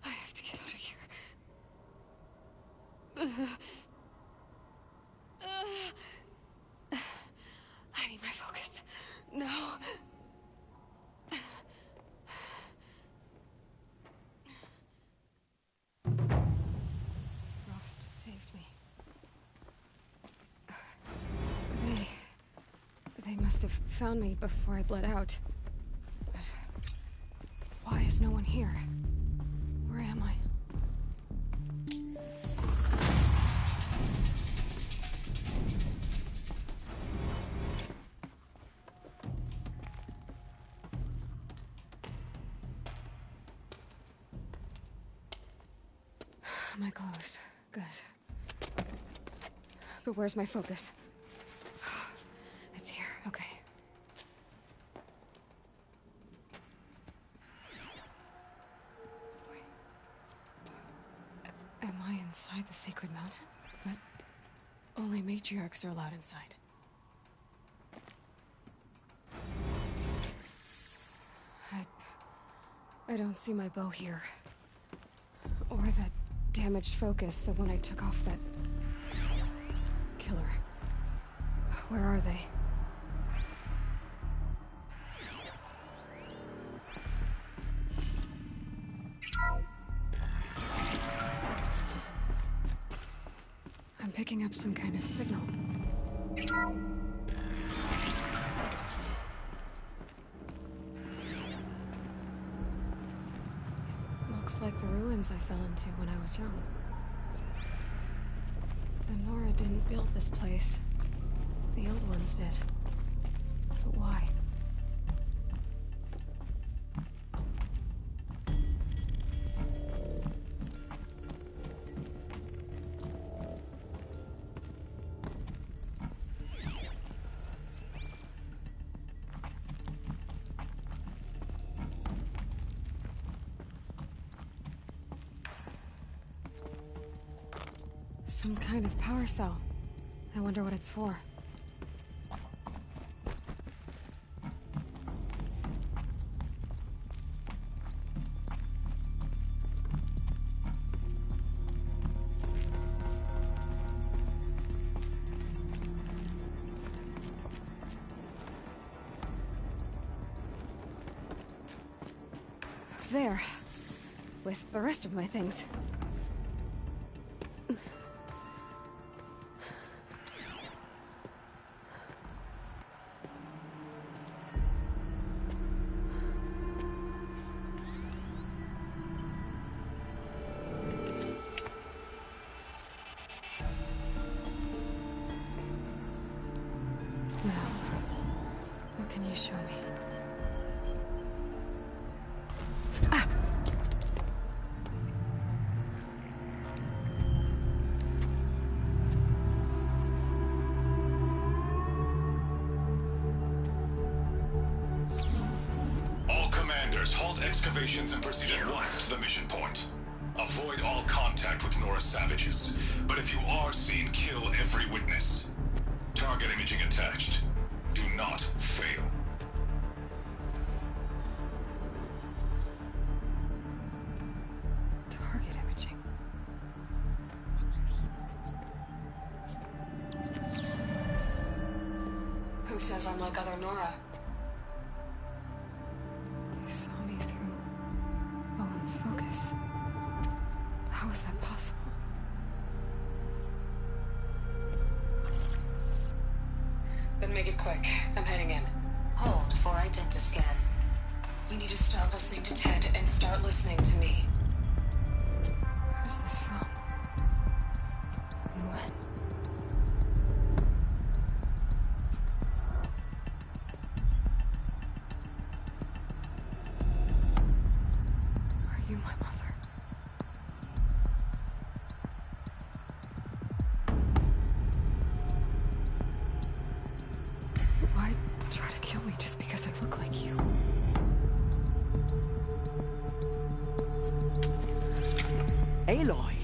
I have to get out of here. I need my focus. No. Frost saved me. They must have found me before I bled out. But why is no one here? Where am I? My clothes. Good. But where's my focus? It's here. Okay. Wait. Am I inside the sacred mountain? But only matriarchs are allowed inside. I don't see my bow here. Or that damaged focus, the one I took off that killer. Where are they? picking up some kind of signal. Looks like the ruins I fell into when I was young. And Nora didn't build this place. The old ones did. But why? Some kind of power cell. I wonder what it's for. There. With the rest of my things. What can you show me? All commanders, halt excavations and proceed at once to the mission point. Avoid all contact with Nora savages, but if you are seen, kill every witness. Target imaging attached. Do not fail. Target imaging. Who says I'm like other Nora? They saw me through Owen's focus. How is that possible? Then make it quick. I'm heading in. Hold for identiscan. You need to stop listening to Ted and start listening to me. Where's this from? And when? Are you my mother? Why try to kill me just because I look like you? Aloy,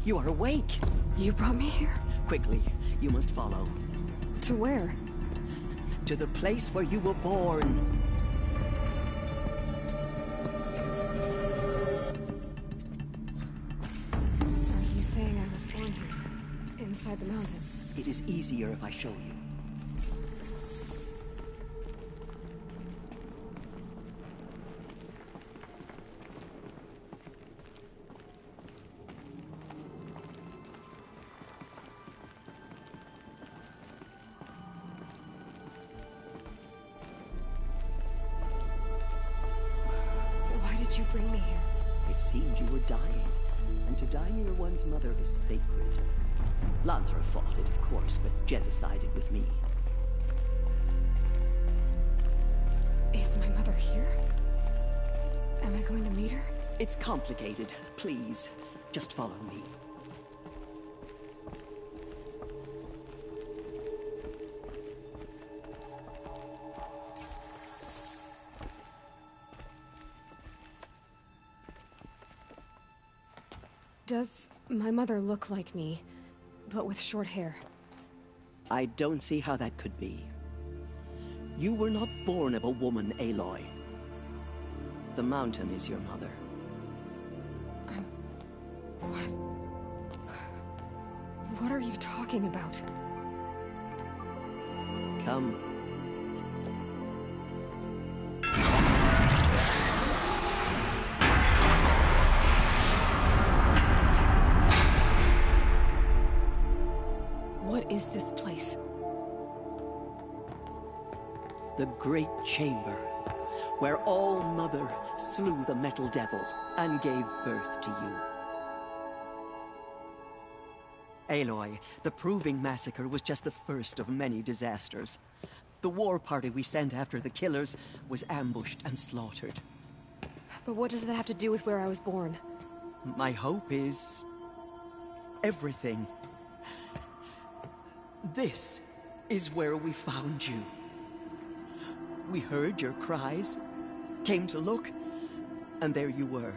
you are awake. You brought me here? Quickly, you must follow. To where? To the place where you were born. Are you saying I was born here? Inside the mountain? It is easier if I show you. Why did you bring me here? It seemed you were dying, and to die near one's mother is sacred. Lansra fought it, of course, but Jezza sided with me. Is my mother here? Am I going to meet her? It's complicated. Please, just follow me. Does my mother look like me, but with short hair? I don't see how that could be. You were not born of a woman, Aloy. The mountain is your mother. What? What are you talking about? Come. the great chamber, where All-Mother slew the Metal Devil and gave birth to you. Aloy, the Proving Massacre was just the first of many disasters. The war party we sent after the killers was ambushed and slaughtered. But what does that have to do with where I was born? My hope is... everything. This is where we found you. We heard your cries, came to look, and there you were.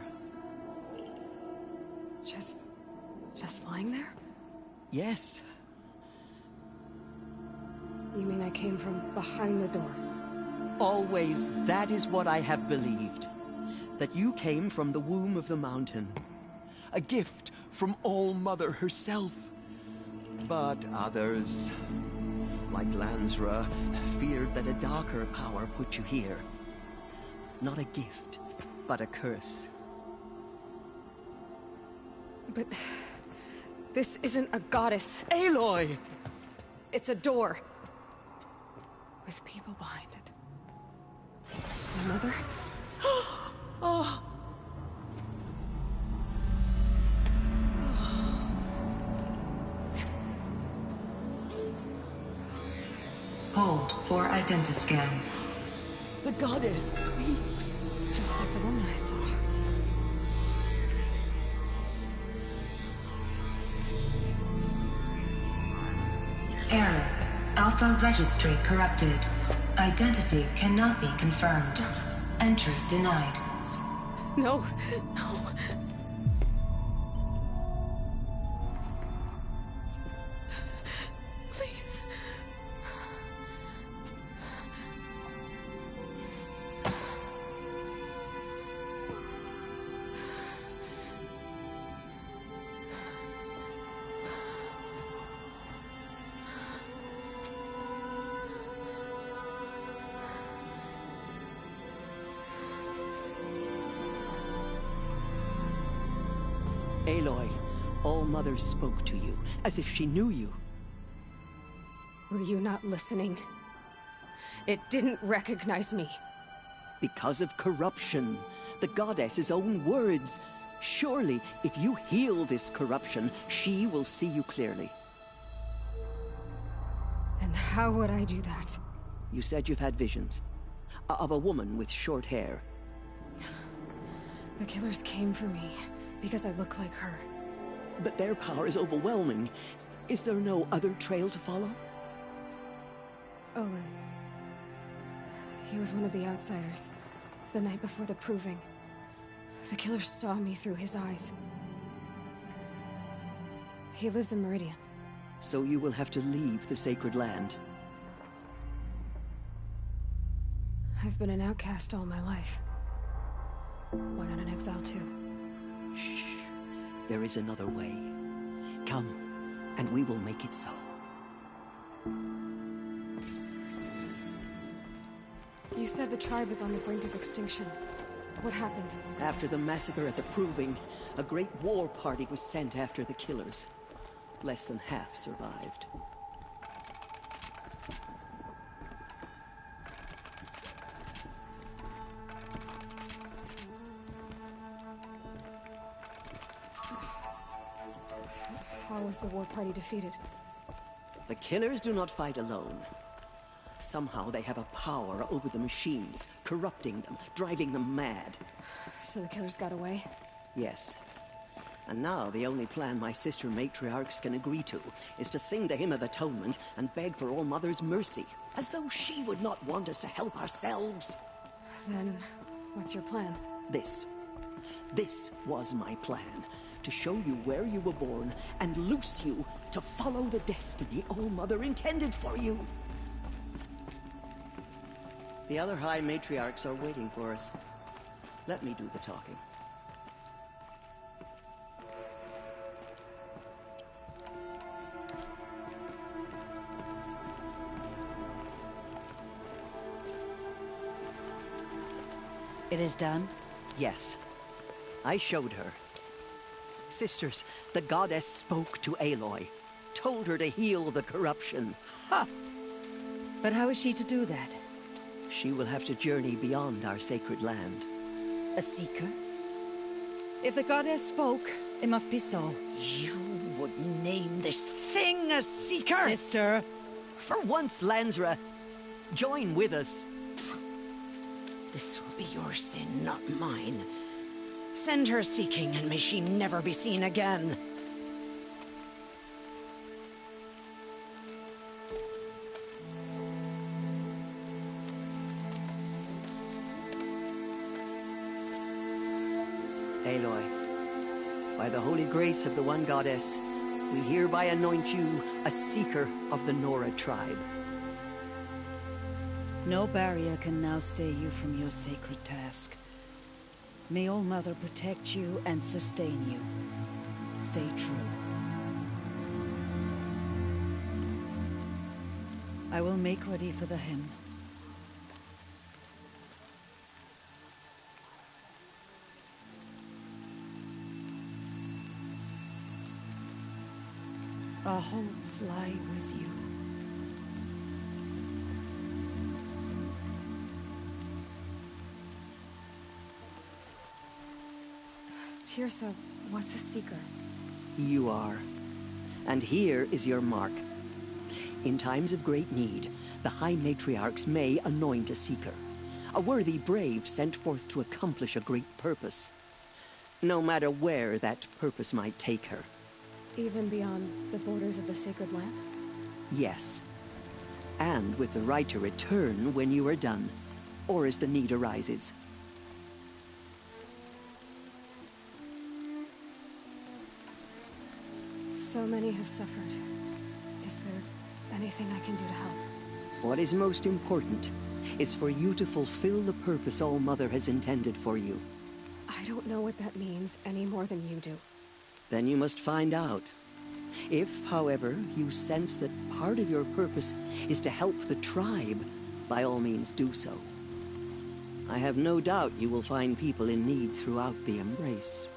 Just lying there? Yes. You mean I came from behind the door? Always, that is what I have believed. That you came from the womb of the mountain. A gift from All-Mother herself. But others, like Lansra, feared that a darker power put you here. Not a gift, but a curse. But... this isn't a goddess. Aloy! It's a door. With people behind it. My mother? Oh. Hold for identiscan. The goddess speaks. Just like the woman I saw. Error. Alpha registry corrupted. Identity cannot be confirmed. Entry denied. No, no. Please. Aloy, All-Mother spoke to you, as if she knew you. Were you not listening? It didn't recognize me. Because of corruption. The goddess's own words. Surely, if you heal this corruption, she will see you clearly. And how would I do that? You said you've had visions. Of a woman with short hair. The killers came for me. Because I look like her. But their power is overwhelming. Is there no other trail to follow? Owen. He was one of the outsiders. The night before the Proving. The killers saw me through his eyes. He lives in Meridian. So you will have to leave the sacred land. I've been an outcast all my life. Why not an exile too? Shh. There is another way. Come, and we will make it so. You said the tribe was on the brink of extinction. What happened? After the massacre at the Proving, a great war party was sent after the killers. Less than half survived. How was the war party defeated? The killers do not fight alone. Somehow they have a power over the machines, corrupting them, driving them mad. So the killers got away? Yes. And now the only plan my sister matriarchs can agree to is to sing the Hymn of Atonement and beg for All-Mother's mercy, as though she would not want us to help ourselves. Then, what's your plan? This was my plan. To show you where you were born and loose you to follow the destiny All-Mother intended for you. The other High Matriarchs are waiting for us. Let me do the talking. It is done? Yes. I showed her. Sisters, the goddess spoke to Aloy. Told her to heal the corruption. Ha! But how is she to do that? she will have to journey beyond our sacred land. A seeker? If the goddess spoke, it must be so. You would name this thing a seeker? Sister! For once, Lansra, join with us. This will be your sin, not mine. Send her seeking, and may she never be seen again. Aloy, by the holy grace of the one goddess, we hereby anoint you a seeker of the Nora tribe. No barrier can now stay you from your sacred task. May All Mother protect you and sustain you. Stay true. I will make ready for the hymn. Our hopes lie with you. Tirsa, what's a seeker? You are. And here is your mark. In times of great need, the High Matriarchs may anoint a seeker. A worthy brave sent forth to accomplish a great purpose. No matter where that purpose might take her. Even beyond the borders of the sacred land? Yes. And with the right to return when you are done, or as the need arises. So many have suffered. Is there anything I can do to help? What is most important is for you to fulfill the purpose All Mother has intended for you. I don't know what that means any more than you do. Then you must find out. If, however, you sense that part of your purpose is to help the tribe, by all means do so. I have no doubt you will find people in need throughout the Embrace.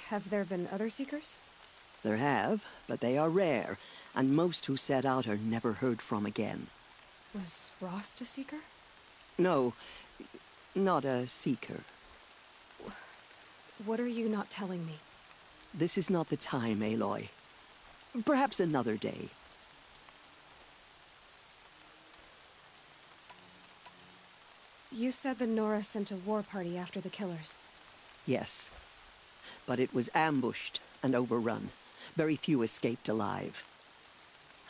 Have there been other seekers? There have, but they are rare, and most who set out are never heard from again. Was Rost a seeker? No, not a seeker. What are you not telling me? This is not the time, Aloy. Perhaps another day. You said the Nora sent a war party after the killers. Yes. But it was ambushed and overrun. Very few escaped alive.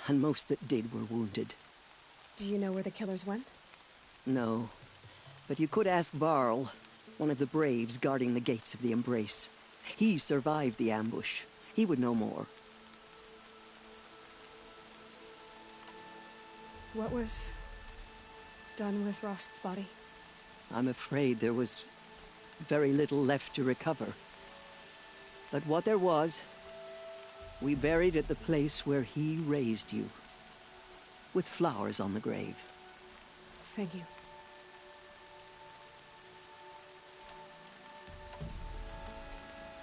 And most that did were wounded. Do you know where the killers went? No. But you could ask Varl, one of the braves guarding the gates of the Embrace. He survived the ambush. He would know more. What was done with Rost's body? I'm afraid there was very little left to recover. But what there was, we buried at the place where he raised you, with flowers on the grave. Thank you.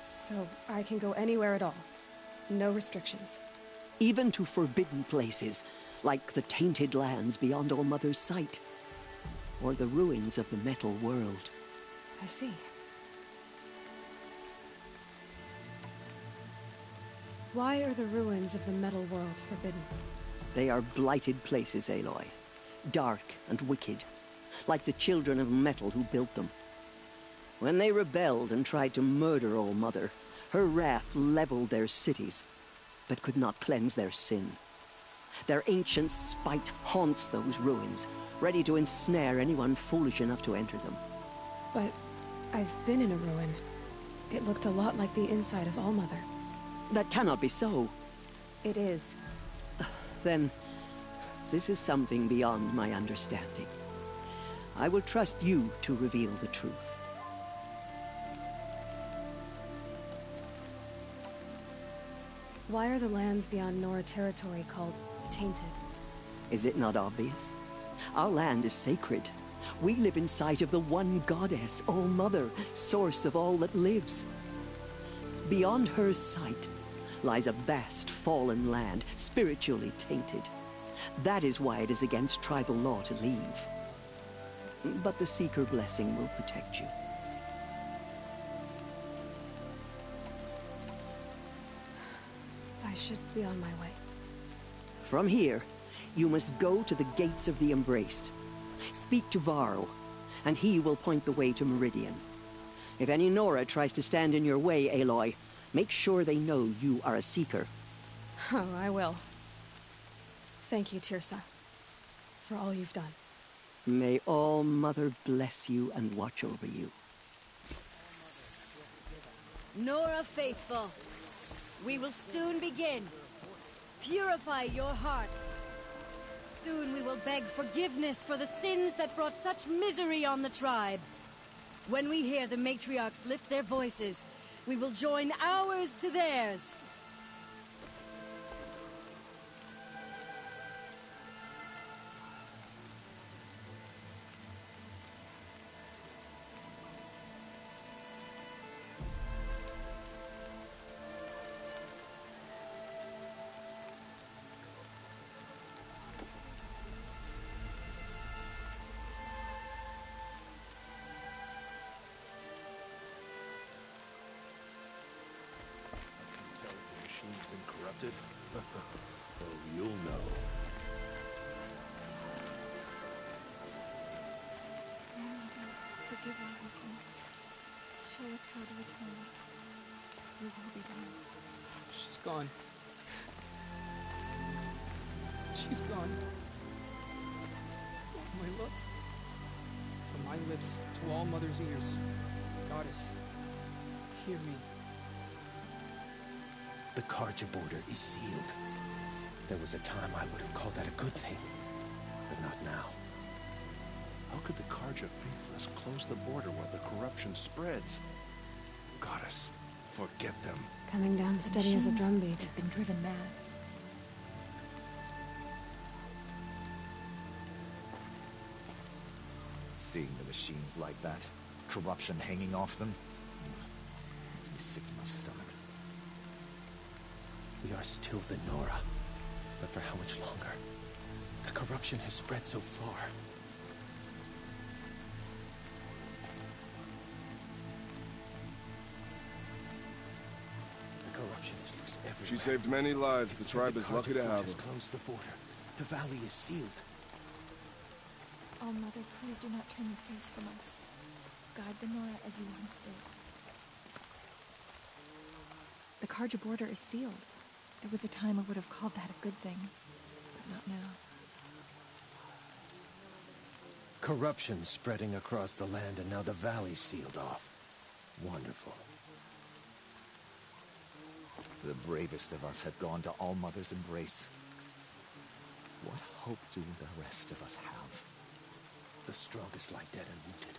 So I can go anywhere at all? No restrictions? Even to forbidden places, like the tainted lands beyond All Mother's sight, or the ruins of the metal world. I see. Why are the ruins of the metal world forbidden? They are blighted places, Aloy. Dark and wicked, like the children of metal who built them. When they rebelled and tried to murder All Mother, her wrath leveled their cities, but could not cleanse their sin. Their ancient spite haunts those ruins, ready to ensnare anyone foolish enough to enter them. But I've been in a ruin. It looked a lot like the inside of All Mother. That cannot be so. It is. Then, this is something beyond my understanding. I will trust you to reveal the truth. Why are the lands beyond Nora territory called tainted? Is it not obvious? Our land is sacred. We live in sight of the one goddess, All Mother, source of all that lives. Beyond her sight, lies a vast fallen land, spiritually tainted. That is why it is against tribal law to leave. But the Seeker blessing will protect you. I should be on my way. From here, you must go to the gates of the Embrace. Speak to Varro, and he will point the way to Meridian. If any Nora tries to stand in your way, Aloy, make sure they know you are a Seeker. Oh, I will. Thank you, Tirsa, for all you've done. May All Mother bless you and watch over you. Nora Faithful, we will soon begin. Purify your hearts. Soon we will beg forgiveness for the sins that brought such misery on the tribe. When we hear the matriarchs lift their voices, we will join ours to theirs. Oh, you'll know. Forgive our weakness. Show us how to return. Your will be done. She's gone. She's gone. My look. From my lips to all Mother's ears. Goddess, hear me. The Karja border is sealed. There was a time I would have called that a good thing, but not now. How could the Karja faithless close the border while the corruption spreads? Goddess, forget them. Coming down steady as a drumbeat. They've been driven mad. Seeing the machines like that, corruption hanging off them, makes me sick to my stomach. We are still the Nora, but for how much longer? The corruption has spread so far. The corruption is loose everywhere. She saved many lives. The tribe is lucky to have her. Closed the border. The valley is sealed. Oh, Mother, please do not turn your face from us. Guide the Nora as you once did. The Karja border is sealed. There was a time I would have called that a good thing, but not now. Corruption spreading across the land, and now the valley's sealed off. Wonderful. The bravest of us have gone to All Mother's embrace. What hope do the rest of us have? The strongest lie dead and wounded.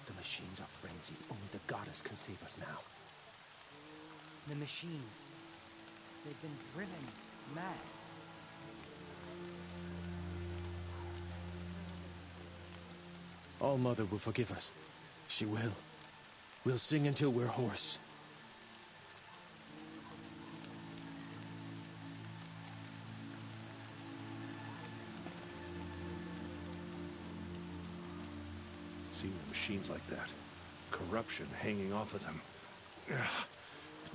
The machines are frenzied. Only the goddess can save us now. The machines. They've been driven mad. All Mother will forgive us. She will. We'll sing until we're hoarse. Seeing the machines like that, corruption hanging off of them, it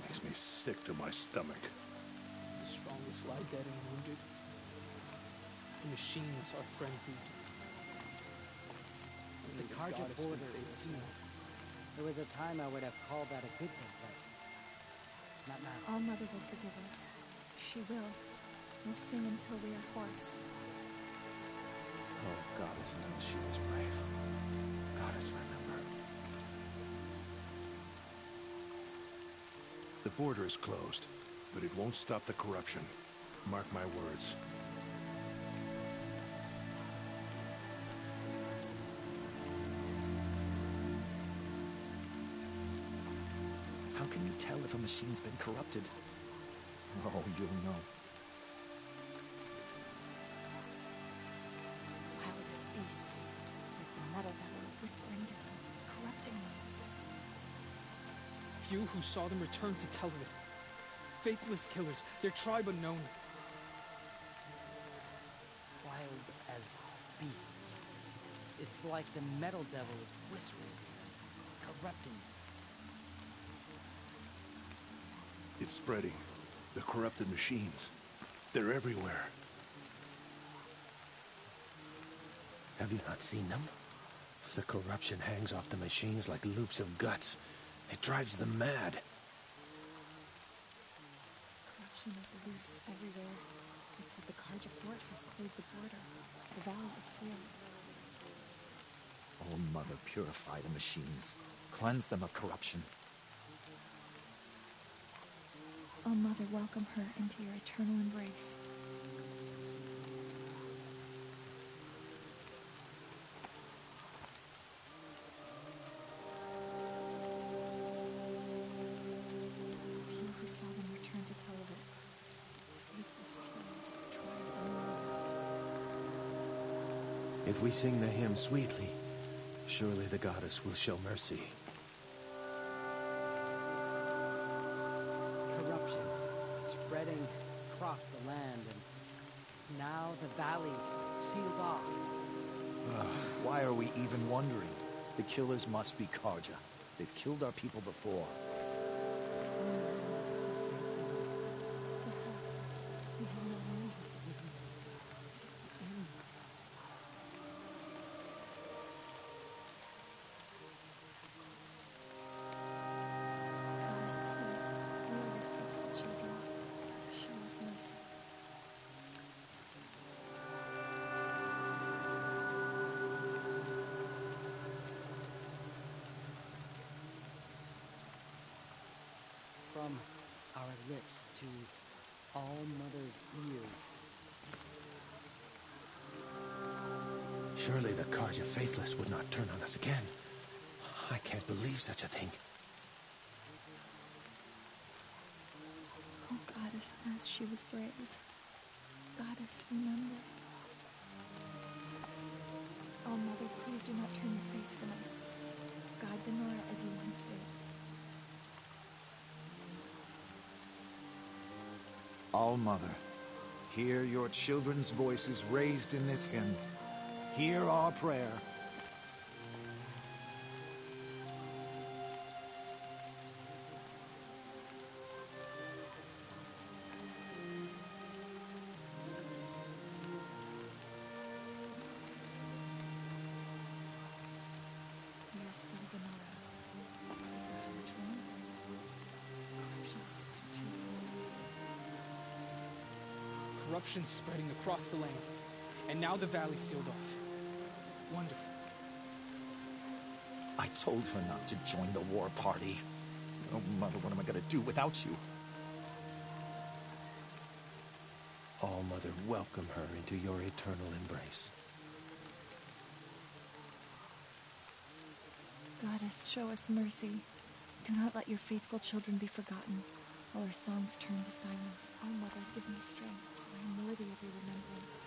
makes me sick to my stomach. The strongest lie dead and wounded. The machines are frenzied. The Karja border is sealed. There was a time I would have called that a good thing, but not now. All Mother will forgive us. She will. We'll sing until we are hoarse. Oh, goddess knows she was brave. Goddess, remember. The border is closed, but it won't stop the corruption. Mark my words. How can you tell if a machine's been corrupted? Oh, you'll know. Wildest beasts. It's like the metal devil is whispering to them, corrupting them. Few who saw them returned to tell of it. faithless killers, their tribe unknown. Wild as beasts. It's like the metal devil is whispering, corrupting. It's spreading. The corrupted machines. They're everywhere. Have you not seen them? The corruption hangs off the machines like loops of guts. It drives them mad. Corruption is loose everywhere. Except the Carja fort has closed the border. The valley is sealed. Oh, Mother, purify the machines. Cleanse them of corruption. Oh, Mother, welcome her into your eternal embrace. Few who saw them returned to tell of it. Faithless killers that tried unknown. If we sing the hymn sweetly, surely the goddess will show mercy. Corruption spreading across the land, and now the valley's sealed off. Why are we even wondering? The killers must be Carja. They've killed our people before. We have no way of forgiveness. It's the end. Goddess, please, we are your faithful children. Show us mercy. From our lips to all Mother's ears. Surely the Carja faithless would not turn on us again. I can't believe such a thing. Oh, Goddess, as she was brave. Goddess, remember. Oh, Mother, please do not turn your face from us. Guide the Nora as you once did. All Mother, hear your children's voices raised in this hymn. Hear our prayer. We are still the Nora. Much longer. Corruption is spread too. Corruption spreading across the land, and now the valley sealed off. Wonderful. I told her not to join the war party. Oh, Mother, what am I going to do without you? All Mother, welcome her into your eternal embrace. Goddess, show us mercy. Do not let your faithful children be forgotten, while our songs turn to silence. Oh, Mother, give me strength, so I am worthy of your remembrance.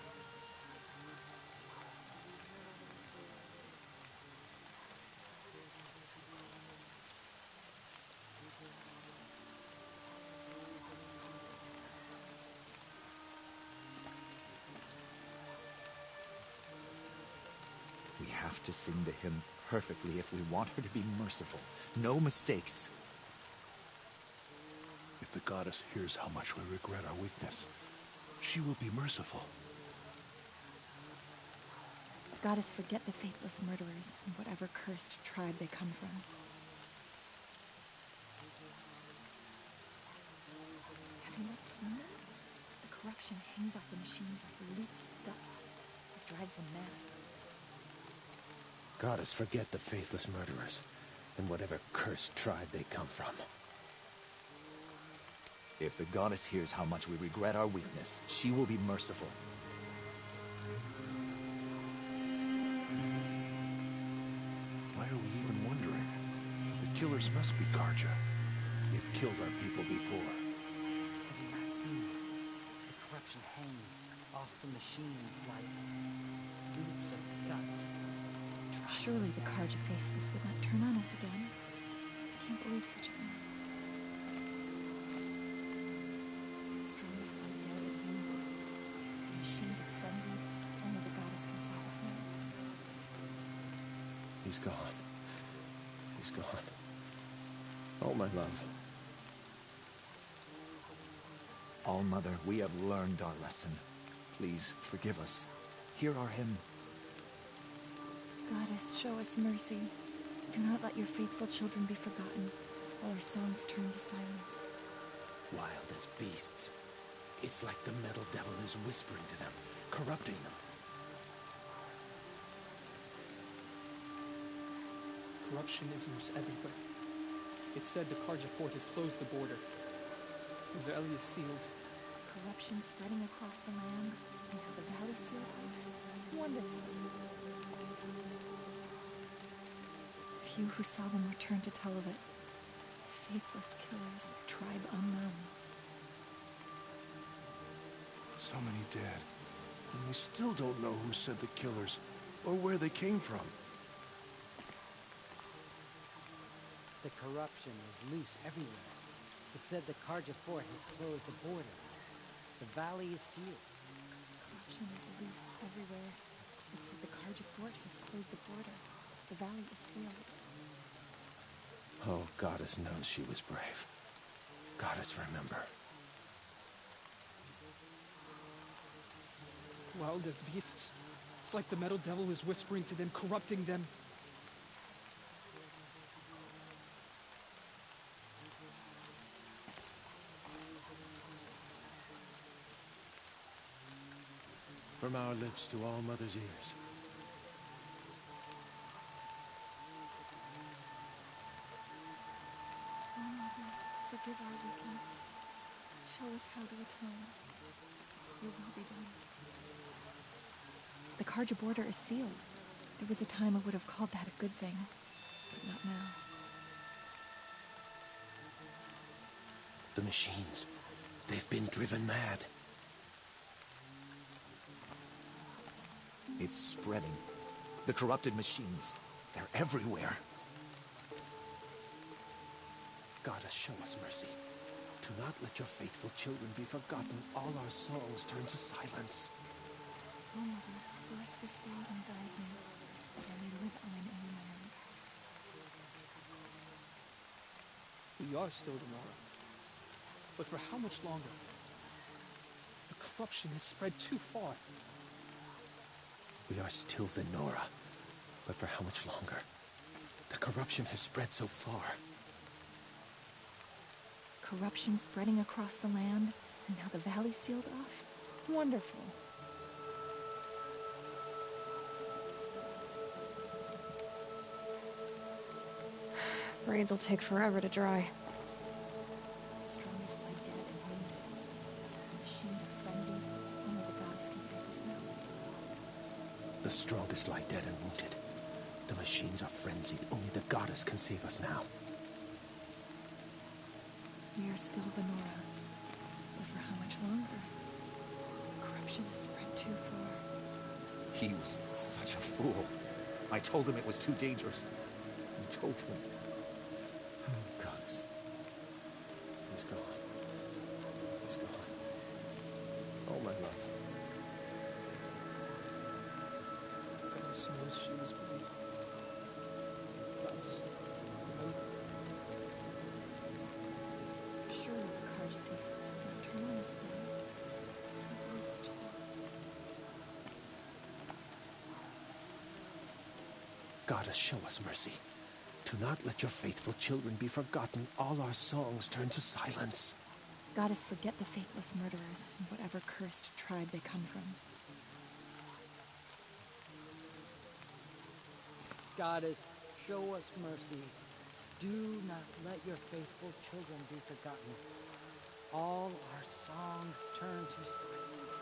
We have to sing the hymn perfectly if we want her to be merciful. No mistakes. If the goddess hears how much we regret our weakness, she will be merciful. Goddess, forget the faithless murderers and whatever cursed tribe they come from. Have you not seen them? The corruption hangs off the machines like loops of guts. It drives them mad. Goddess, forget the faithless murderers and whatever cursed tribe they come from. If the goddess hears how much we regret our weakness, she will be merciful. Why are we even wondering? The killers must be Carja. They've killed our people before. Have you not seen? The corruption hangs off the machines like loops of guts. Surely the Carja faithless would not turn on us again. I can't believe such a thing. He's gone. He's gone. Oh, my love. All-Mother, we have learned our lesson. Please, forgive us. Hear our hymn. Goddess, show us mercy. Do not let your faithful children be forgotten, while our songs turn to silence. Wild as beasts. It's like the metal devil is whispering to them, corrupting them. Corruption is loose everywhere. It's said the Karja port has closed the border. The valley is sealed. Corruption spreading across the land, and how the valley sealed off. Wonderful. Few who saw them returned to tell of it. Faithless killers, tribe unknown. So many dead. And we still don't know who sent the killers, or where they came from. The corruption is loose everywhere. It said the Karja fort has closed the border. The valley is sealed. Corruption is loose everywhere. It said the Karja fort has closed the border. The valley is sealed. Oh, Goddess knows she was brave. Goddess, remember. Wild as beasts. It's like the metal devil is whispering to them, corrupting them. From our lips to all Mother's ears. Oh, Mother, forgive our weakness. Show us how to atone. Your will be done. The Karja border is sealed. There was a time I would have called that a good thing, but not now. The machines. They've been driven mad. It's spreading. The corrupted machines. They're everywhere. Goddess, show us mercy. Do not let your faithful children be forgotten. All our songs turn to silence. Oh, Mother, bless this day and guide me, that I may live on in your memory. We are still the Nora. But for how much longer? The corruption has spread too far. We are still the Nora. But for how much longer? The corruption has spread so far. Corruption spreading across the land, and now the valley sealed off? Wonderful. Braids will take forever to dry. The strongest lie dead and wounded. The machines are frenzied. Only the goddess can save us now. The strongest lie dead and wounded. The machines are frenzied. Only the goddess can save us now. We are still the Nora. But for how much longer? The corruption has spread too far. He was such a fool. I told him it was too dangerous. I told him. Oh, goddess. He's gone. He's gone. Oh, my love. Goddess knows she was brave. Goddess, remember. Surely the Karja faithfuls will not turn on us then. Our words child. Goddess, show us mercy. Do not let your faithful children be forgotten. All our songs turn to silence. Goddess, forget the faithless murderers and whatever cursed tribe they come from. Goddess, show us mercy. Do not let your faithful children be forgotten. All our songs turn to silence.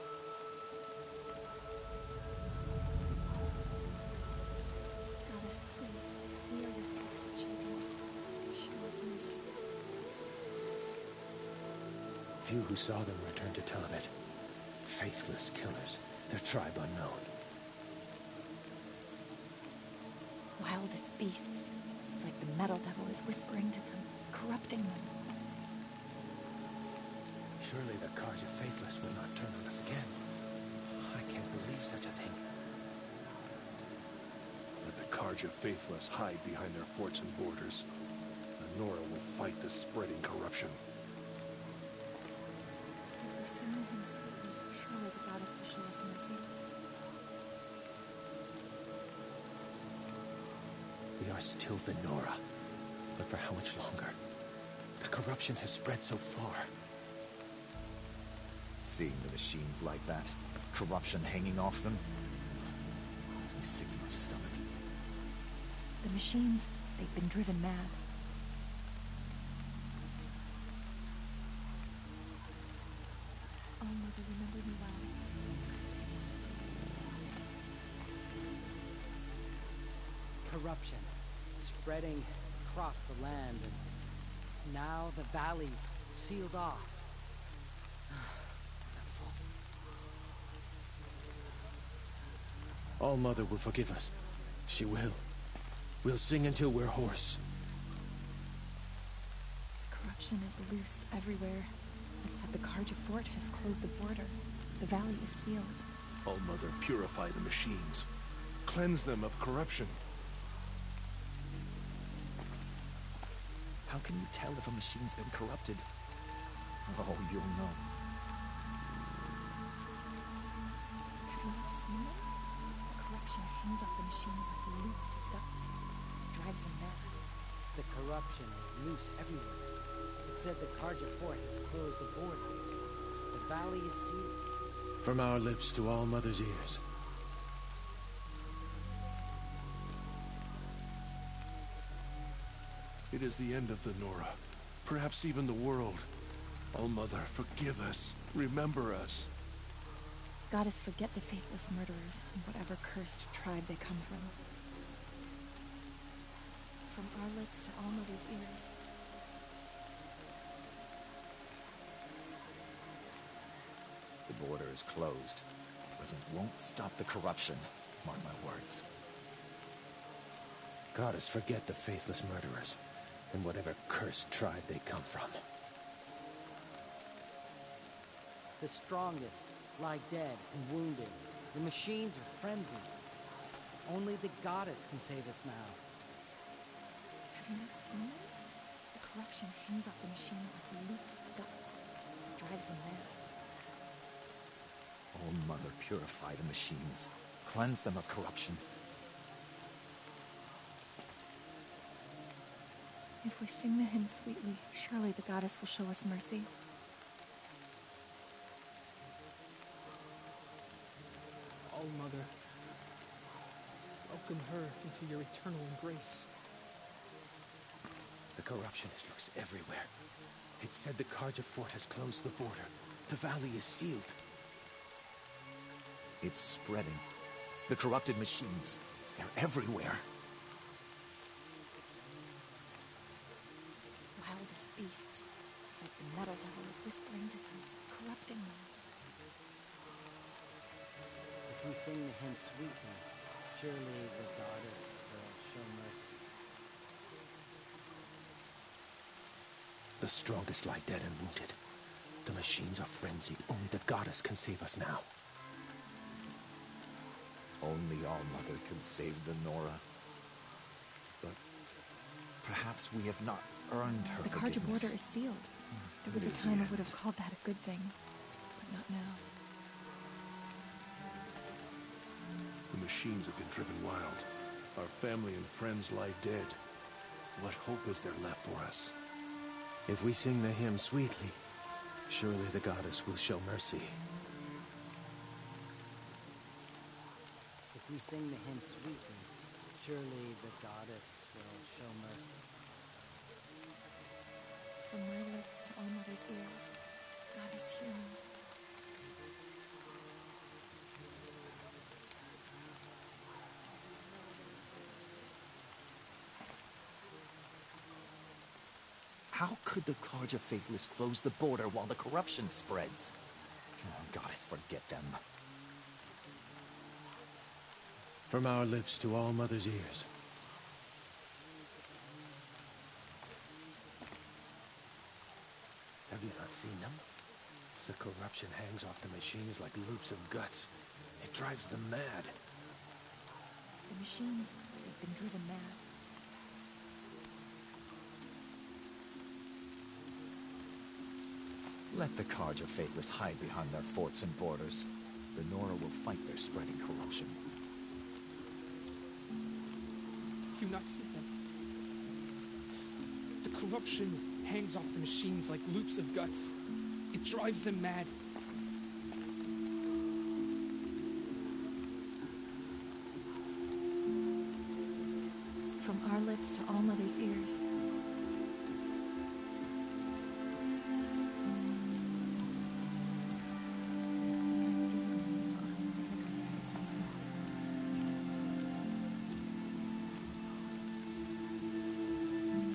Goddess, please, we are your faithful children. Show us mercy. Few who saw them returned to tell of it. Faithless killers, their tribe unknown. Wild as beasts. It's like the metal devil is whispering to them, corrupting them. Surely the Karja faithless will not turn on us again. I can't believe such a thing. Let the Carja faithless hide behind their forts and borders. The Nora will fight the spreading corruption. If we sing the hymn sweetly, surely the goddess will show us mercy. We are still the Nora. But for how much longer? The corruption has spread so far. Seeing the machines like that, corruption hanging off them, makes me sick to my stomach. The machines, they've been driven mad. Oh, Mother, remember me well. Corruption spreading across the land, and now the valley's sealed off. All Mother will forgive us. She will. We'll sing until we're hoarse. Corruption is loose everywhere. Except the Carja fort has closed the border. The valley is sealed. All Mother, purify the machines. Cleanse them of corruption. How can you tell if a machine's been corrupted? Oh, you'll know. Have you not seen them? The corruption hangs off the machines like loops of guts. Drives them mad. The corruption is loose everywhere. It said the Carja fort has closed the border. The valley is sealed. From our lips to All Mother's ears. It is the end of the Nora. Perhaps even the world. All Mother, forgive us. Remember us. Goddess, forget the faithless murderers and whatever cursed tribe they come from. From our lips to All Mother's ears. The border is closed, but it won't stop the corruption. Mark my words. Goddess, forget the faithless murderers and whatever cursed tribe they come from. The strongest lie dead and wounded. The machines are frenzied. Only the goddess can save us now. Have you not seen them? The corruption hangs off the machines like loops of guts. Drives them mad. Oh, Mother, purify the machines. Cleanse them of corruption. If we sing the hymn sweetly, surely the goddess will show us mercy. Oh, Mother, welcome her into your eternal embrace. The corruption is loose everywhere. It said the Carja fort has closed the border. The valley is sealed. It's spreading. The corrupted machines, they're everywhere. Wildest beasts. It's like the metal devil is whispering to them, corrupting them. If we sing the hymn sweetly, surely the goddess will show mercy. The strongest lie dead and wounded. The machines are frenzied. Only the goddess can save us now. Only All Mother can save the Nora. But perhaps we have not earned her The forgiveness. Carja border is sealed. There was a time I would have called that a good thing, but not now. The machines have been driven wild. Our family and friends lie dead. What hope is there left for us? If we sing the hymn sweetly, surely the goddess will show mercy. If we sing the hymn sweetly, surely the goddess will show mercy. From my lips to All Mother's ears, goddess, hear me. How could the Carja faithless close the border while the corruption spreads? Oh, Goddess, forget them. From our lips to All Mother's ears. Have you not seen them? The corruption hangs off the machines like loops of guts. It drives them mad. The machines, they've been driven mad. Let the Carja faithless hide behind their forts and borders. The Nora will fight their spreading corruption. You not see them? The corruption hangs off the machines like loops of guts. It drives them mad. From our lips to All Mother's ears.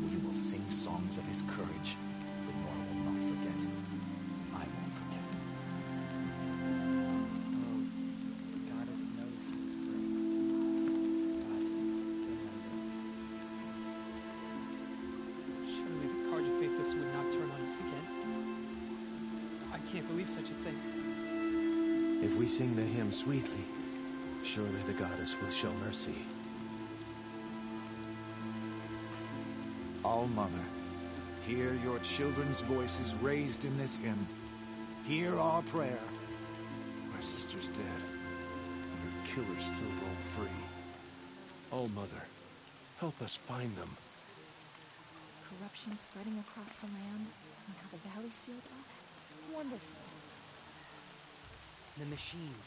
We will sing songs of his courage. The Nora will not forget. I won't forget. Goddess knows Surely the Carja faithless would not turn on us again. I can't believe such a thing. If we sing the hymn sweetly, surely the goddess will show mercy. All-Mother, hear your children's voices raised in this hymn. Hear our prayer. My sister's dead, and her killers still roam free. All-Mother, help us find them. Corruption spreading across the land, and how the valley sealed off. Wonderful. the machines.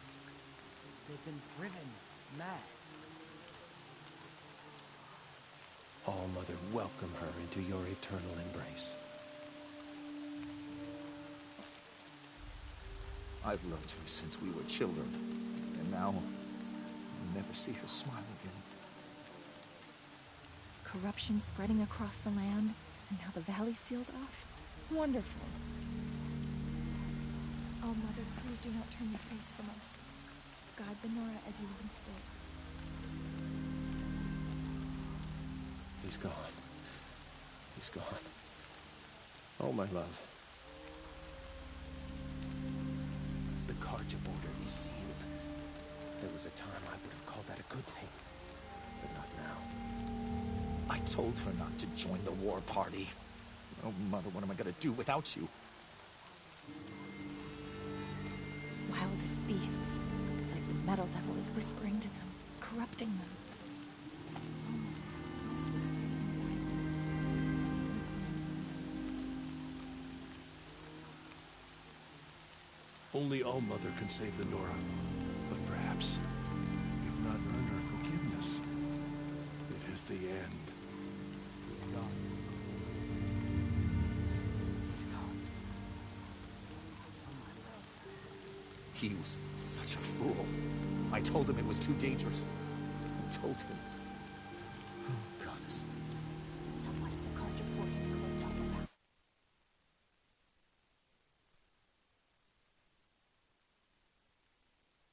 They've been driven mad. All-Mother, welcome her into your eternal embrace. I've loved her since we were children, and now I'll never see her smile again. Corruption spreading across the land, and now the valley sealed off. Wonderful. Oh, Mother, please do not turn your face from us. Guide the Nora as you once did. He's gone. He's gone. Oh, my love. The Carja border is sealed. There was a time I would have called that a good thing, but not now. I told her not to join the war party. Oh, Mother, what am I going to do without you? Wildest beasts. It's like the metal devil is whispering to them, corrupting them. Only All-Mother can save the Nora. But perhaps we've not earned her forgiveness. It is the end. He's gone. He's gone. Oh, my love. He was such a fool. I told him it was too dangerous. I told him. Oh, goddess. So what